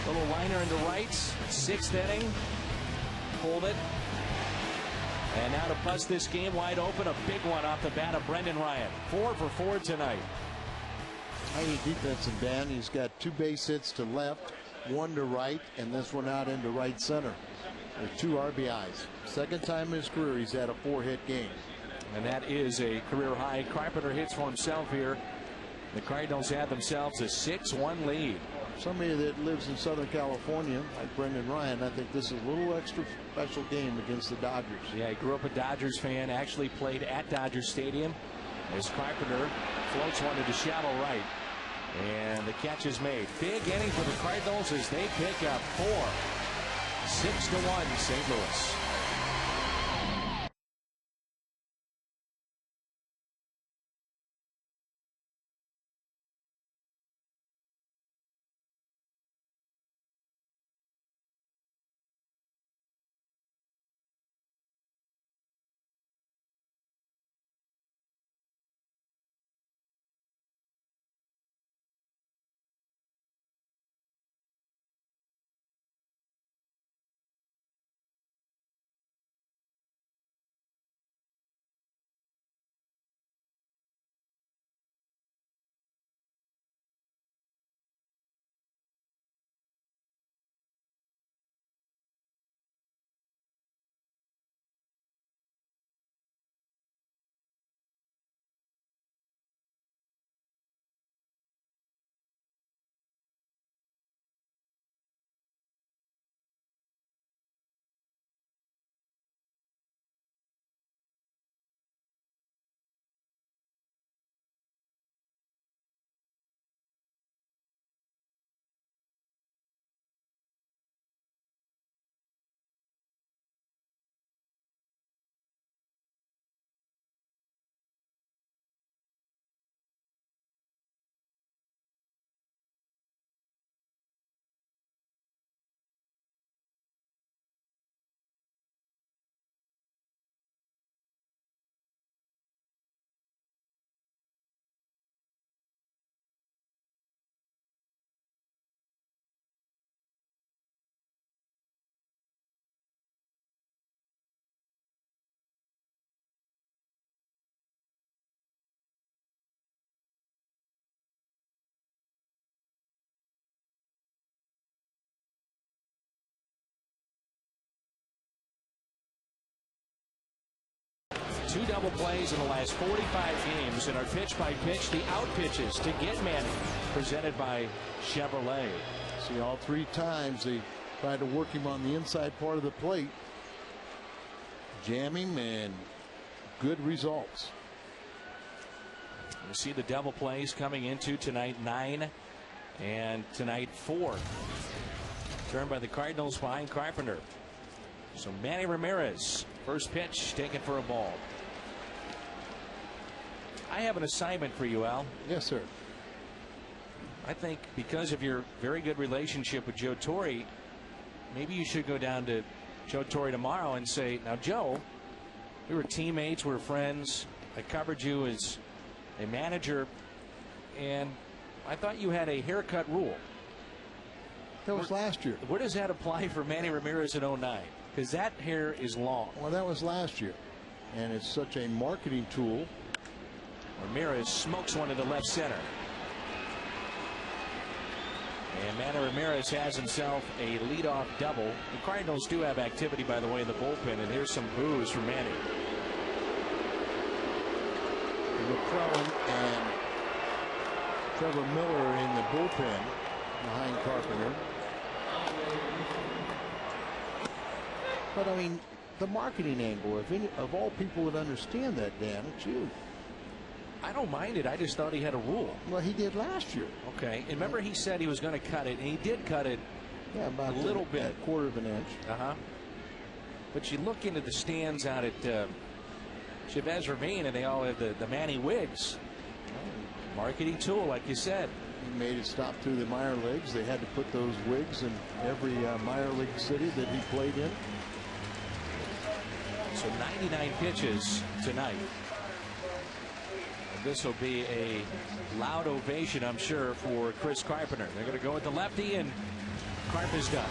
Little liner into right. 6th inning, pulled it. And now to bust this game wide open, a big one off the bat of Brendan Ryan. 4 for 4 tonight. Mighty defensive, Dan. He's got 2 base hits to left, 1 to right, and this one out into right center. With 2 RBIs. Second time in his career he's had a 4-hit game. And that is a career high. Carpenter hits for himself here. The Cardinals had themselves a 6-1 lead. Somebody that lives in Southern California, like Brendan Ryan, I think this is a little extra special game against the Dodgers. Yeah, he grew up a Dodgers fan, actually played at Dodger Stadium as Carpenter floats one to the shallow right. And the catch is made. Big inning for the Cardinals as they pick up 4. 6-1 St. Louis. Two double plays in the last 45 games, and our pitch by pitch, the out pitches to get Manning, presented by Chevrolet. See, all 3 times they tried to work him on the inside part of the plate, jam him, and good results. You see the double plays coming into tonight, 9 and tonight 4. Turned by the Cardinals behind Carpenter. So Manny Ramirez, first pitch taken for a ball. I have an assignment for you, Al. Yes, sir. I think because of your very good relationship with Joe Torre, maybe you should go down to Joe Torre tomorrow and say, now, Joe, we were teammates, we were friends. I covered you as a manager, and I thought you had a haircut rule. That was last year. Where does that apply for Manny Ramirez in 09? Because that hair is long. Well, that was last year. And it's such a marketing tool. Ramirez smokes one to the left center. And Manny Ramirez has himself a leadoff double. The Cardinals do have activity, by the way, in the bullpen, and here's some boos from Manny. McClellan and Trevor Miller in the bullpen behind Carpenter. But I mean, the marketing angle, if any of all people would understand that, Dan, it's you. I don't mind it. I just thought he had a rule. Well, he did last year. Okay. And remember, he said he was going to cut it, and he did cut it. Yeah, about a little bit, a quarter of an inch. But you look into the stands out at Chavez Ravine, and they all have the Manny wigs. Marketing tool, like you said. He made it stop through the minor leagues. They had to put those wigs in every minor league city that he played in. So 99 pitches tonight. And this will be a loud ovation, I'm sure, for Chris Carpenter. They're going to go with the lefty, and Carp is done.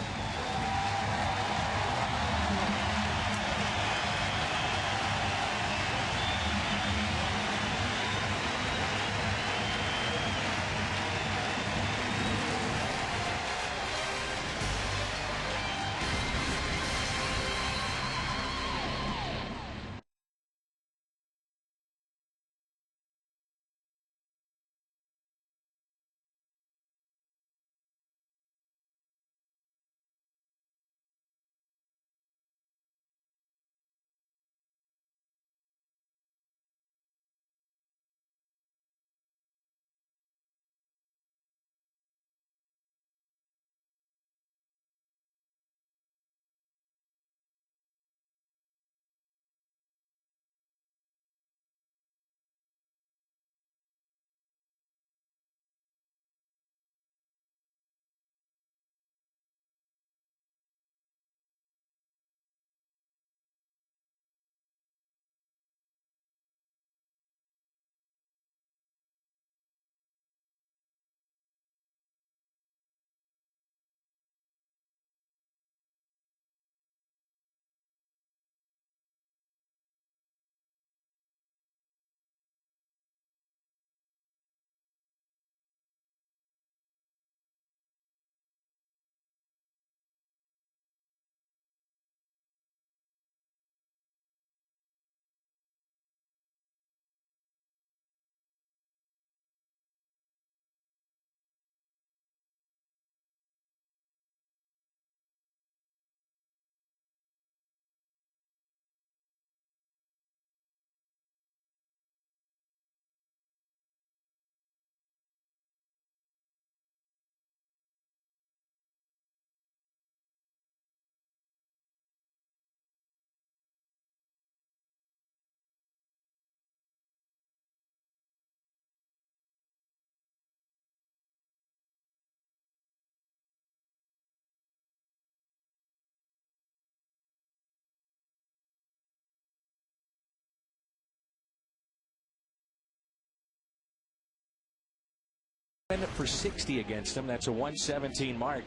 For 60 against him. That's a 117 mark.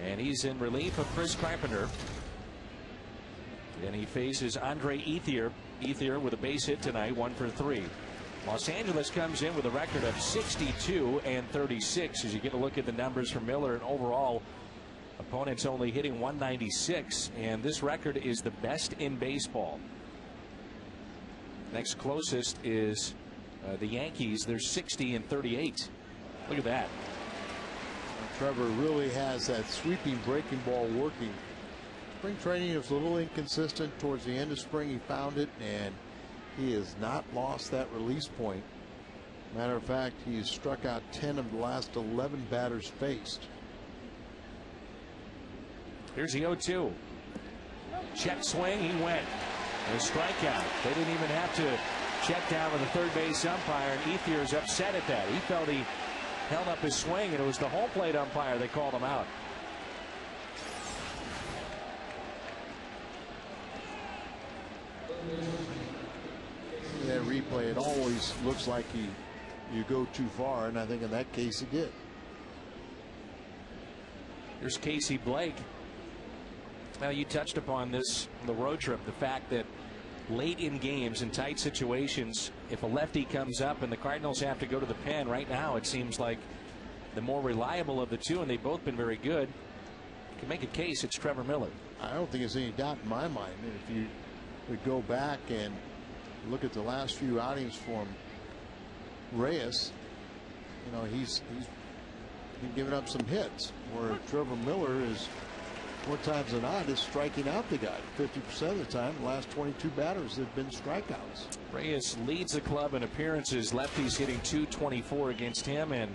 And he's in relief of Chris Carpenter. And he faces Andre Ethier. Ethier with a base hit tonight, 1 for 3. Los Angeles comes in with a record of 62 and 36. As you get a look at the numbers for Miller, and overall, opponents only hitting 196. And this record is the best in baseball. Next closest is the Yankees. They're 60 and 38. Look at that. Trevor really has that sweeping breaking ball working. Spring training was a little inconsistent. Towards the end of spring, he found it, and he has not lost that release point. Matter of fact, he's struck out 10 of the last 11 batters faced. Here's the 0-2. Check swing, he went. A strikeout. They didn't even have to check down with the third base umpire, and Ethier's upset at that. He felt he held up his swing, and it was the home plate umpire that called him out. play, it always looks like you go too far, and I think in that case he did. Here's Casey Blake. Now, you touched upon this on the road trip, the fact that late in games, in tight situations, if a lefty comes up and the Cardinals have to go to the pen, right now it seems like the more reliable of the two, and they've both been very good. You can make a case it's Trevor Miller. I don't think there's any doubt in my mind. If you would go back and look at the last few outings from Reyes, you know, he's been giving up some hits, where Trevor Miller is more times than not is striking out the guy. 50% of the time, the last 22 batters have been strikeouts. Reyes leads the club in appearances. Lefties hitting .224 against him, and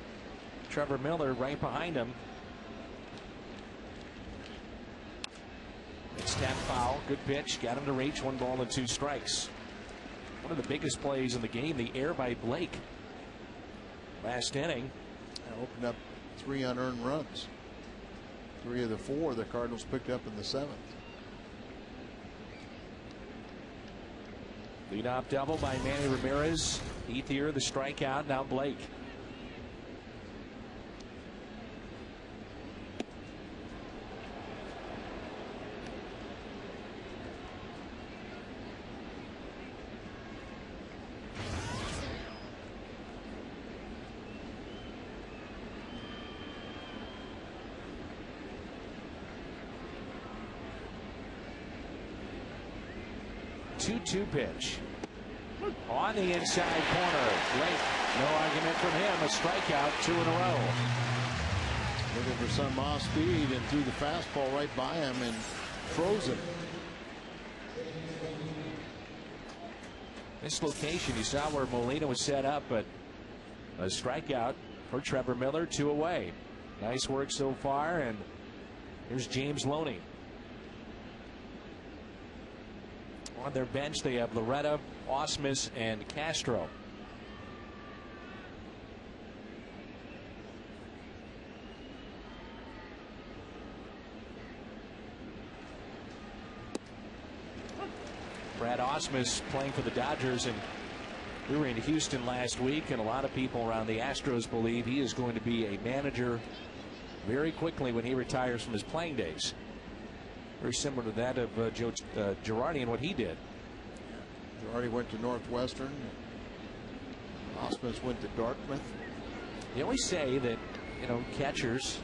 Trevor Miller right behind him. It's that foul. Good pitch. Got him to reach. 1 ball and 2 strikes. One of the biggest plays in the game, the error by Blake last inning. Opened up 3 unearned runs. 3 of the 4 the Cardinals picked up in the 7th. Leadoff double by Manny Ramirez. Ethier the strikeout. Now Blake. Two pitch on the inside corner. Blake, no argument from him. A strikeout, 2 in a row. Looking for some off speed and threw the fastball right by him and froze him. This location, you saw where Molina was set up, but a strikeout for Trevor Miller, 2 away. Nice work so far, and here's James Loney. On their bench, they have Loretta, Osmus, and Castro. Brad Osmus playing for the Dodgers, and we were in Houston last week, and a lot of people around the Astros believe he is going to be a manager very quickly when he retires from his playing days. Very similar to that of Joe Girardi and what he did. Girardi went to Northwestern. Osmus went to Dartmouth. They always say that, you know, catchers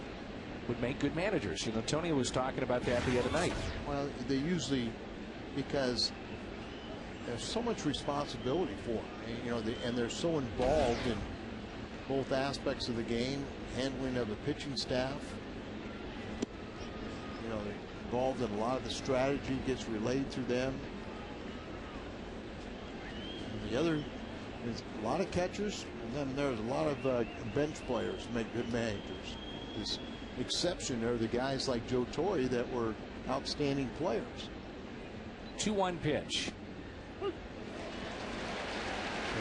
would make good managers. You know, Tony was talking about that the other night. Well, they usually, because there's so much responsibility for them. And, you know, and they're so involved in both aspects of the game, handling of the pitching staff. You know, they're involved in a lot of the strategy gets relayed through them. And the other is a lot of catchers, and then there's a lot of bench players who make good managers. This exception are the guys like Joe Torre that were outstanding players. 2-1 pitch. And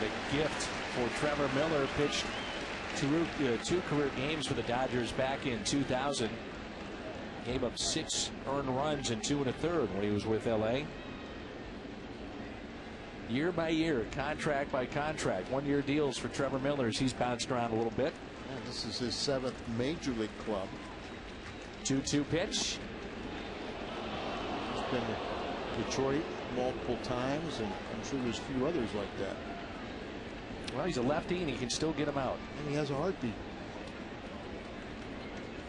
a gift for Trevor Miller. Pitched 2 career games for the Dodgers back in 2000. Gave up 6 earned runs in 2 1/3 when he was with LA. Year by year, contract by contract, 1-year deals for Trevor Miller as he's bounced around a little bit. And this is his 7th major league club. 2-2 pitch. He's been to Detroit multiple times, and I'm sure there's a few others like that. Well, he's a lefty and he can still get him out. And he has a heartbeat.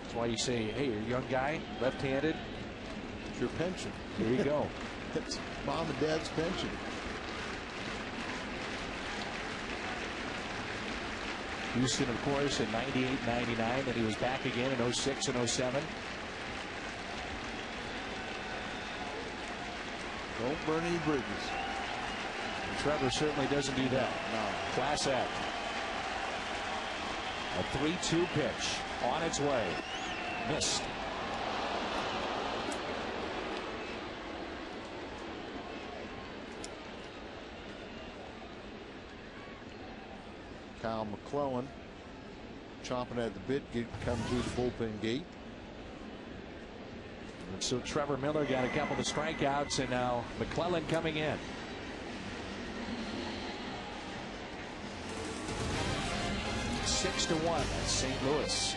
That's why you say, hey, you're a young guy, left-handed. It's your pension. Here you go. It's mom and dad's pension. Houston, of course, in 98, 99, and he was back again in 06 and 07. Don't burn any bridges. And Trevor certainly doesn't do that. No. Class act. A 3-2 pitch on its way. Missed. Kyle McClellan chomping at the bit, come through the bullpen gate. And so Trevor Miller got a couple of strikeouts, and now McClellan coming in. 6-1. That's St. Louis.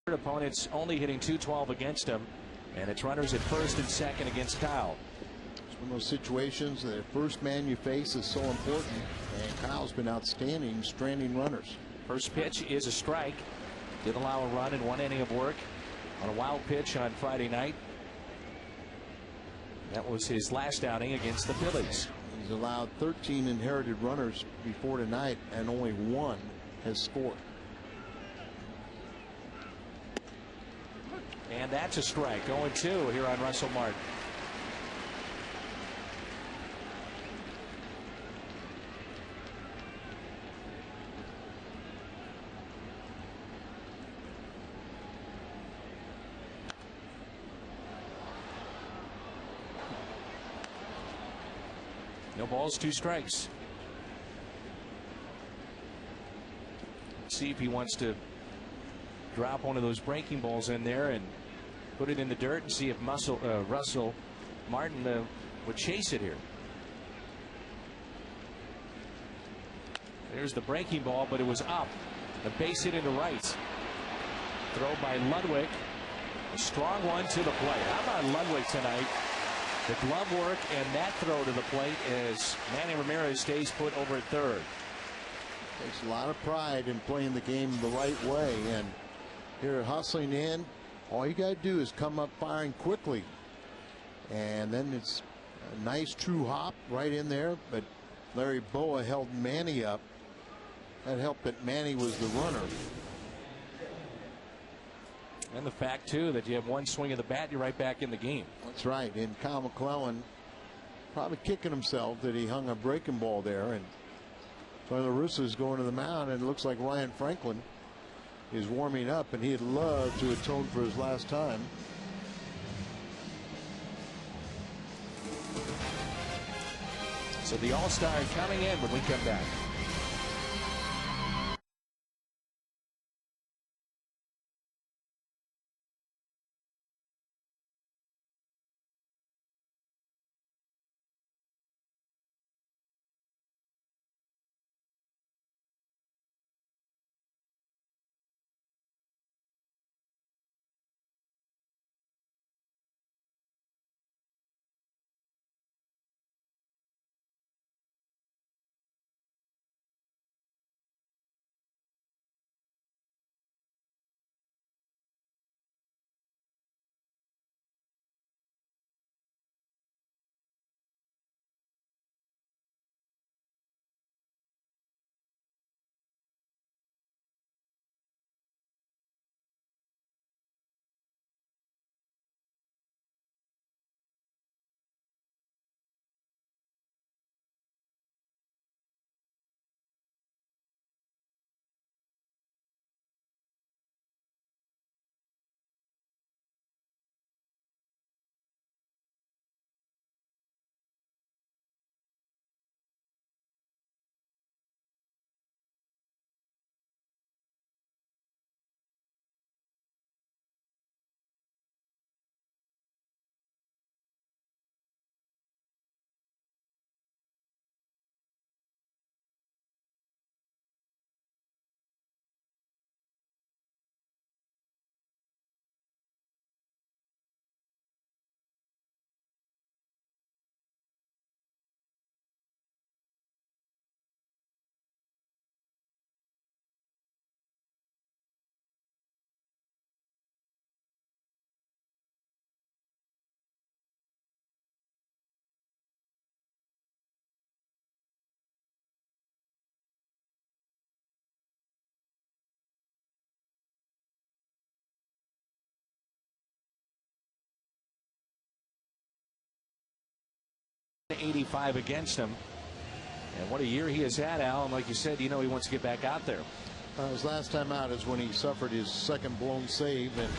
Opponents only hitting .212 against him, and it's runners at first and second against Kyle. It's one of those situations that the first man you face is so important, and Kyle's been outstanding stranding runners. First pitch is a strike. Did allow a run in one inning of work on a wild pitch on Friday night. That was his last outing against the Phillies. He's allowed 13 inherited runners before tonight, and only one has scored. And that's a strike. 0-2 here on Russell Martin. No balls, 2 strikes. Let's see if he wants to drop one of those breaking balls in there and put it in the dirt and see if Russell Martin would chase it here. There's the breaking ball, but it was up. The base hit into right. Throw by Ludwig. A strong one to the plate. How about Ludwig tonight? The glove work and that throw to the plate as Manny Ramirez stays put over at third. Takes a lot of pride in playing the game the right way, and here hustling in, all you got to do is come up firing quickly, and then it's a nice true hop right in there. But Larry Boa held Manny up. That helped that Manny was the runner. And the fact too that you have one swing of the bat, you're right back in the game. That's right. And Kyle McClellan probably kicking himself that he hung a breaking ball there. And so the Russo's going to the mound, and it looks like Ryan Franklin is warming up, and he'd love to atone for his last time. So the All-Star coming in when we come back. 185 against him. And what a year he has had, Al. And like you said, he wants to get back out there. His last time out is when he suffered his second blown save and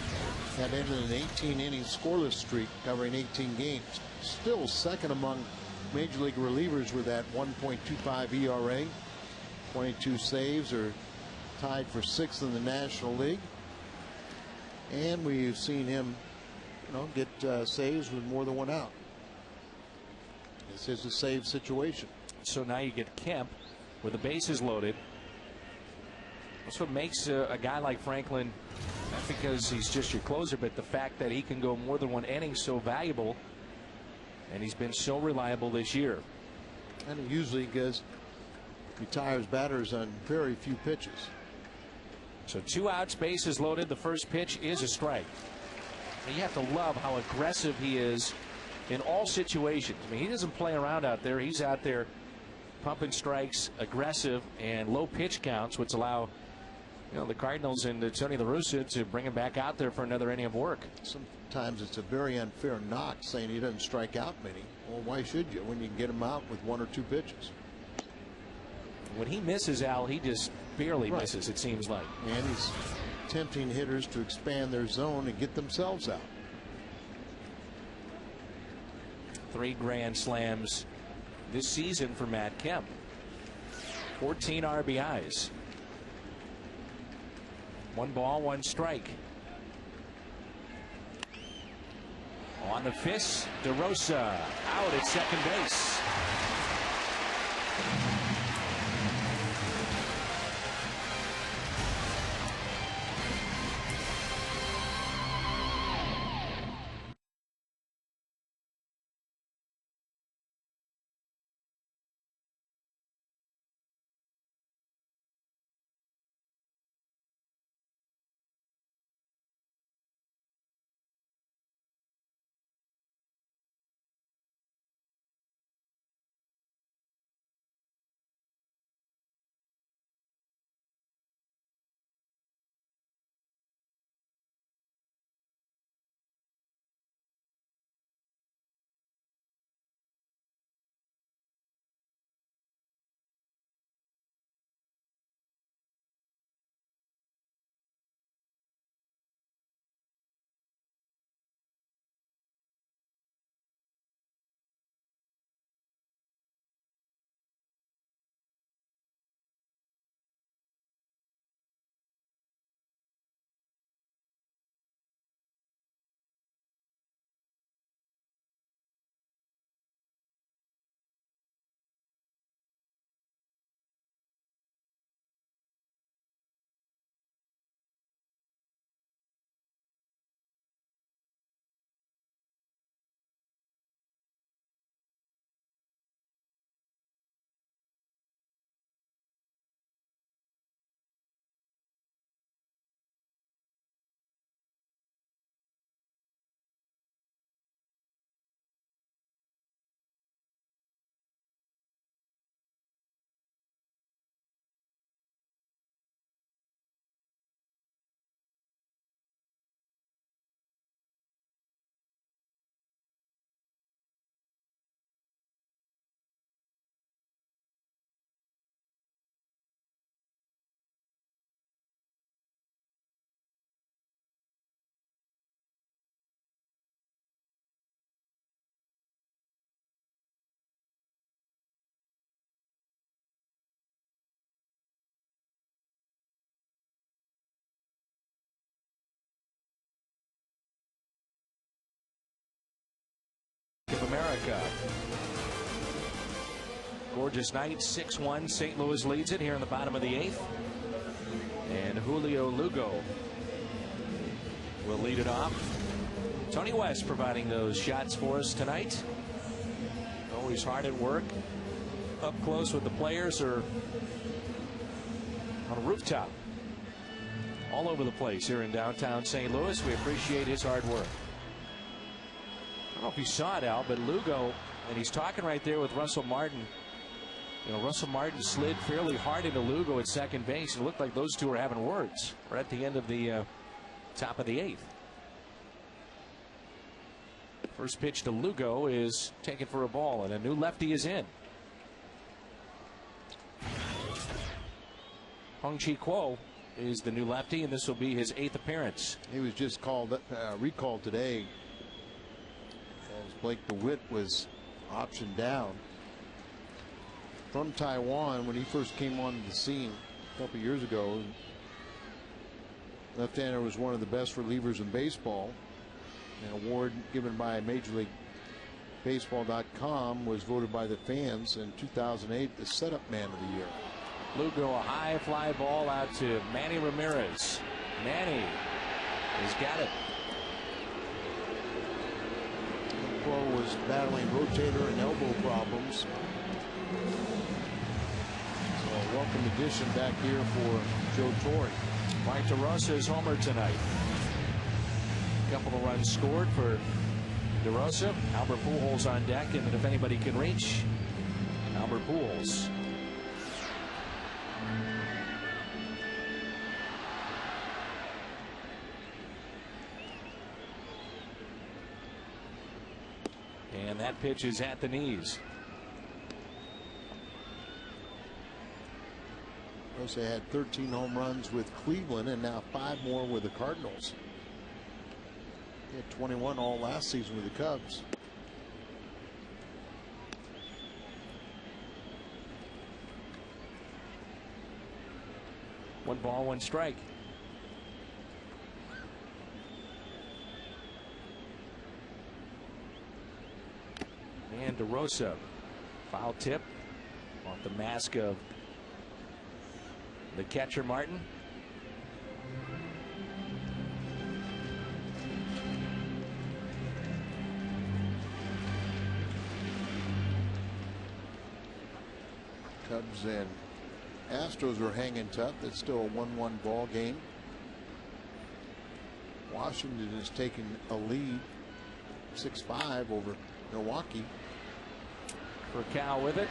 had ended an 18-inning scoreless streak covering 18 games. Still second among Major League relievers with that 1.25 ERA. 22 saves, are tied for 6th in the National League. And we've seen him get saves with more than one out. This is a save situation. So now you get Kemp with the bases loaded. That's what makes a guy like Franklin, not because he's just your closer, but the fact that he can go more than one inning, so valuable. And he's been so reliable this year. And he usually retires batters on very few pitches. So 2 outs, bases loaded. The first pitch is a strike. And you have to love how aggressive he is in all situations. I mean, he doesn't play around out there. He's out there pumping strikes, aggressive, and low pitch counts, which allow the Cardinals and Tony La Russa to bring him back out there for another inning of work. Sometimes it's a very unfair knock saying he doesn't strike out many. Well, why should you when you can get him out with 1 or 2 pitches? When he misses, Al, he just barely misses, it seems like. And he's tempting hitters to expand their zone and get themselves out. 3 grand slams this season for Matt Kemp. 14 RBIs. 1 ball, 1 strike. On the fist, DeRosa out at second base. Of America. Gorgeous night, 6-1. St. Louis leads it here in the bottom of the 8th. And Julio Lugo will lead it off. Tony West providing those shots for us tonight. Always hard at work. Up close with the players or on a rooftop. All over the place here in downtown St. Louis. We appreciate his hard work. I don't know if you saw it, Al, but Lugo, and he's talking right there with Russell Martin. Russell Martin slid fairly hard into Lugo at second base. It looked like those two were having words right at the end of the top of the 8th. First pitch to Lugo is taken for a ball, and a new lefty is in. Hung Chi Kuo is the new lefty, and this will be his 8th appearance. He was just recalled today as Blake DeWitt was optioned down from Taiwan when he first came onto the scene a couple years ago. Left-hander was one of the best relievers in baseball. An award given by Major League Baseball.com was voted by the fans in 2008 the setup man of the year. Lugo, a high fly ball out to Manny Ramirez. Manny has got it. Kuo was battling rotator and elbow problems. So a welcome addition back here for Joe Torre. Mike DeRosa's homer tonight. A couple of runs scored for DeRosa. Albert Pujols on deck, and if anybody can reach, Albert Pujols. And that pitch is at the knees. Rosa had 13 home runs with Cleveland and now 5 more with the Cardinals. He had 21 all last season with the Cubs. One ball, one strike. And DeRosa, foul tip off the mask of the catcher Martin. Cubs and Astros are hanging tough. It's still a 1-1 ball game. Washington has taken a lead 6-5 over Milwaukee. Furcal with it.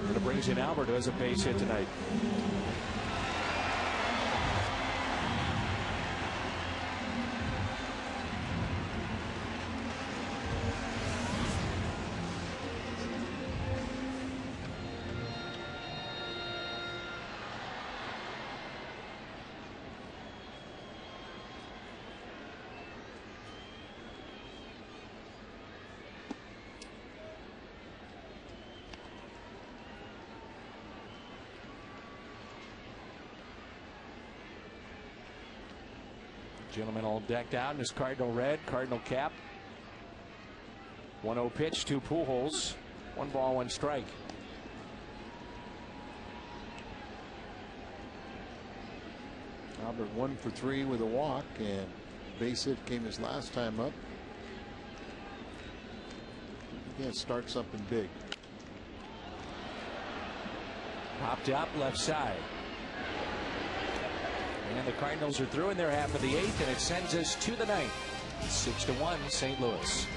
And it brings in Albert, who has a base hit tonight. Gentleman all decked out in his Cardinal red, Cardinal cap. 1-0 pitch to Pujols. 1 ball, 1 strike. Albert 1 for 3 with a walk, and base hit came his last time up. He can't start something big. Popped up left side. And the Cardinals are through in their half of the 8th, and it sends us to the 9th. 6-1 St. Louis.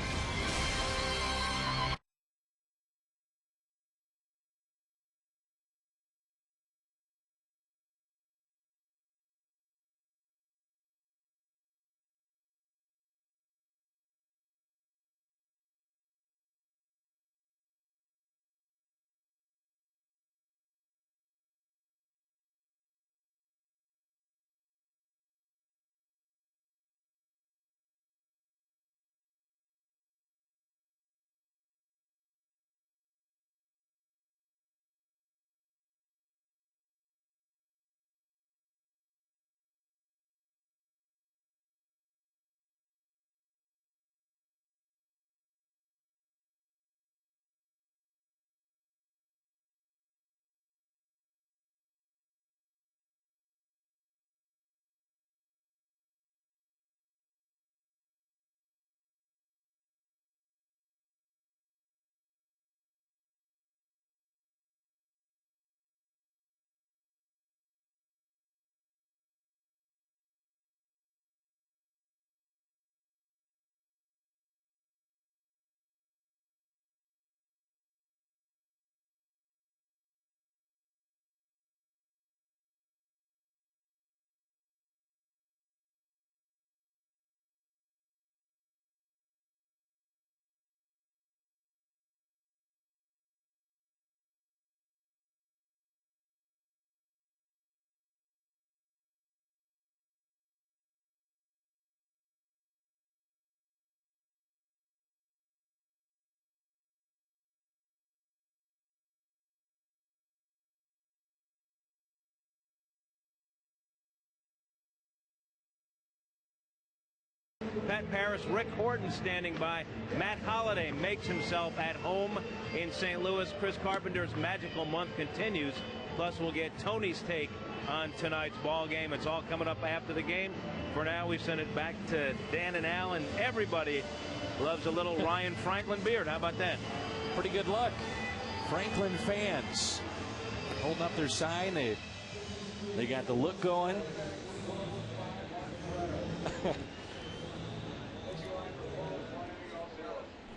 Pat Paris, Rick Horton standing by. Matt Holliday makes himself at home in St. Louis. Chris Carpenter's magical month continues. Plus, we'll get Tony's take on tonight's ball game. It's all coming up after the game. For now, we send it back to Dan and Al, and everybody loves a little Ryan Franklin beard. How about that? Pretty good luck. Franklin fans holding up their sign. They got the look going.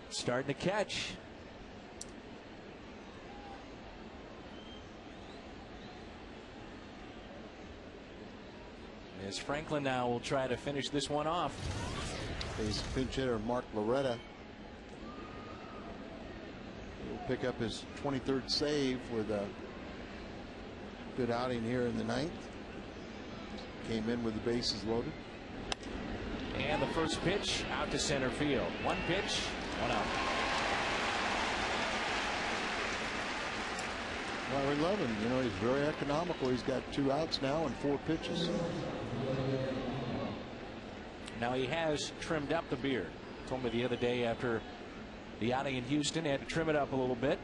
Starting to catch. As Franklin now will try to finish this one off. His pinch hitter Mark Loretta will pick up his 23rd save with a good outing here in the ninth. Came in with the bases loaded. And the first pitch out to center field. One pitch, one out. Well, we love him. You know, he's very economical. He's got 2 outs now and 4 pitches. Now he has trimmed up the beard. Told me the other day after the outing in Houston, he had to trim it up a little bit,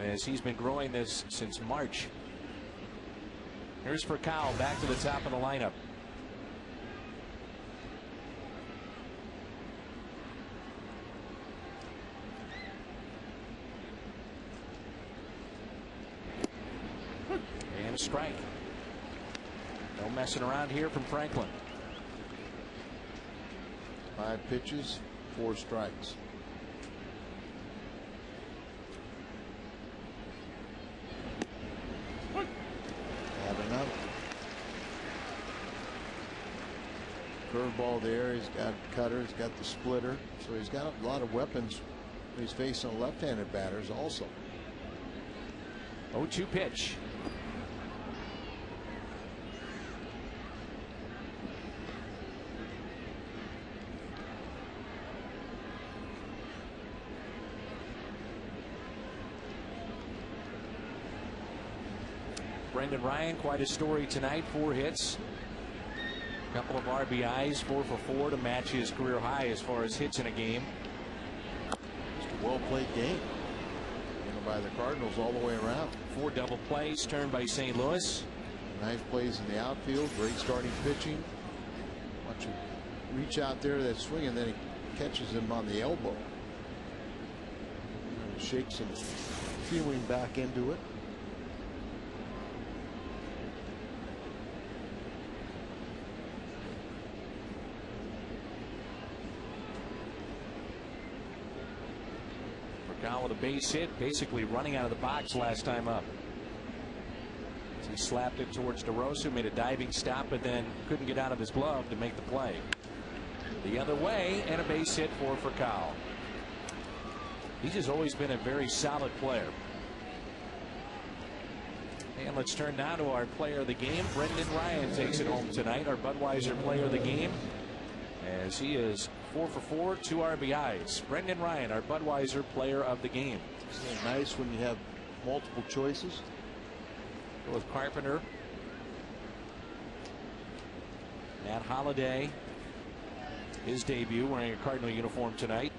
as he's been growing this since March. Here's for Kyle, back to the top of the lineup. And a strike. No messing around here from Franklin. 5 pitches, 4 strikes. Have another. Curveball there. He's got cutter. He's got the splitter. So he's got a lot of weapons when he's facing left-handed batters also. 0-2 pitch. Brendan Ryan, quite a story tonight. 4 hits, a couple of RBIs, 4 for 4 to match his career high as far as hits in a game. Just a well-played game, by the Cardinals all the way around. 4 double plays turned by St. Louis. Nice plays in the outfield. Great starting pitching. Watch him reach out there, that swing, and then he catches him on the elbow. Shakes him, feeling back into it. With a base hit, basically running out of the box last time up. He slapped it towards DeRosa, made a diving stop, but then couldn't get out of his glove to make the play. The other way, and a base hit for Kyle. He's just always been a very solid player. And let's turn now to our player of the game. Brendan Ryan takes it home tonight, our Budweiser player of the game, as he is 4 for 4, 2 RBIs. Brendan Ryan, our Budweiser player of the game. Isn't it nice when you have multiple choices? Go with Carpenter. Matt Holliday, his debut, wearing a Cardinal uniform tonight.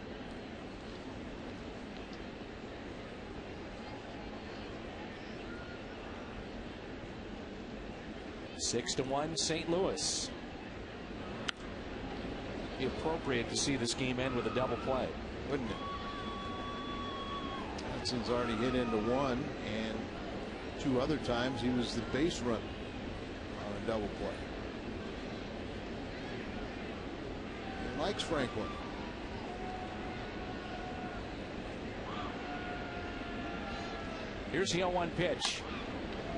Six to 1 St. Louis. Be appropriate to see this game end with a double play, wouldn't it? Hudson's already hit into 1, and 2 other times he was the base runner on a double play. He likes Franklin. Here's the 0-1 pitch.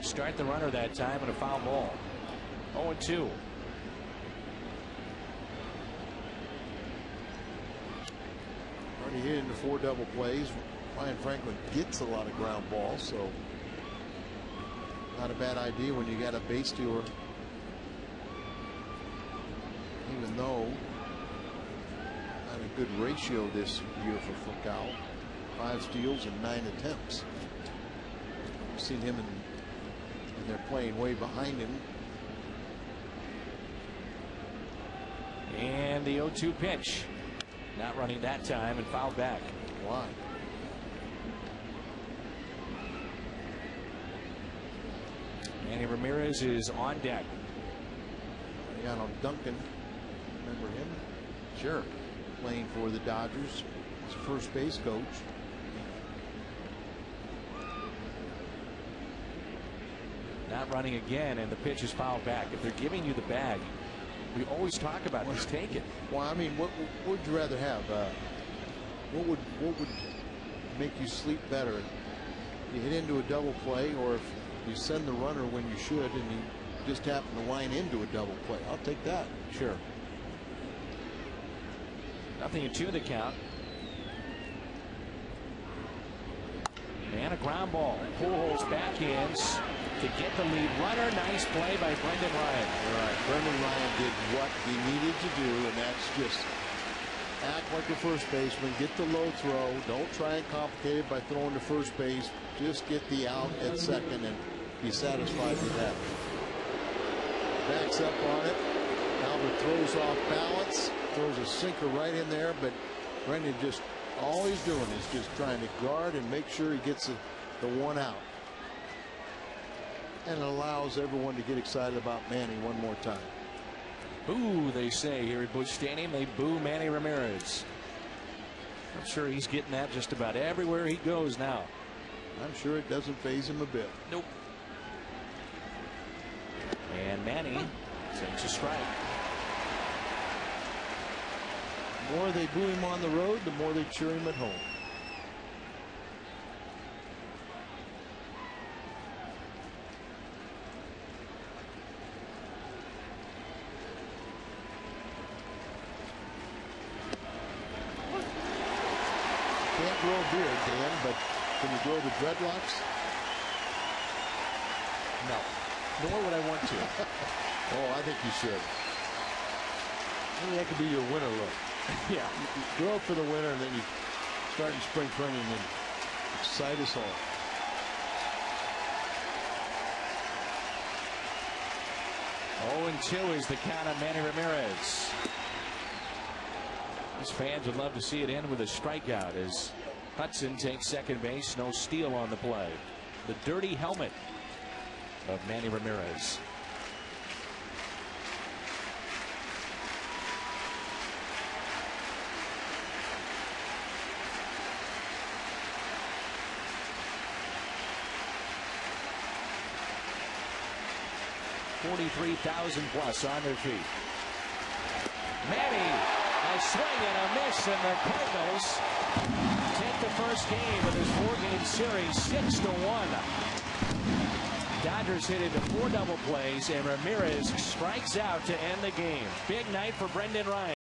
Start the runner that time and a foul ball. 0-2. Already hit into 4 double plays. Ryan Franklin gets a lot of ground balls, so not a bad idea when you got a base stealer. Even though not a good ratio this year for Foucault. 5 steals and 9 attempts. I've seen him and they're playing way behind him. And the 0-2 pitch. Not running that time and fouled back. Why? Manny Ramirez is on deck. Duncan, remember him? Sure. Playing for the Dodgers. His first base coach. Not running again, and the pitch is fouled back. If they're giving you the bag, we always talk about just take it. Well, I mean, what would you rather have? What would make you sleep better? You hit into a double play, or if you send the runner when you should, and you just happen to line into a double play? I'll take that. Sure. 0-2 the count. And a ground ball. Pujols backhands to get the lead runner. Nice play by Brendan Ryan. Right. Brendan Ryan did what he needed to do, and that's just act like a first baseman. Get the low throw. Don't try and complicate it by throwing to first base. Just get the out at second and be satisfied with that. Backs up on it. Albert throws off balance. Throws a sinker right in there, but Brendan just, all he's doing is just trying to guard and make sure he gets the one out. And it allows everyone to get excited about Manny one more time. Boo, they say here at Busch Stadium. They boo Manny Ramirez. I'm sure he's getting that just about everywhere he goes now. I'm sure it doesn't faze him a bit. Nope. And Manny takes a strike. The more they boo him on the road, the more they cheer him at home. Can't grow a beard, Dan, but can you grow the dreadlocks? No. Nor would I want to. Oh, I think you should. Maybe that could be your winter look. Yeah. You grow up for the winter, and then you start in spring training and excite us all. Oh, and 2 is the count on Manny Ramirez. These fans would love to see it end with a strikeout as Hudson takes second base. No steal on the play. The dirty helmet of Manny Ramirez. $43,000 plus on their feet. Manny, a swing and a miss, and the Cardinals take the first game of this 4-game series 6-1. Dodgers hit into 4 double plays, and Ramirez strikes out to end the game. Big night for Brendan Ryan.